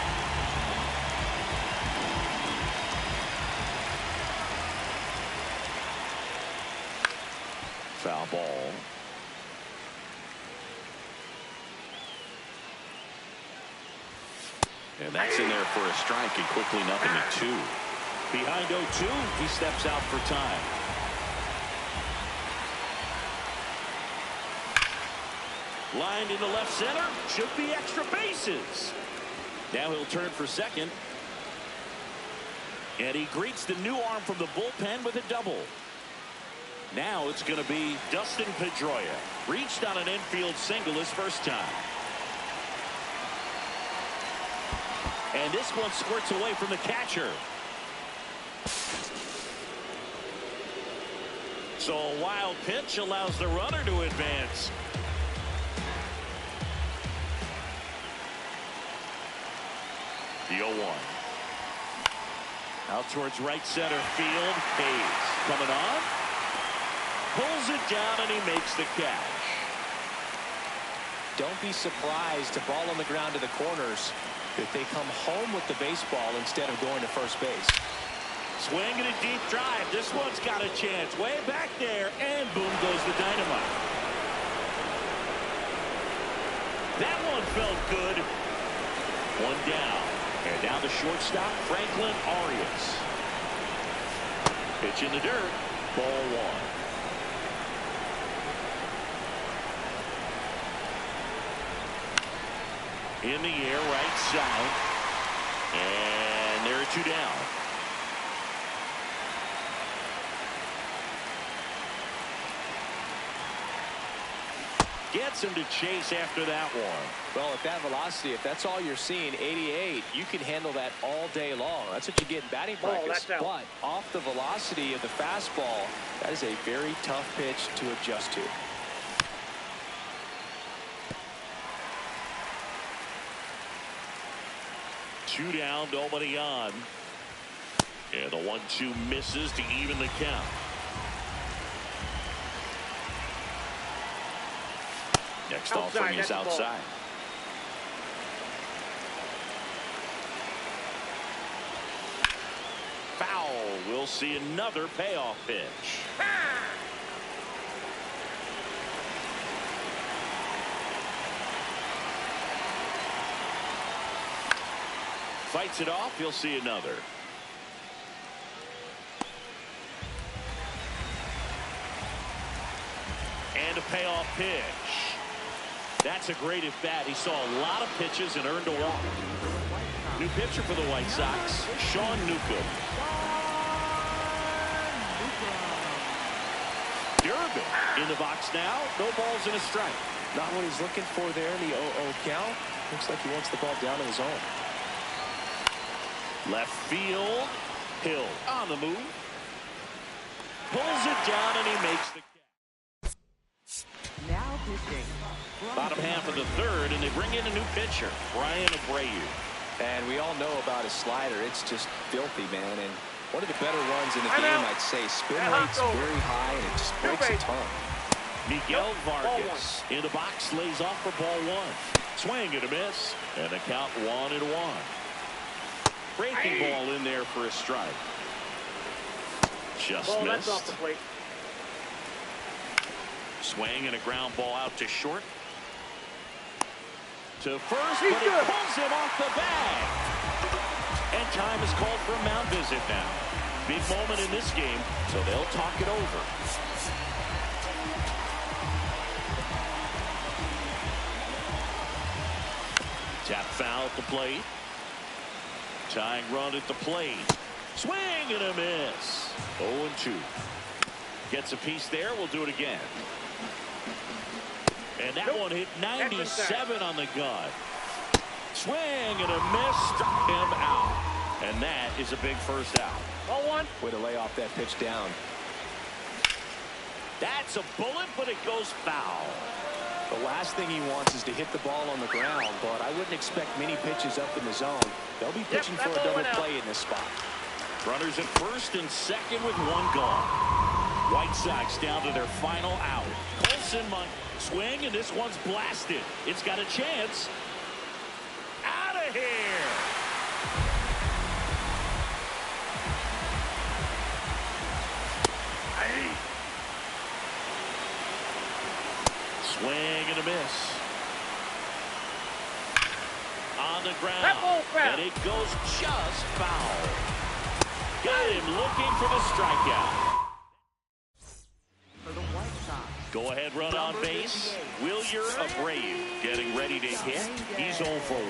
Foul ball. And that's in there for a strike, and quickly 0-2. Behind 0-2, he steps out for time. Lined into left center, should be extra bases. Now he'll turn for second. And he greets the new arm from the bullpen with a double. Now it's going to be Dustin Pedroia. Reached on an infield single his first time. And this one squirts away from the catcher. So a wild pitch allows the runner to advance. The 0-1. Out towards right center field. Hayes coming on. Pulls it down and he makes the catch.
Don't be surprised to ball on the ground to the corners if they come home with the baseball instead of going to first base.
Swinging a deep drive. This one's got a chance. Way back there. And boom goes the dynamite. That one felt good. One down. And down the shortstop, Franklin Arias. Pitch in the dirt. Ball one. In the air, right side. And there are 2 down. Gets him to chase after that one.
Well, at that velocity, if that's all you're seeing, 88, you can handle that all day long. That's what you get in batting practice.
that's out.
But off the velocity of the fastball, that is a very tough pitch to adjust to.
Two down, nobody on. And the 1-2 misses to even the count. Next offering is outside. Foul. We'll see another payoff pitch. Fights it off. You'll see another. And a payoff pitch. That's a great at bat. He saw a lot of pitches and earned a walk. New pitcher for the White Sox, Sean Newcomb. Durbin in the box now. No balls and a strike.
Not what he's looking for there in the 0-0 count. Looks like he wants the ball down in the zone.
Left field. Hill on the move. Pulls it down and he makes the catch.
Now pitching.
Bottom half of the third, and they bring in a new pitcher, Brian Abreu.
And we all know about his slider. It's just filthy, man. And one of the better ones in the game, I'd say. Spin rate's very high, and it just breaks a ton.
Miguel Vargas in the box, lays off for ball one. Swing and a miss, and the count 1-1. Breaking ball in there for a strike. Just
Ball,
missed.
that's off the plate.
Swing and a ground ball out to short. To first,
He's
but
good.
it pulls him off the bag. And time is called for a mound visit now. Big moment in this game, so they'll talk it over. Tap foul at the plate. Tying run at the plate. Swing and a miss. 0-2. Gets a piece there. We'll do it again. And that one hit 97 on the gun. Swing and a miss. Struck him out. And that is a big first out.
0-1.
Way to lay off that pitch down.
That's a bullet, but it goes foul.
The last thing he wants is to hit the ball on the ground, but I wouldn't expect many pitches up in the zone. They'll be pitching for a double play in this spot.
Runners at first and second with one gone. White Sox down to their final out. Colson swing, and this one's blasted. It's got a chance. Out of here. Swing and a miss. On the ground. And it goes just foul. Got him looking for the strikeout.
For the White Sox.
Go ahead run on base. Wilyer Abreu getting ready to hit. He's 0 for 1.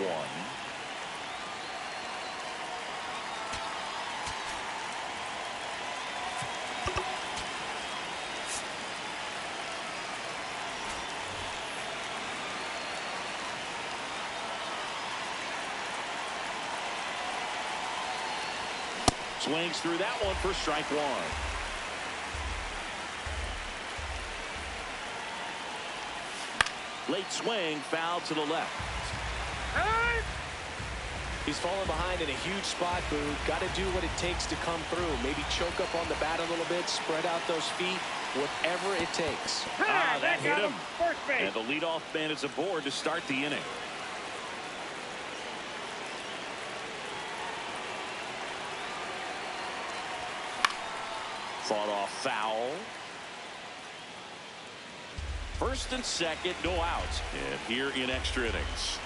Swings through that one for strike one. Late swing, foul to the left.
He's falling behind in a huge spot, Boo. Got to do what it takes to come through. Maybe choke up on the bat a little bit, spread out those feet, whatever it takes.
That hit him.
First base.
And the leadoff man is aboard to start the inning. Fought off foul. First and second, no outs. And here in extra innings.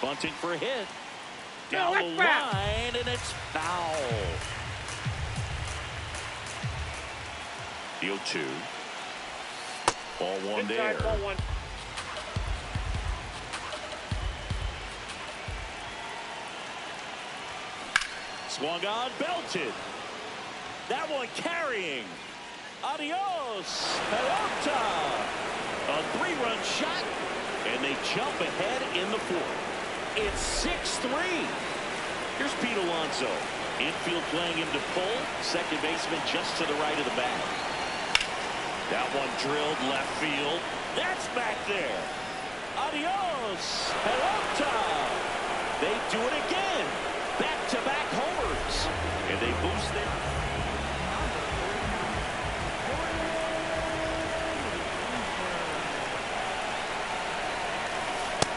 Bunting for a hit. Down the line, and it's foul. The 0-2. Ball one there.
Ball one.
Swung on, belted. That one carrying. Adios, pelota. A 3-run shot, and they jump ahead in the fourth. It's 6-3. Here's Pete Alonso. Infield playing him to pull. Second baseman just to the right of the bat. That one drilled left field. That's back there. Adios, pelota. They do it again. Back-to-back homers. And they boost their...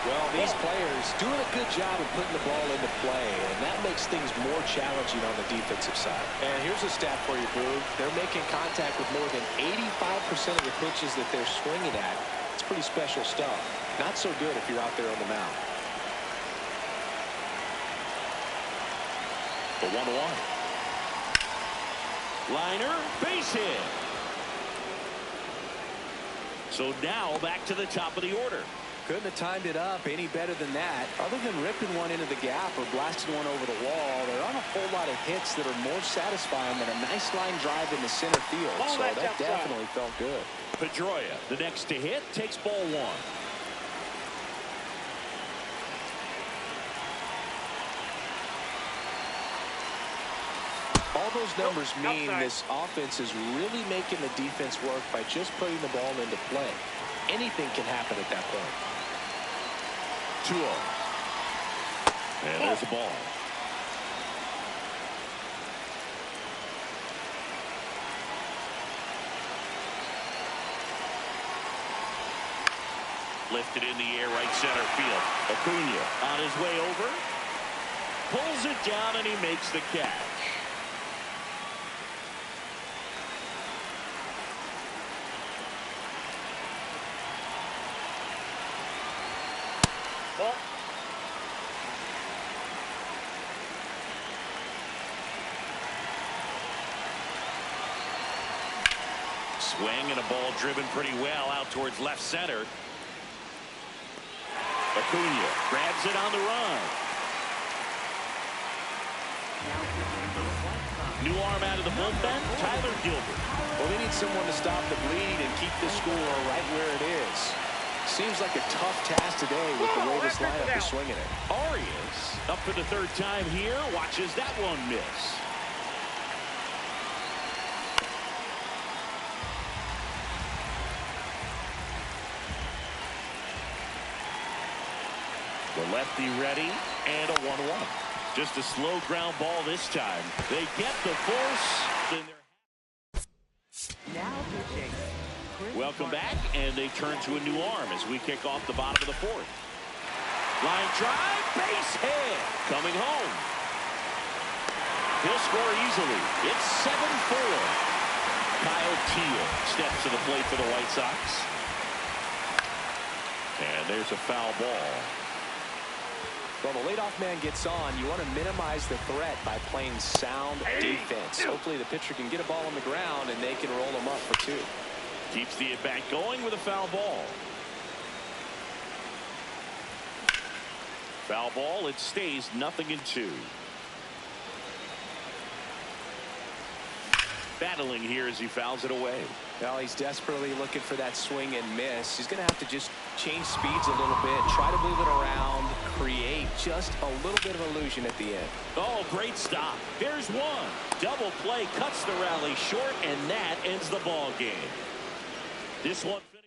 Well, these players doing a good job of putting the ball into play, and that makes things more challenging on the defensive side. And here's a stat for you, Boo. They're making contact with more than 85% of the pitches that they're swinging at. It's pretty special stuff. Not so good if you're out there on the mound.
The 1-1. Liner, base hit. So now back to the top of the order.
Couldn't have timed it up any better than that. Other than ripping one into the gap or blasting one over the wall, there aren't a whole lot of hits that are more satisfying than a nice line drive into center field. So that definitely felt good.
Pedroia, the next to hit, takes ball one.
All those numbers mean this offense is really making the defense work by just putting the ball into play. Anything can happen at that point.
2-0. And there's the ball. Lifted in the air, right center field. Acuna on his way over. Pulls it down, and he makes the catch.
Ball.
Swing and a ball driven pretty well out towards left center. Acuna grabs it on the run. New arm out of the bullpen, Tyler Gilbert.
Well, they need someone to stop the bleed and keep the score right where it is. Seems like a tough task today with the way this lineup is swinging it.
Arias up for the third time here, watches that one miss. The lefty ready, and a 1-1. Just a slow ground ball this time. They get the force. Then
Now pitching.
welcome back, and they turn to a new arm as we kick off the bottom of the fourth. Line drive, base hit, coming home. He'll score easily. It's 7-4. Kyle Teel steps to the plate for the White Sox. And there's a foul ball.
Well, the leadoff man gets on. You want to minimize the threat by playing sound defense. Hopefully the pitcher can get a ball on the ground and they can roll him up for two.
Keeps the at-bat going with a foul ball. Foul ball, it stays 0-2. Battling here as he fouls it away.
Well, he's desperately looking for that swing and miss. He's going to have to just change speeds a little bit, try to move it around, create just a little bit of illusion at the end.
Oh, great stop. There's one. Double play cuts the rally short, and that ends the ball game. This one finishes.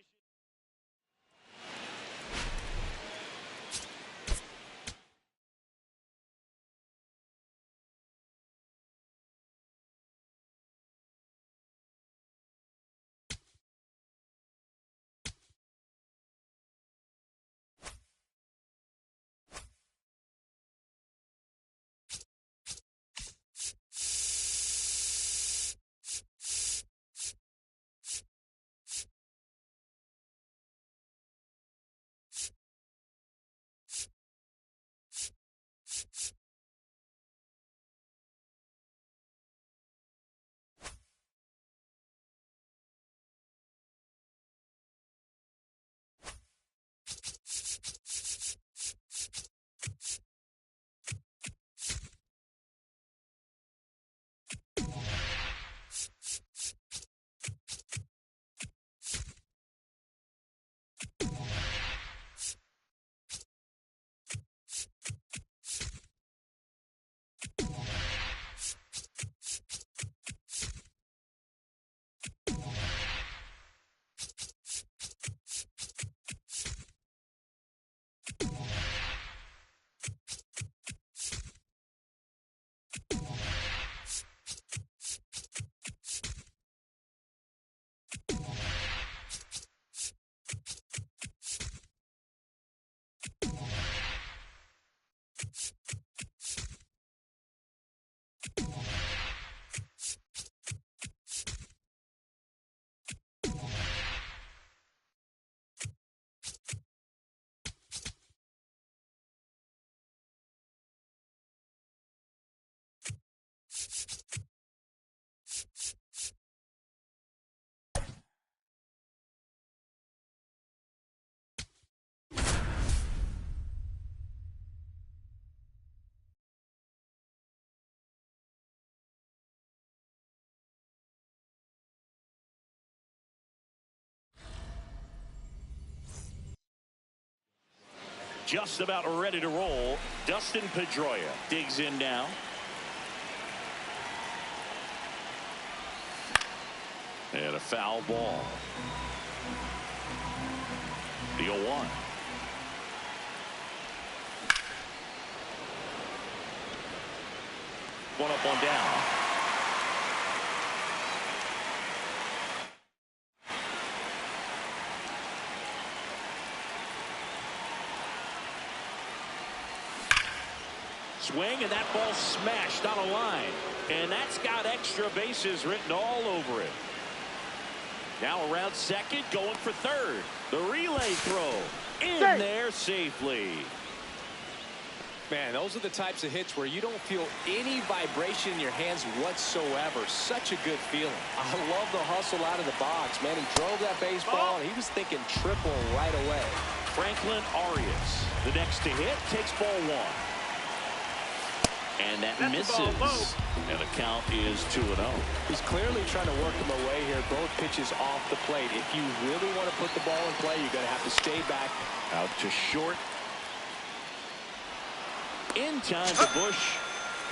Just about ready to roll. Dustin Pedroia digs in now. And a foul ball. The 0-1. One up, one down. swing, and that ball smashed on a line. And that's got extra bases written all over it. Now around second, going for third. The relay throw in there safely.
Man, those are the types of hits where you don't feel any vibration in your hands whatsoever. Such a good feeling. I love the hustle out of the box, man. He drove that baseball, and he was thinking triple right away.
Franklin Arias, the next to hit, takes ball one. And that misses. And the count is 2-0.
He's clearly trying to work him away here. Both pitches off the plate. If you really want to put the ball in play, you're going to have to stay back.
Out to short. In time to Bush.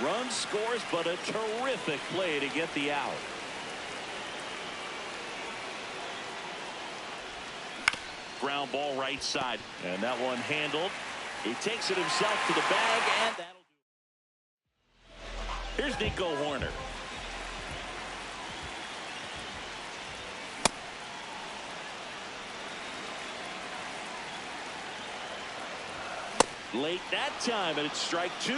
Run scores, but a terrific play to get the out. Ground ball right side. And that one handled. He takes it himself to the bag, and that'll do. Here's Nico Horner. Late that time, and it's strike two.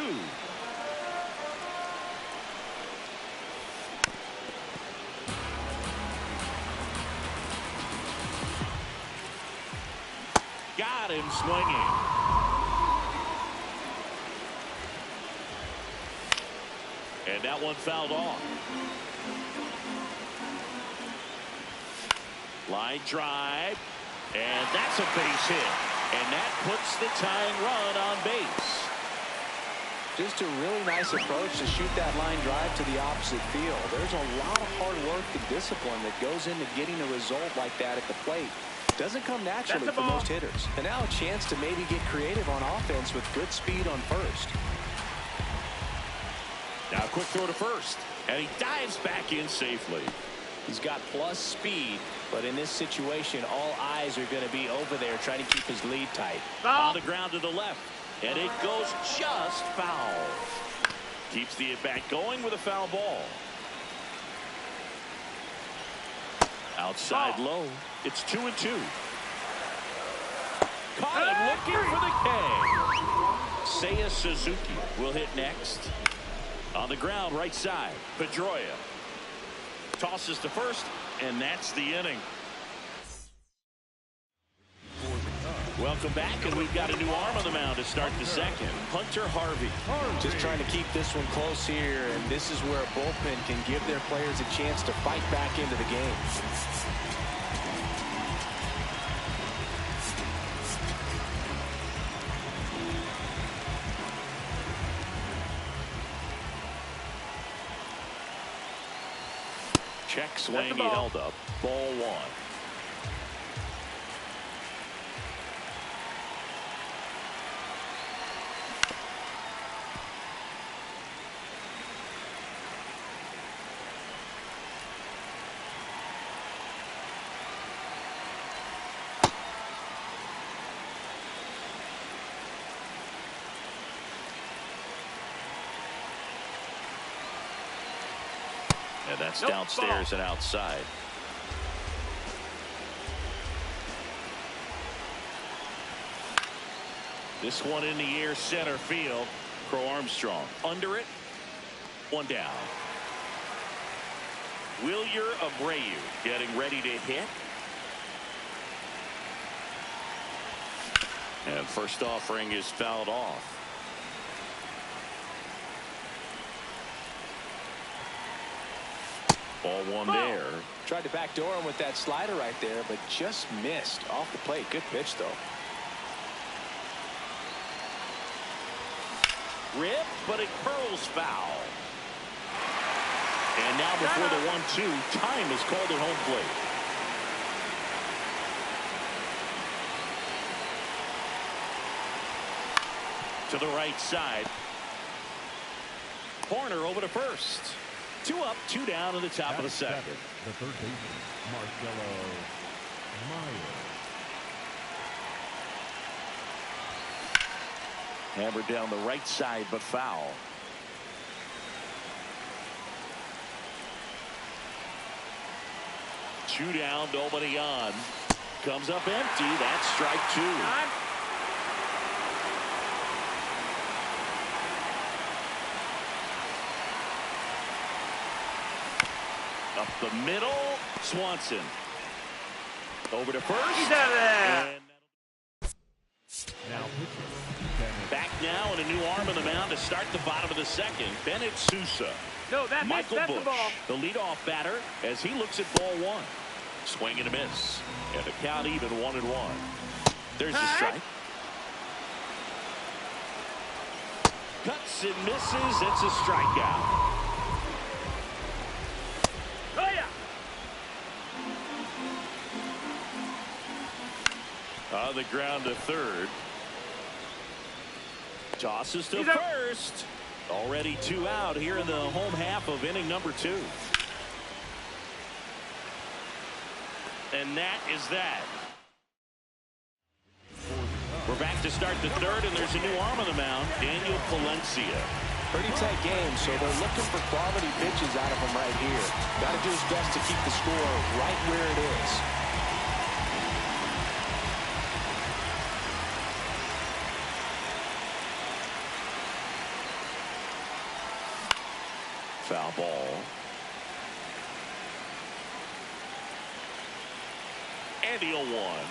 Got him swinging. And that one fouled off. Line drive. And that's a base hit. And that puts the tying run on base.
Just a really nice approach to shoot that line drive to the opposite field. There's a lot of hard work and discipline that goes into getting a result like that at the plate. Doesn't come naturally for most hitters. And now a chance to maybe get creative on offense with good speed on first.
Now a quick throw to first. And he dives back in safely.
He's got plus speed, but in this situation, all eyes are going to be over there trying to keep his lead tight.
On the ground to the left. And it goes just foul. Keeps the at-bat going with a foul ball. Outside low. It's 2-2. Caught him looking for the K. Seiya Suzuki will hit next. On the ground, right side. Pedroia tosses to first, and that's the inning. Welcome back, and we've got a new arm on the mound to start the second. Hunter Harvey.
Just trying to keep this one close here, and this is where a bullpen can give their players a chance to fight back into the game.
Check swing, he held up. Ball one. And that's downstairs and outside. This one in the air, center field. Crow Armstrong under it. One down. Wilyer Abreu getting ready to hit. And first offering is fouled off. Ball one there.
Tried to backdoor him with that slider right there, but just missed off the plate. Good pitch, though.
Rip, but it curls foul. And now before the 1-2, time is called at home plate. To the right side. Horner over to first. 2 up, 2 down in the top of the second.
The third baseman, Marcelo Meyer.
Hammered down the right side, but foul. Two down, nobody on. Comes up empty. That's strike two. Up the middle, Swanson. Over to first.
He's out of there.
And
Now pitching.
back now and a new arm on the mound to start the bottom of the second. Bennett Sousa.
No, that's
Michael
the
Busch,
ball.
the leadoff batter, as he looks at ball one. Swing and a miss. And the count even 1-1. There's the strike. Cuts and misses. It's a strikeout.
Oh, yeah.
On the ground to third. Tosses to
He's out.
first. Already 2 out here in the home half of inning number 2. And that is that. We're back to start the third, and there's a new arm on the mound, Daniel Palencia.
Pretty tight game, so they're looking for quality pitches out of him right here. Got to do his best to keep the score right where it is.
Foul ball. And he'll one.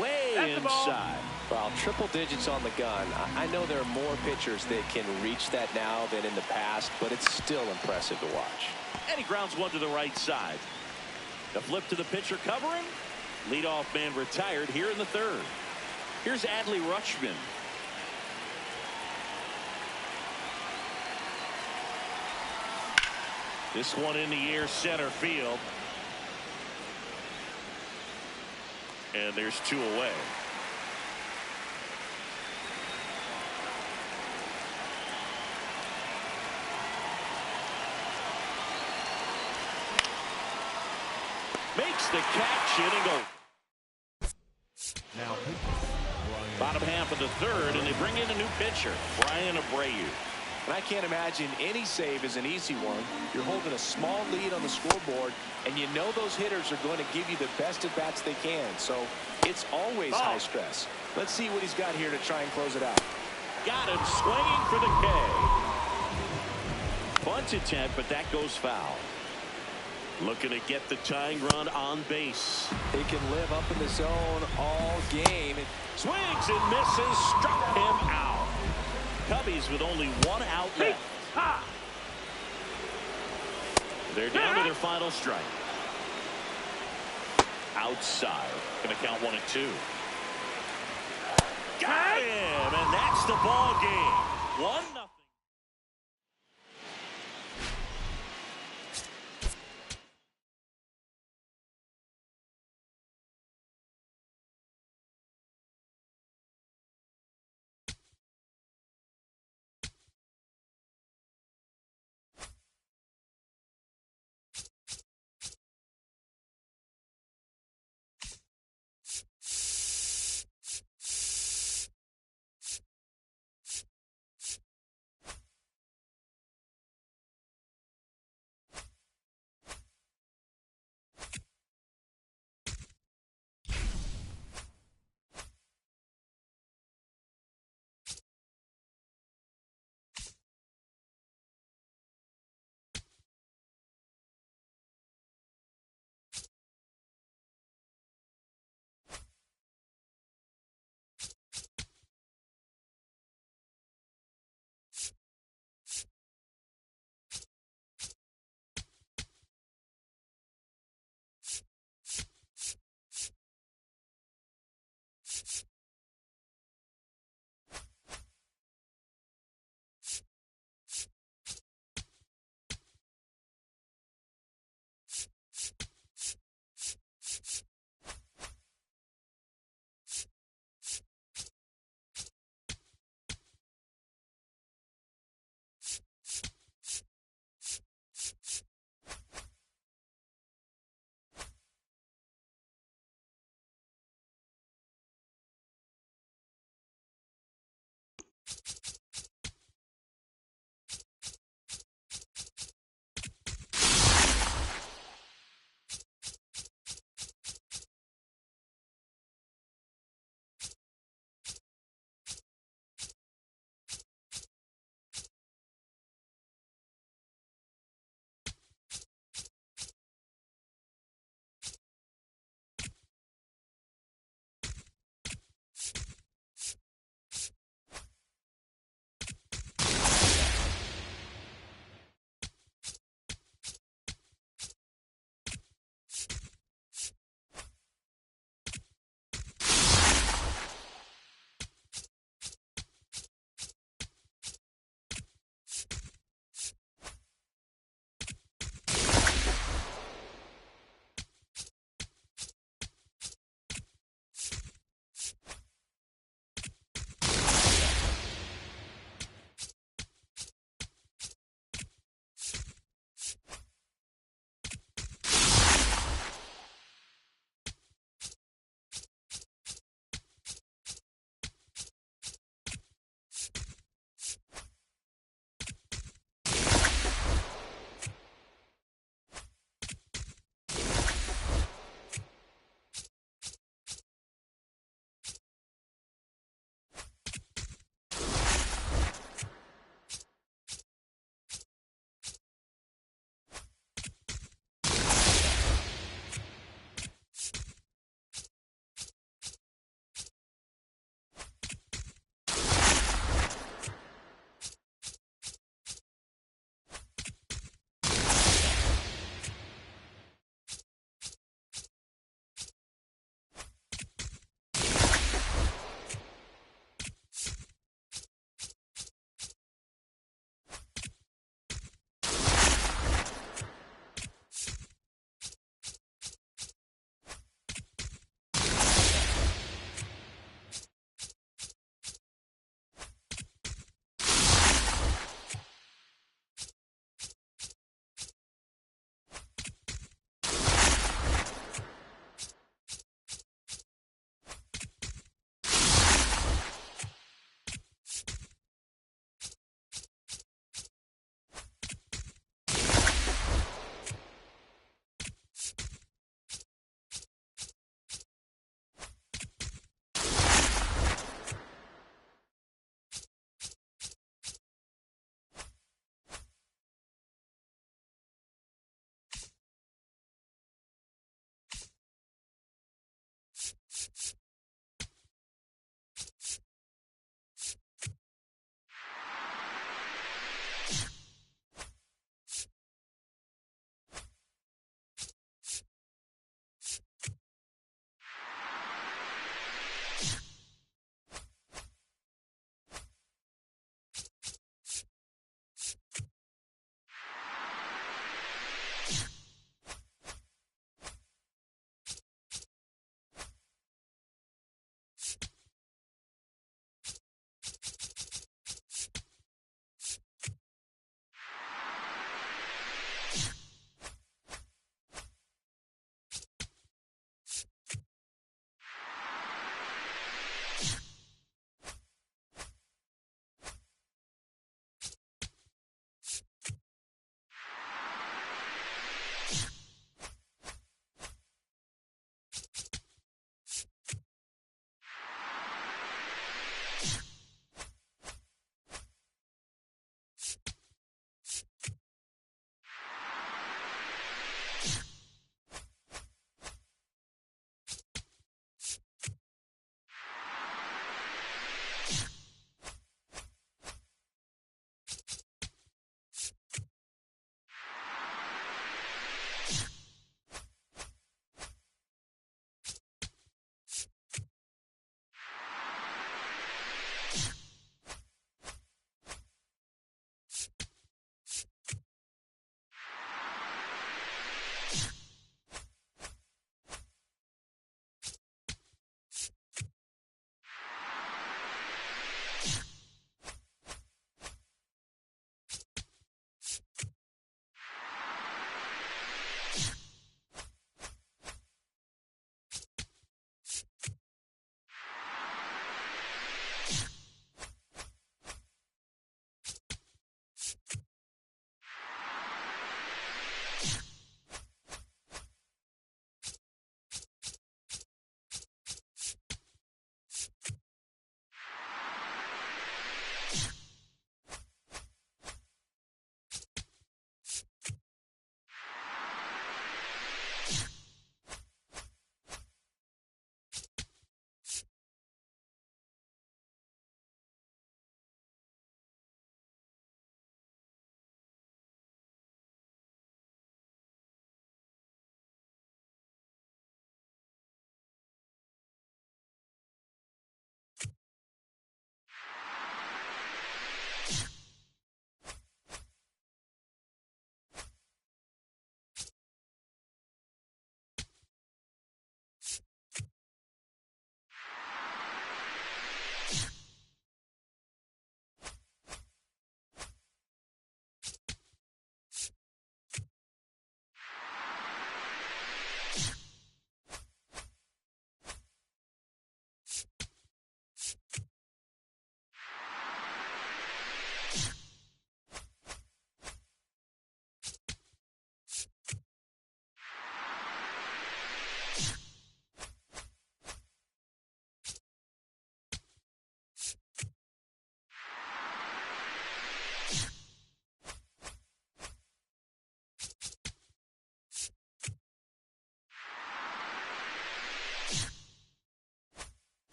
Way
That's the ball.
inside.
Well, triple digits on the gun. I know there are more pitchers that can reach that now than in the past, but it's still impressive to watch.
And he grounds one to the right side. The flip to the pitcher covering. Leadoff man retired here in the third. Here's Adley Rutschman. This one in the air, center field. And there's 2 away. Makes the catch, inning over.
Now pitching. Brian.
Bottom half of the third, and they bring in a new pitcher, Brian Abreu.
And I can't imagine any save is an easy one. You're holding a small lead on the scoreboard, and you know those hitters are going to give you the best at-bats they can. So it's always high stress. Let's see what he's got here to try and close it out.
Got him swinging for the K. Bunt attempt, but that goes foul. Looking to get the tying run on base.
He can live up in the zone all game.
Swings and misses, struck him out. Cubbies with only 1 out left. They're down to their final strike. Outside. Going to count 1-2. Got him, and that's the ball game. 1-0.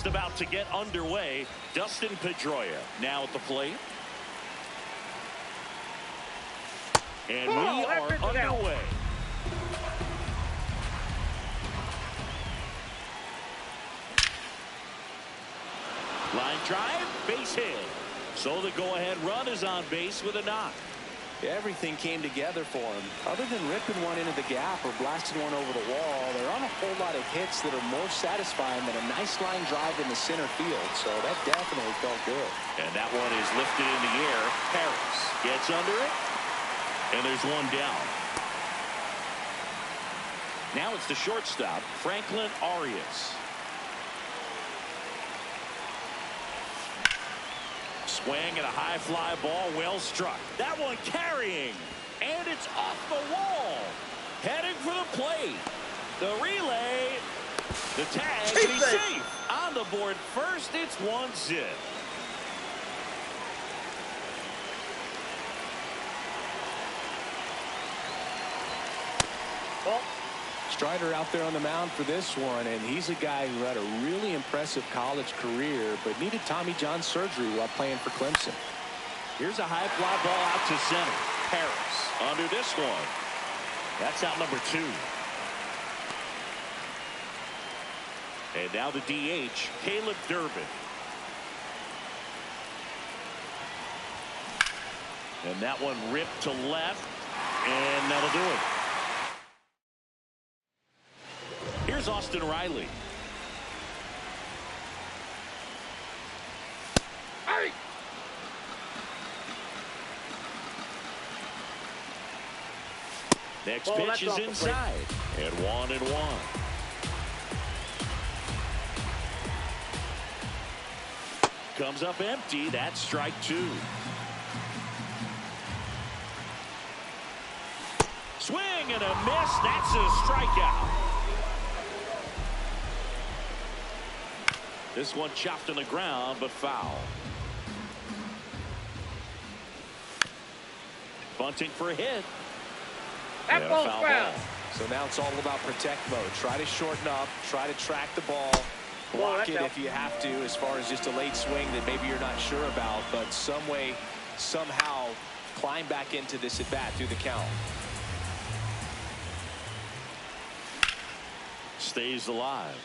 just about to get underway. Dustin Pedroia now at the plate. And we are underway. Line drive, base hit. So the go-ahead run is on base with a knock.
Everything came together for him. Other than ripping one into the gap or blasting one over the wall, there aren't a whole lot of hits that are more satisfying than a nice line drive in the center field. So that definitely felt good.
And that one is lifted in the air. Harris gets under it. And there's one down. Now it's the shortstop, Franklin Arias. Swing and a high fly ball, well struck. That one carrying, and it's off the wall. Heading for the plate. The relay, the tag, and he's safe. On the board first, it's 1-0.
Strider out there on the mound for this one, and he's a guy who had a really impressive college career but needed Tommy John surgery while playing for Clemson.
Here's a high fly ball out to center. Harris under this one. That's out number 2. And now the DH, Caleb Durbin. And that one ripped to left, and that'll do it. Here's Austin Riley. Hey! Next pitch is inside. And 1-1. Comes up empty. That's strike 2. Swing and a miss. That's a strikeout. This one chopped on the ground, but foul. Bunting for a hit.
That ball's foul.
So now it's all about protect mode. Try to shorten up. Try to track the ball. Block it if you have to, as far as just a late swing that maybe you're not sure about. But some way, somehow, climb back into this at bat through the count.
Stays alive.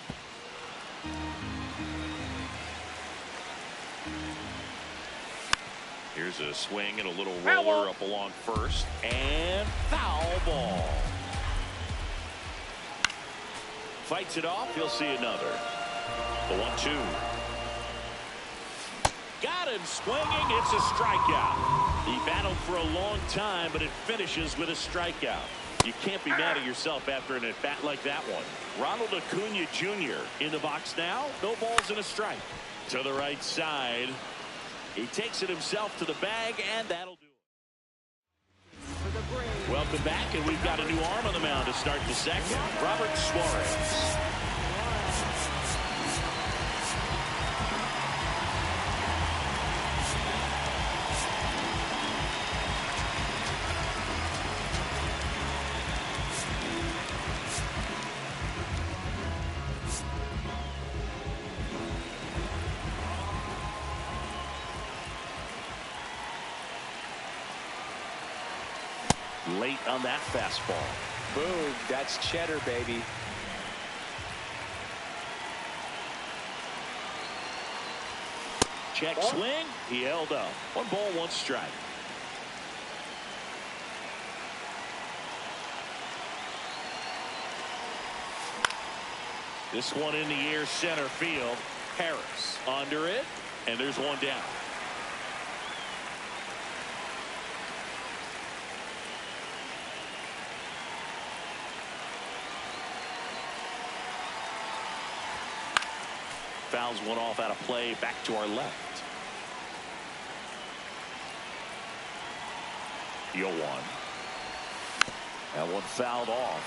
Here's a swing and a little roller up along first, and foul ball. Fights it off. He'll see another. The 1-2. Got him swinging. It's a strikeout. He battled for a long time, but it finishes with a strikeout. You can't be mad at yourself after an at-bat like that one. Ronald Acuna Jr. in the box now. No balls and a strike. To the right side. He takes it himself to the bag, and that'll do it. Welcome back, and we've got a new arm on the mound to start the second. Robert Suarez. Late on that fastball.
Boom, that's cheddar, baby.
Check swing. He held up. 1 ball, 1 strike. This one in the air, center field. Harris under it, and there's one down. Fouls one off out of play, back to our left. 0-1. That one fouled off.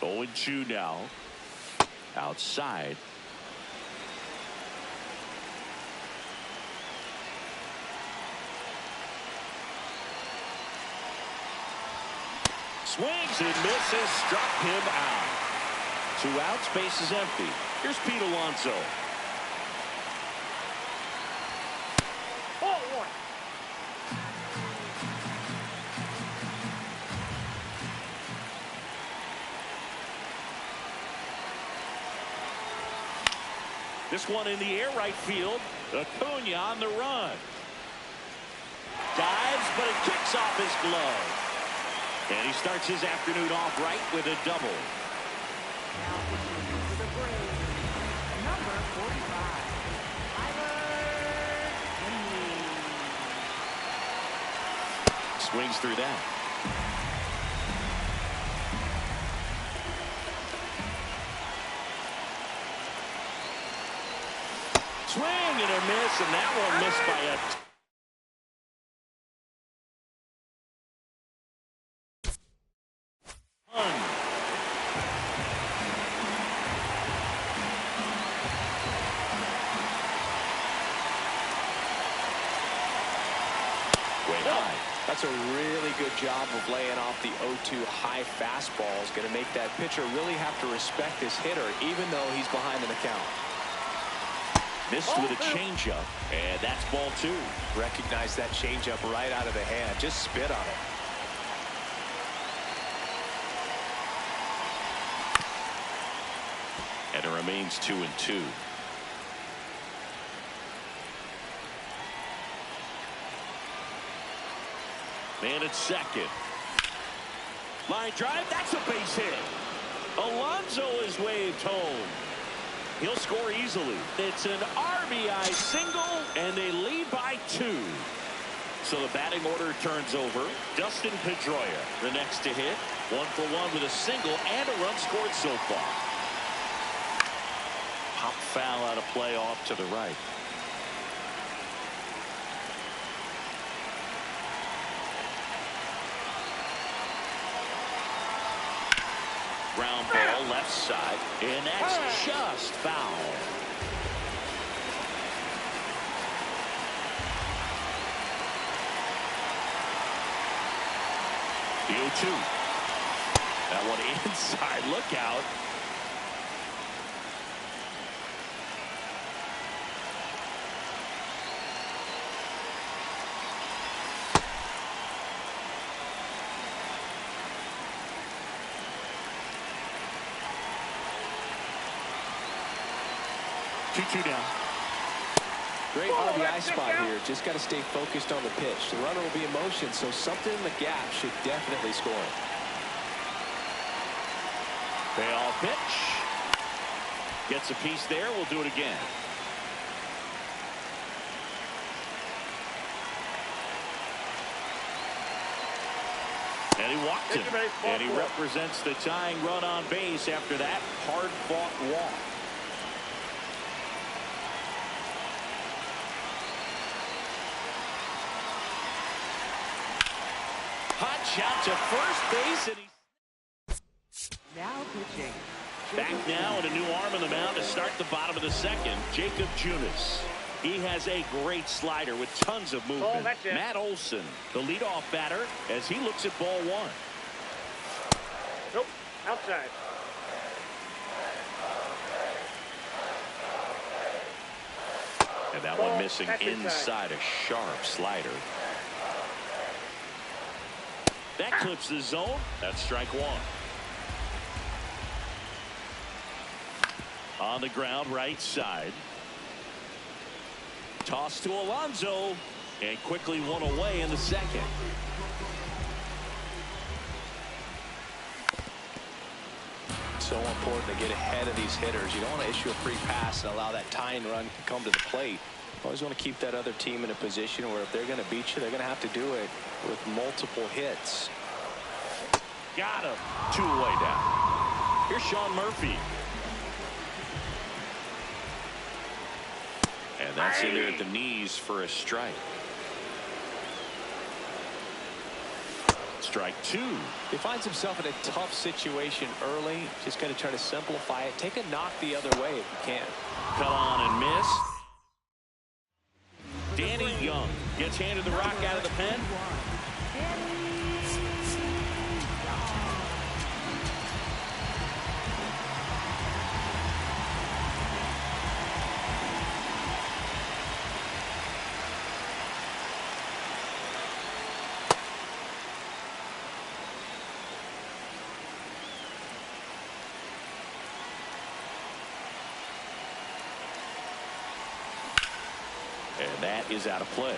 Oh, 0-2 now. Outside. Swings and misses, struck him out. 2 outs, base is empty. Here's Pete Alonso.
Ball one.
This one in the air right field. Acuna on the run. Dives, but it kicks off his glove. And he starts his afternoon off right with a double.
Now pitching for the Braves, number 45, Tyler Henry.
Swings through that. Swing and a miss, and that one missed by a ton. Way high.
That's a really good job of laying off the 0-2 high fastball. Is going to make that pitcher really have to respect this hitter, even though he's behind in the count.
Missed with a changeup, and that's ball 2.
Recognize that changeup right out of the hand. Just spit on it.
And it remains 2-2. Man at second. Line drive, that's a base hit. Alonso is waved home. He'll score easily. It's an RBI single, and they lead by 2. So the batting order turns over. Dustin Pedroia, the next to hit. 1 for 1 with a single and a run scored so far. Pop foul out of play off to the right. Ground ball left side, and that's just foul. The 0-2. That one inside. Look out. Two down.
Great RBI spot here. Just got to stay focused on the pitch. The runner will be in motion, so something in the gap should definitely score.
Payoff pitch. Gets a piece there. We'll do it again. And he walked him. And he represents the tying run on base after that hard-fought walk. Hot shot to first base, and he's
Now pitching.
back now, and a new arm on the mound to start the bottom of the second. Jacob Junis. He has a great slider with tons of movement.
that's it.
Matt Olson, the leadoff batter, as he looks at ball 1.
Nope. Outside.
And that one missing
That's
inside a sharp slider. That clips the zone. That's strike 1. On the ground, right side. Toss to Alonso, and quickly one away in the second.
So important to get ahead of these hitters. You don't want to issue a free pass and allow that tying run to come to the plate. Always want to keep that other team in a position where if they're going to beat you, they're going to have to do it with multiple hits.
Got him. 2 away down. Here's Sean Murphy. And that's in there at the knees for a strike. Strike 2.
He finds himself in a tough situation early. Just got to try to simplify it. Take a knock the other way if you can.
Cut on and miss. Danny Young gets handed the rock out of the pen. And that is out of play.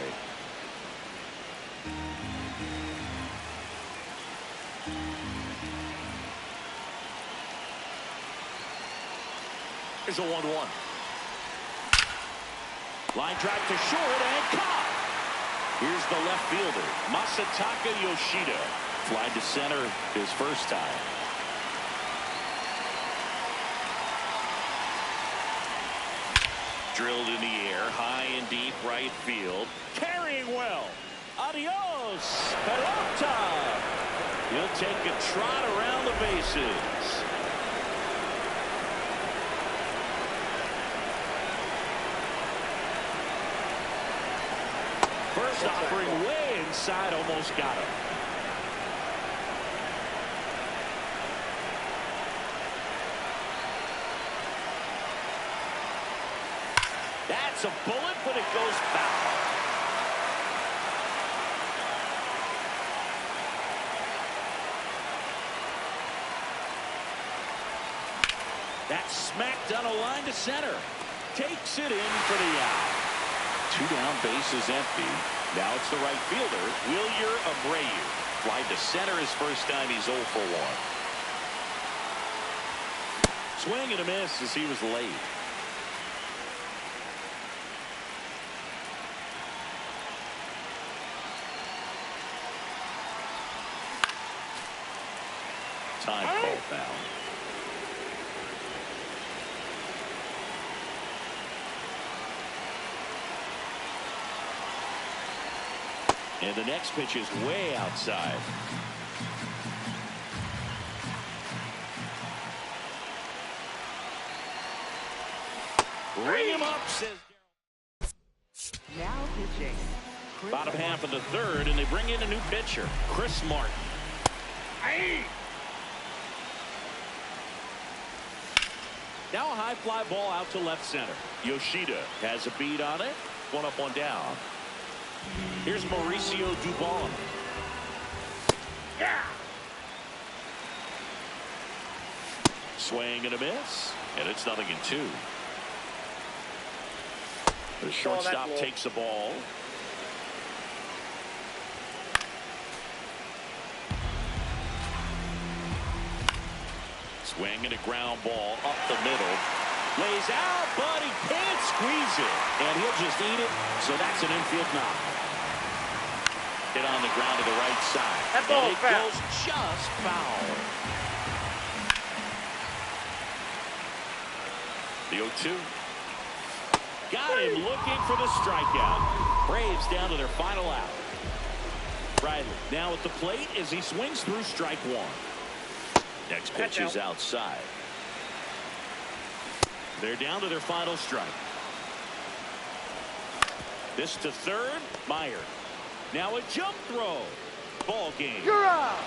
Here's a 1-1. Line drive to short and caught. Here's the left fielder, Masataka Yoshida. Fly to center his first time. Drilled in the air, high and deep right field. Carrying well. Adios, pelota. He'll take a trot around the bases. First offering way inside, almost got him. That's a bullet, but it goes foul. That's smacked on a line to center. Takes it in for the out. 2 down, bases empty. Now it's the right fielder, Wilyer Abreu. Fly to center his first time. He's 0 for 1. Swing and a miss as he was late. Time called now. And the next pitch is way outside. Ring him up, says
Now pitching.
bottom half of the third, and they bring in a new pitcher, Chris Martin. Now a high fly ball out to left center. Yoshida has a beat on it. 1 up, 1 down. Here's Mauricio Dubon.
Yeah.
Swing and a miss, and it's 0-2. The shortstop takes the ball. Swing and a ground ball up the middle. Lays out, but he can't squeeze it. And he'll just eat it, so that's an infield knock. Hit on the ground to the right side.
That ball
and it
foul.
goes just foul. The 0-2. Got him looking for the strikeout. Braves down to their final out. Riley now at the plate as he swings through strike 1. Next pitch is outside. They're down to their final strike. This to third, Meyer. Now a jump throw. Ball game.
You're out.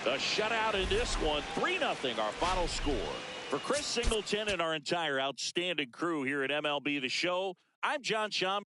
A shutout in this one. 3-0 our final score. For Chris Singleton and our entire outstanding crew here at MLB The Show, I'm John Schaum.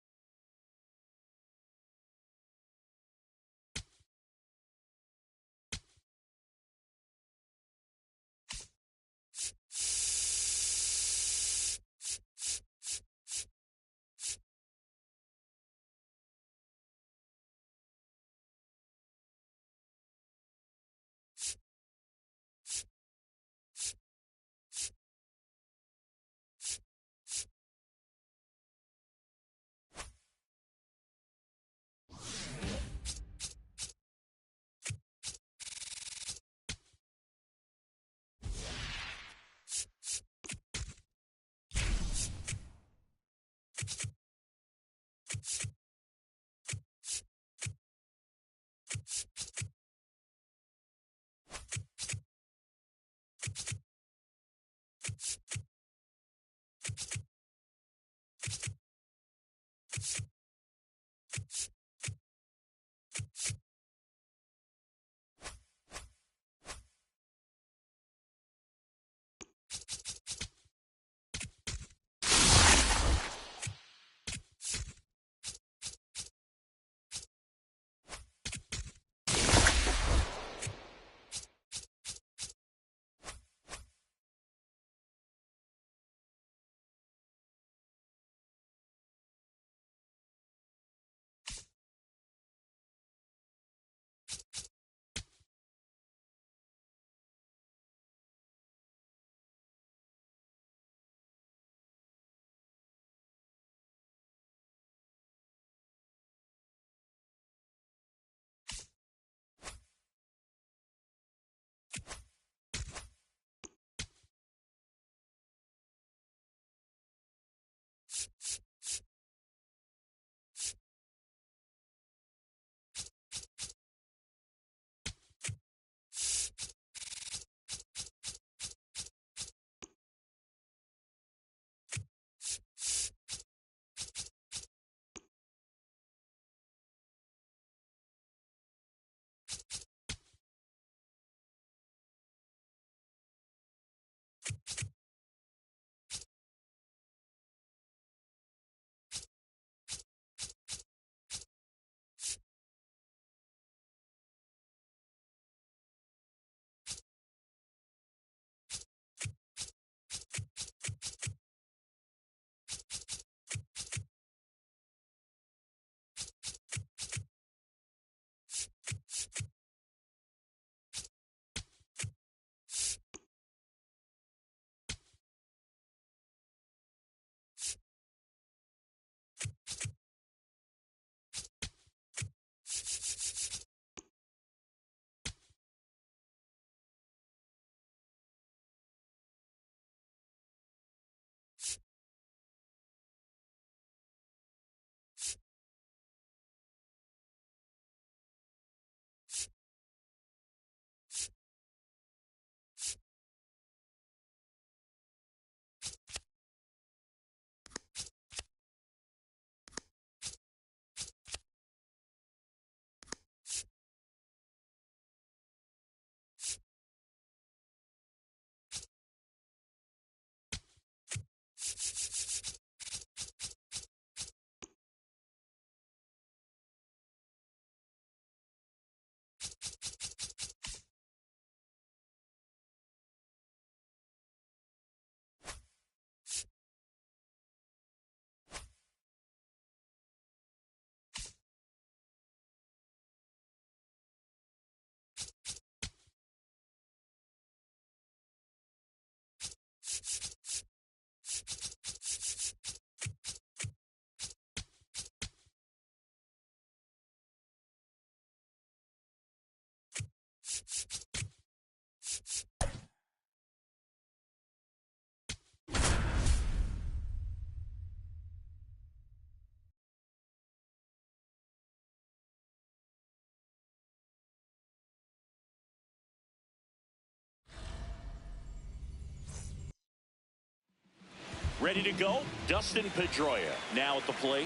Ready to go, Dustin Pedroia now at the plate.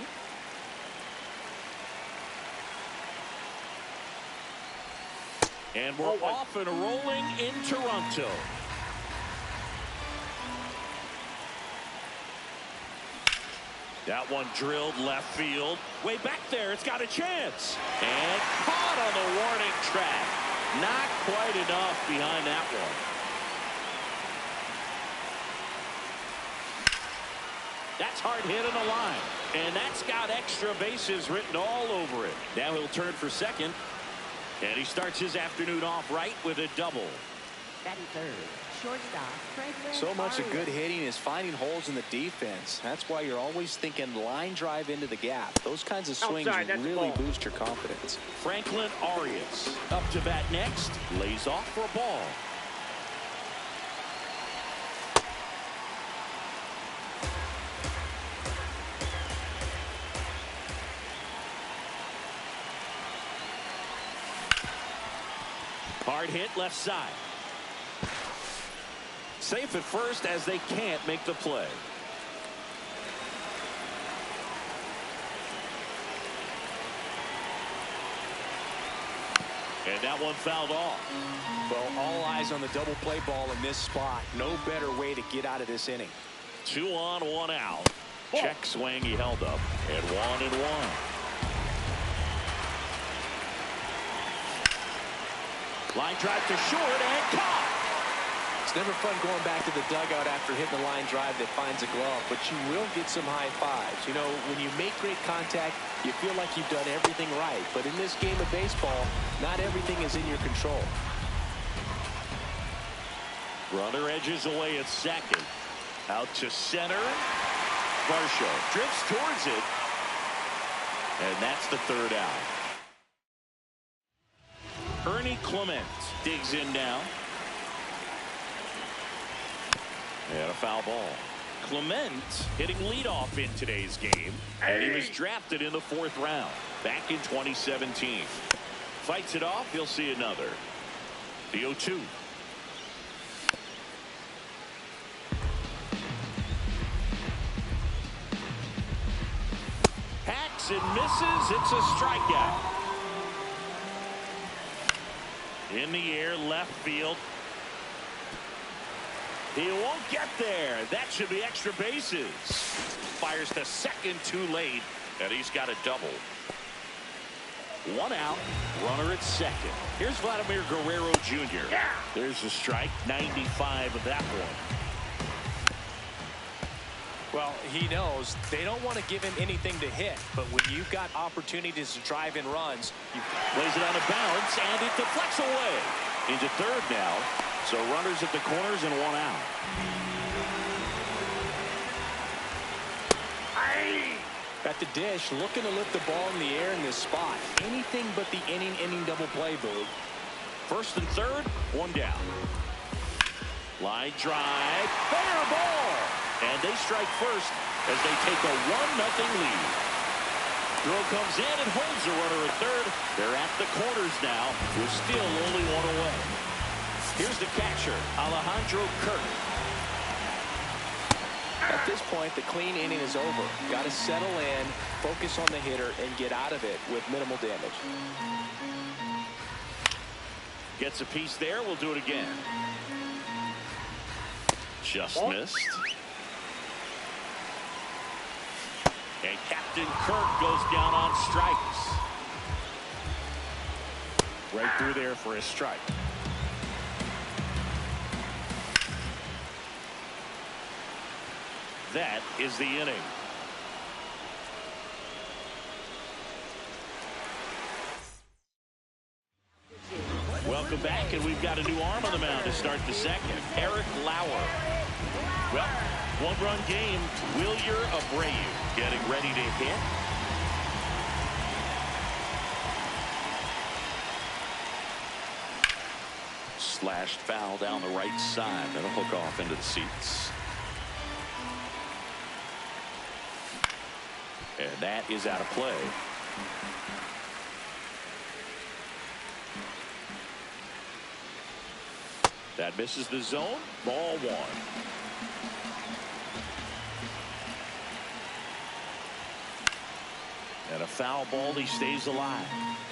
And we're off and rolling in Toronto. That one drilled left field. Way back there, it's got a chance. And caught on the warning track. Not quite enough behind that one. That's hard hit on the line. And that's got extra bases written all over it. Now he'll turn for second. And he starts his afternoon off right with a double.
Batting third, shortstop, Franklin.
So much of good hitting is finding holes in the defense. That's why you're always thinking line drive into the gap. Those kinds of swings really boost your confidence.
Franklin Arias up to bat next. Lays off for a ball. Hard hit left side. Safe at first as they can't make the play. And that one fouled off.
Well, all eyes on the double play ball in this spot. No better way to get out of this inning.
2 on, 1 out. Check swing, he held up. And 1-1. Line drive to short and caught.
It's never fun going back to the dugout after hitting a line drive that finds a glove, but you will get some high fives. You know, when you make great contact, you feel like you've done everything right. But in this game of baseball, not everything is in your control.
Runner edges away at second. Out to center. Varsho drifts towards it. And that's the third out. Ernie Clement digs in now. And a foul ball. Clement hitting leadoff in today's game. And he was drafted in the 4th round back in 2017. Fights it off. He'll see another. The 0-2. Hacks and misses. It's a strikeout. In the air, left field. He won't get there. That should be extra bases. Fires to second too late, and he's got a double. 1 out, runner at second. Here's Vladimir Guerrero Jr. There's a strike, 95 of that one.
Well, he knows they don't want to give him anything to hit, but when you've got opportunities to drive in runs, you
Lays it on a bounce, and it deflects away. Into third now, so runners at the corners and 1 out.
at the dish, looking to lift the ball in the air in this spot. Anything but the inning double play, Boog.
First and third, 1 down. Line drive, fair ball, and they strike first as they take a 1-0 lead. Throw comes in and holds the runner at third. They're at the corners now with still only 1 away. Here's the catcher, Alejandro Kirk.
At this point, the clean inning is over. Got to settle in, focus on the hitter, and get out of it with minimal damage.
Gets a piece there. We'll do it again. Just missed. And Captain Kirk goes down on strikes. Right through there for a strike. That is the inning. Welcome back, and we've got a new arm on the mound to start the second. Eric Lauer. Well, 1-run game. Wilyer Abreu getting ready to hit. Slashed foul down the right side. That'll hook off into the seats. And that is out of play. That misses the zone. Ball 1. And a foul ball. He stays alive.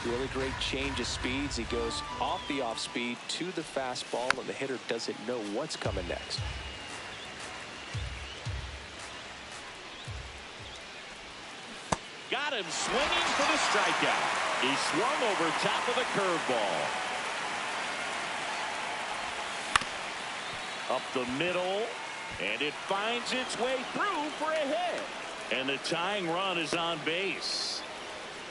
Really great change of speeds. He goes off the off speed to the fastball, and the hitter doesn't know what's coming next.
Got him swinging for the strikeout. He swung over top of the curveball. Up the middle, and it finds its way through for a hit. And the tying run is on base.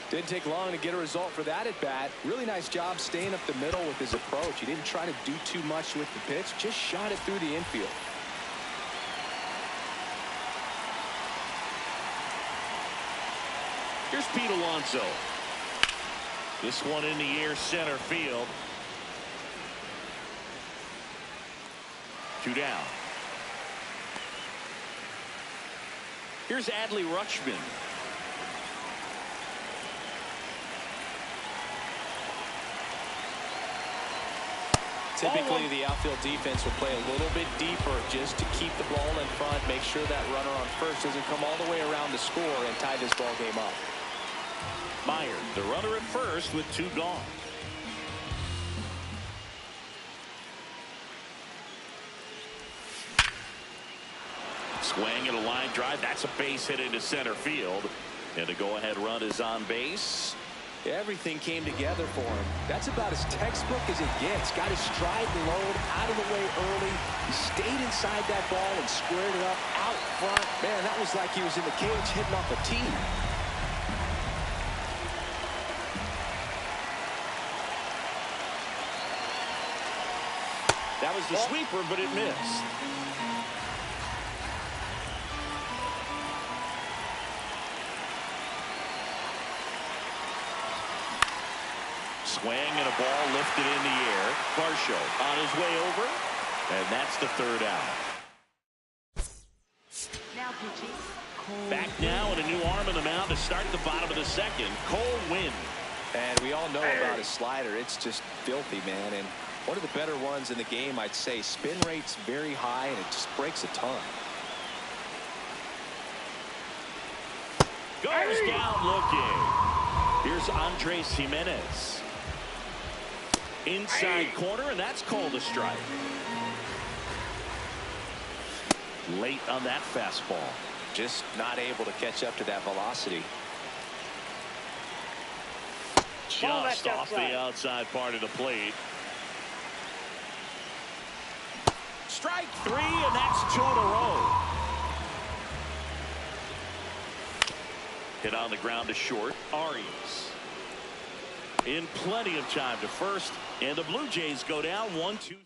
Didn't take long to get a result for that at bat. Really nice job staying up the middle with his approach. He didn't try to do too much with the pitch, just shot it through the infield.
Here's Pete Alonso. This one in the air, center field. 2 down. Here's Adley Rutschman.
Typically, the outfield defense will play a little bit deeper just to keep the ball in front, make sure that runner on first doesn't come all the way around to score and tie this ball game up.
Meyer, the runner at first with 2 gone. Swing and a line drive. That's a base hit into center field. And the go-ahead run is on base.
Everything came together for him. That's about as textbook as it gets. Got his stride and load out of the way early. He stayed inside that ball and squared it up out front. Man, that was like he was in the cage hitting off a tee.
That was the sweeper, but it missed. Swing and a ball lifted in the air. Varsho on his way over, and that's the 3rd out.
Now pitching. Cole
Back now and a new arm in the mound to start the bottom of the second. Cole Winn.
And we all know about his slider. It's just filthy, man. And one of the better ones in the game, I'd say. Spin rate's very high, and it just breaks a ton.
Goes down looking. Here's Andres Jimenez. Inside corner, and that's called a strike. Late on that fastball.
Just not able to catch up to that velocity.
Just off the outside part of the plate. Strike 3, and that's 2 in a row. Hit on the ground to short. Arias in plenty of time to first, and the Blue Jays go down 1-2-3.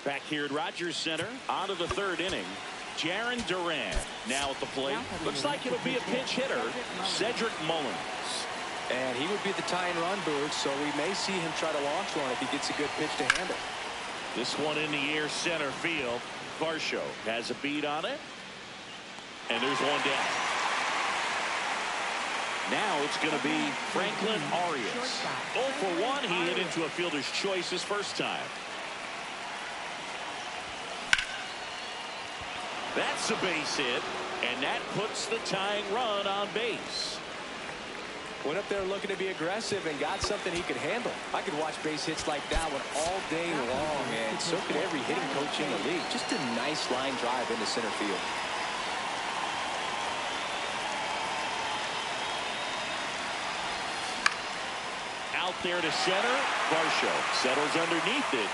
Back here at Rogers Center, on to the third inning. Jarren Duran now at the plate. Looks like it'll be a pinch hitter, Cedric Mullins.
And he would be the tying run, Boog, so we may see him try to launch one if he gets a good pitch to handle.
This one in the air center field. Varsho has a beat on it, and there's one down. Now it's going to be Franklin Arias. 0 for 1. He hit into a fielder's choice his first time. That's a base hit, and that puts the tying run on base.
Went up there looking to be aggressive and got something he could handle. I could watch base hits like that one all day long, and so could every hitting coach in the league. Just a nice line drive into center field.
Out there to center. Varsho settles underneath it,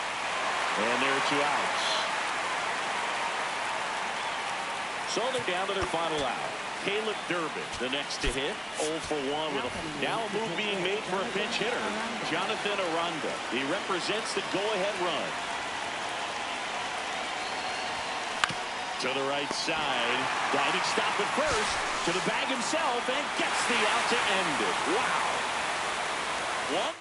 and there are 2 outs. So they're down to their final out. Caleb Durbin, the next to hit. 0 for 1 with a now a move being made for a pinch hitter. Jonathan Aranda. He represents the go-ahead run. To the right side. Diving stop at first. To the bag himself and gets the out to end it. Wow. One.